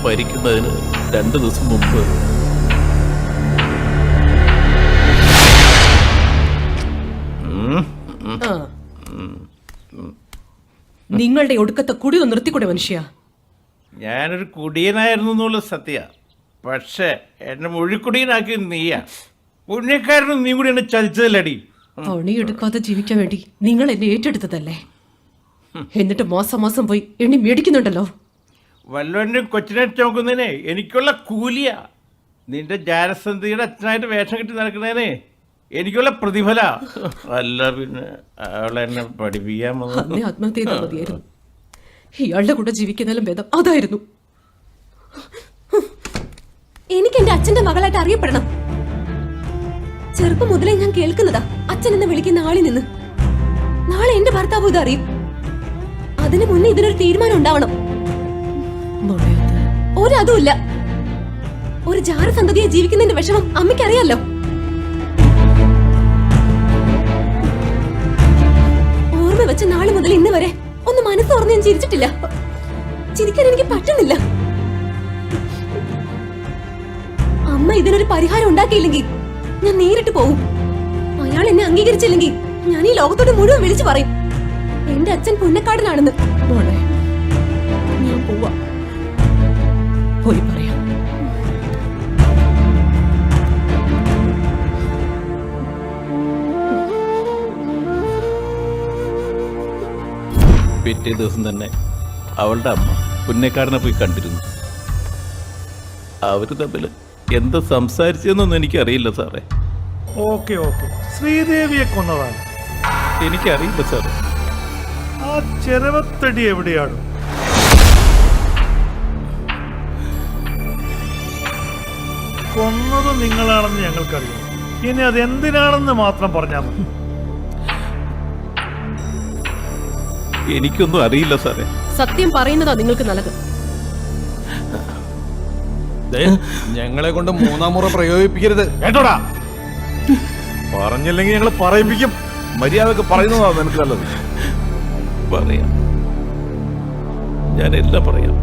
S14: മരിക്കുന്നതിന് 2 ദിവസം മുമ്പ്
S2: നിങ്ങളുടെ ഒടുക്കത്തെ കുടി ഒന്ന് നിർത്തിക്കൂടെ മനുഷ്യ?
S8: ഞാനൊരു കുടിയനായിരുന്നു എന്നുള്ള സത്യ, പക്ഷേ എന്നെ മൊഴിക്കുടിയനാക്കി നീയാ. പുണ്യക്കാരനും നീ കൂടി എന്നെ ചതിച്ചതല്ലടി.
S2: പണിയെടുക്കാതെ ജീവിക്കാൻ വേണ്ടി നിങ്ങൾ എന്നെ ഏറ്റെടുത്തതല്ലേ? എന്നിട്ട് മാസം പോയി എണ്ണി മേടിക്കുന്നുണ്ടല്ലോ.
S8: വല്ലവൻ്റെ കൊച്ചിനെ നോക്കുന്നതിനെ എനിക്കുള്ള കൂലിയ. നിന്റെ ജാരസന്ധിയുടെ അച്ഛനായിട്ട് വേഷം കെട്ടി നടക്കുന്നതിനെ എനിക്കുള്ള പ്രതിഫല. അല്ല പിന്നെ അവളെന്നെ പഠിപ്പിക്കാൻ
S2: ആത്മഹത്യ ചെയ്താൽ മതിയായിരുന്നു. ഇയാളുടെ കൂടെ ജീവിക്കുന്നതിലും ഭേദം അതായിരുന്നു.
S21: എനിക്ക് എന്റെ അച്ഛന്റെ മകളായിട്ട് അറിയപ്പെടണം. ചെറുപ്പം മുതലേ ഞാൻ കേൾക്കുന്നതാ അച്ഛൻ എന്ന് വിളിക്കുന്ന ആളിൽ നിന്ന്. നാളെ എന്റെ ഭർത്താവ് ഇത് അറിയും. അതിനു മുന്നേ ഇതിനൊരു തീരുമാനം ഉണ്ടാവണം. ഒരതുമില്ല. ഒരു ജാരസന്തതിയെ ജീവിക്കുന്നതിന്റെ വിഷമം അമ്മയ്ക്കറിയാലോ. ഓർമ്മ വെച്ച നാളെ മുതൽ ഇന്ന് വരെ ഒന്ന് മനസ്സോർന്ന് ഞാൻ ചിരിച്ചിട്ടില്ല. ചിരിക്കാൻ എനിക്ക് പറ്റുന്നില്ല. അമ്മ ഇതിനൊരു പരിഹാരം ഉണ്ടാക്കിയില്ലെങ്കിൽ ഞാൻ നേരിട്ട് പോവും. അയാൾ എന്നെ അംഗീകരിച്ചില്ലെങ്കിൽ ഞാൻ ഈ ലോകത്തോട് മുഴുവൻ വിളിച്ചു പറയും എന്റെ അച്ഛൻ പുന്നക്കാടനാണെന്ന്.
S2: ഞാൻ പോവാ, പോയി പറയാം.
S14: പിറ്റേ ദിവസം തന്നെ അവളുടെ അമ്മ പുന്നക്കാടനെ പോയി കണ്ടിരുന്നു. അവർ തമ്മിൽ എന്താ സംസാരിച്ചതെന്നൊന്നും എനിക്കറിയില്ല സാറേ.
S9: ഓക്കെ ശ്രീദേവിയെ കൊന്നതാണ്?
S14: എനിക്കറിയില്ല സാറേ.
S9: ആ ചെരവത്തടി എവിടെയാണ്? കൊന്നത് നിങ്ങളാണെന്ന് ഞങ്ങൾക്കറിയാം. ഇനി അതെന്തിനാണെന്ന് മാത്രം പറഞ്ഞാൽ മതി.
S14: എനിക്കൊന്നും അറിയില്ല സാറേ.
S2: സത്യം പറയുന്നതാ നിങ്ങൾക്ക് നല്ലത്.
S14: ഞങ്ങളെ കൊണ്ട് 3-ാം മുറ പ്രയോഗിപ്പിക്കരുത് കേട്ടോടാ.
S10: പറഞ്ഞില്ലെങ്കിൽ ഞങ്ങൾ പറയിപ്പിക്കും. മര്യാദക്ക് പറയുന്നതാ നിനക്ക് നല്ലത്.
S14: പറയാം, ഞാനെല്ലാം പറയാം.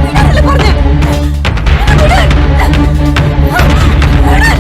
S21: വിടാനല്ലേ പറഞ്ഞേ? വിട്.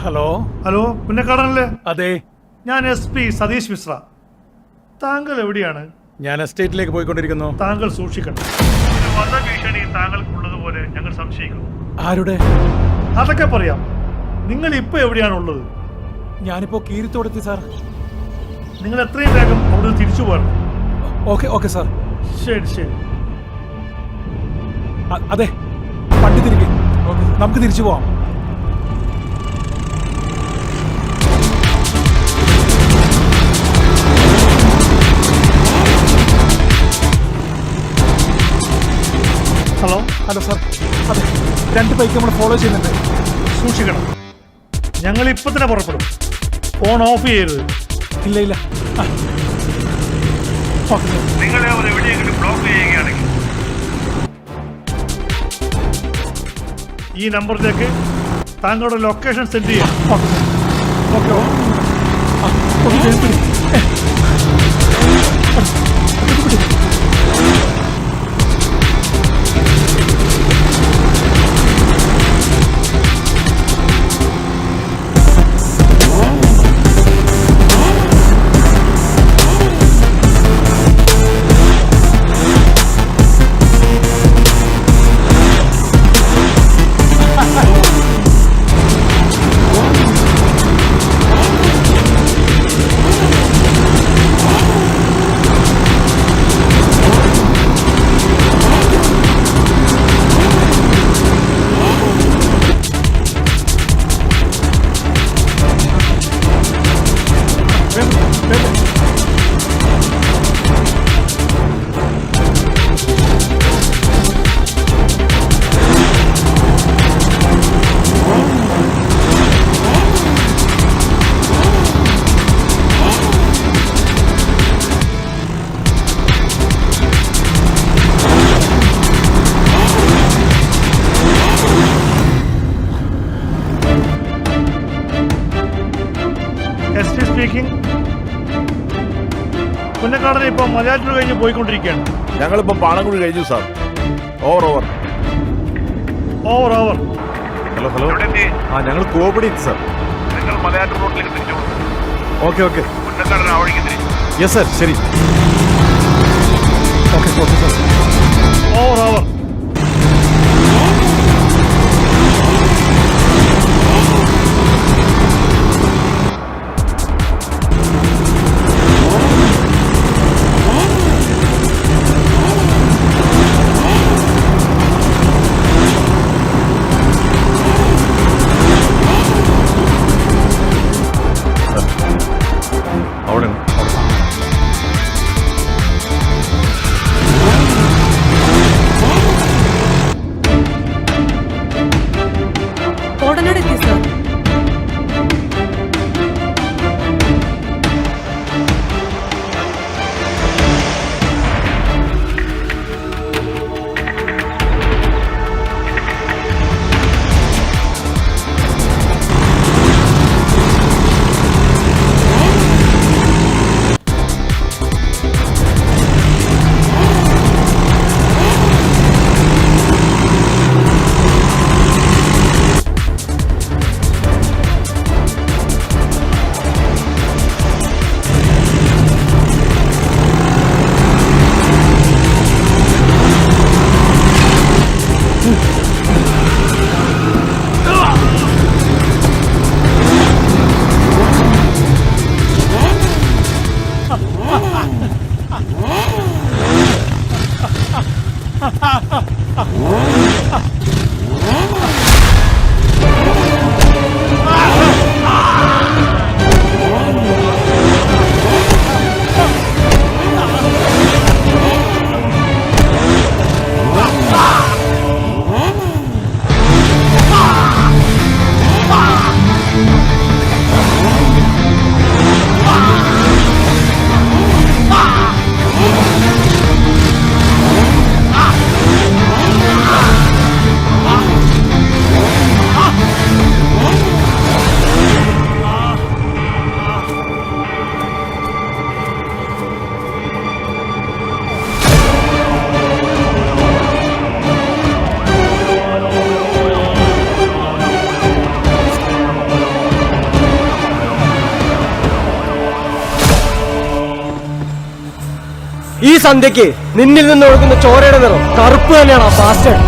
S9: ഹലോ ഹലോ പുന്നക്കാടനല്ലേ? അതെ, ഞാൻ SP സതീഷ് മിശ്ര. താങ്കൾ എവിടെയാണ്?
S10: ഞാൻ എസ്റ്റേറ്റിലേക്ക് പോയിക്കൊണ്ടിരിക്കുന്നു.
S9: താങ്കൾ സൂക്ഷിക്കണം. ഒരു വധഭീഷണി താങ്കൾക്കുള്ളതുപോലെ ഞങ്ങൾ സംശയിക്കുന്നു.
S10: ആരുടെ?
S9: അതൊക്കെ പറയാം. നിങ്ങൾ ഇപ്പൊ എവിടെയാണുള്ളത്?
S10: ഞാനിപ്പോ കീരിത്തോടെത്തി സാർ.
S9: നിങ്ങൾ എത്രയും വേഗം അവിടെ തിരിച്ചു പോകണം.
S10: Okay sir.
S9: ശരി ശരി.
S10: അതെ, വണ്ടി തിരികെ. നമുക്ക് തിരിച്ചു പോവാം.
S9: Hello
S10: sir. അതെ, 2 ബൈക്ക് നമ്മൾ ഫോളോ ചെയ്യുന്നുണ്ട്.
S9: സൂക്ഷിക്കണം. ഞങ്ങൾ ഇപ്പൊ തന്നെ പുറപ്പെടും. ഫോൺ ഓഫ് ചെയ്യരുത്.
S10: ഇല്ല.
S9: നിങ്ങളെ അവർ എവിടെയെങ്കിലും ബ്ലോക്ക് ചെയ്യുകയാണെങ്കിൽ ഈ നമ്പറിലേക്ക് താങ്കളുടെ ലൊക്കേഷൻ സെൻഡ് ചെയ്യാം. ഓക്കെ. പുന്നക്കാടനെ ഇപ്പൊ മലയാറ്റൂർ കഴിഞ്ഞ് പോയിക്കൊണ്ടിരിക്കുകയാണ്.
S10: ഞങ്ങളിപ്പോ പാണക്കുഴി കഴിഞ്ഞു സാർ. ഓവർ. ഹലോ. ഞങ്ങൾ കോപടി സാർ.
S9: നിങ്ങൾ മലയാറ്റൂർ റോഡിലേക്ക് തിരിച്ചു.
S10: ഓക്കെ.
S9: പുന്നക്കാടൻ ആ വഴിക്ക് തിരിച്ചു.
S10: Yes sir. ശരി. Okay sir.
S9: ഓവർ.
S2: കോടനാടെത്തി സാർ.
S19: ഈ സന്ധ്യക്ക് നിന്നിൽ നിന്ന് ഒഴുകുന്ന ചോരയുടെ നിറം കറുപ്പ് തന്നെയാണ് ആ ബാസ്റ്റേഡ്.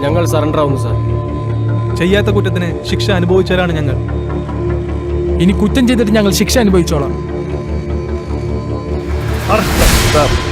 S19: ഞങ്ങൾ സറണ്ടർ ആവുന്നു സാർ.
S16: ചെയ്യാത്ത കുറ്റത്തിന് ശിക്ഷ അനുഭവിച്ചവരാണ് ഞങ്ങൾ. ഇനി കുറ്റം ചെയ്തിട്ട് ഞങ്ങൾ ശിക്ഷ അനുഭവിച്ചോളാം.
S9: അറസ്റ്റ്.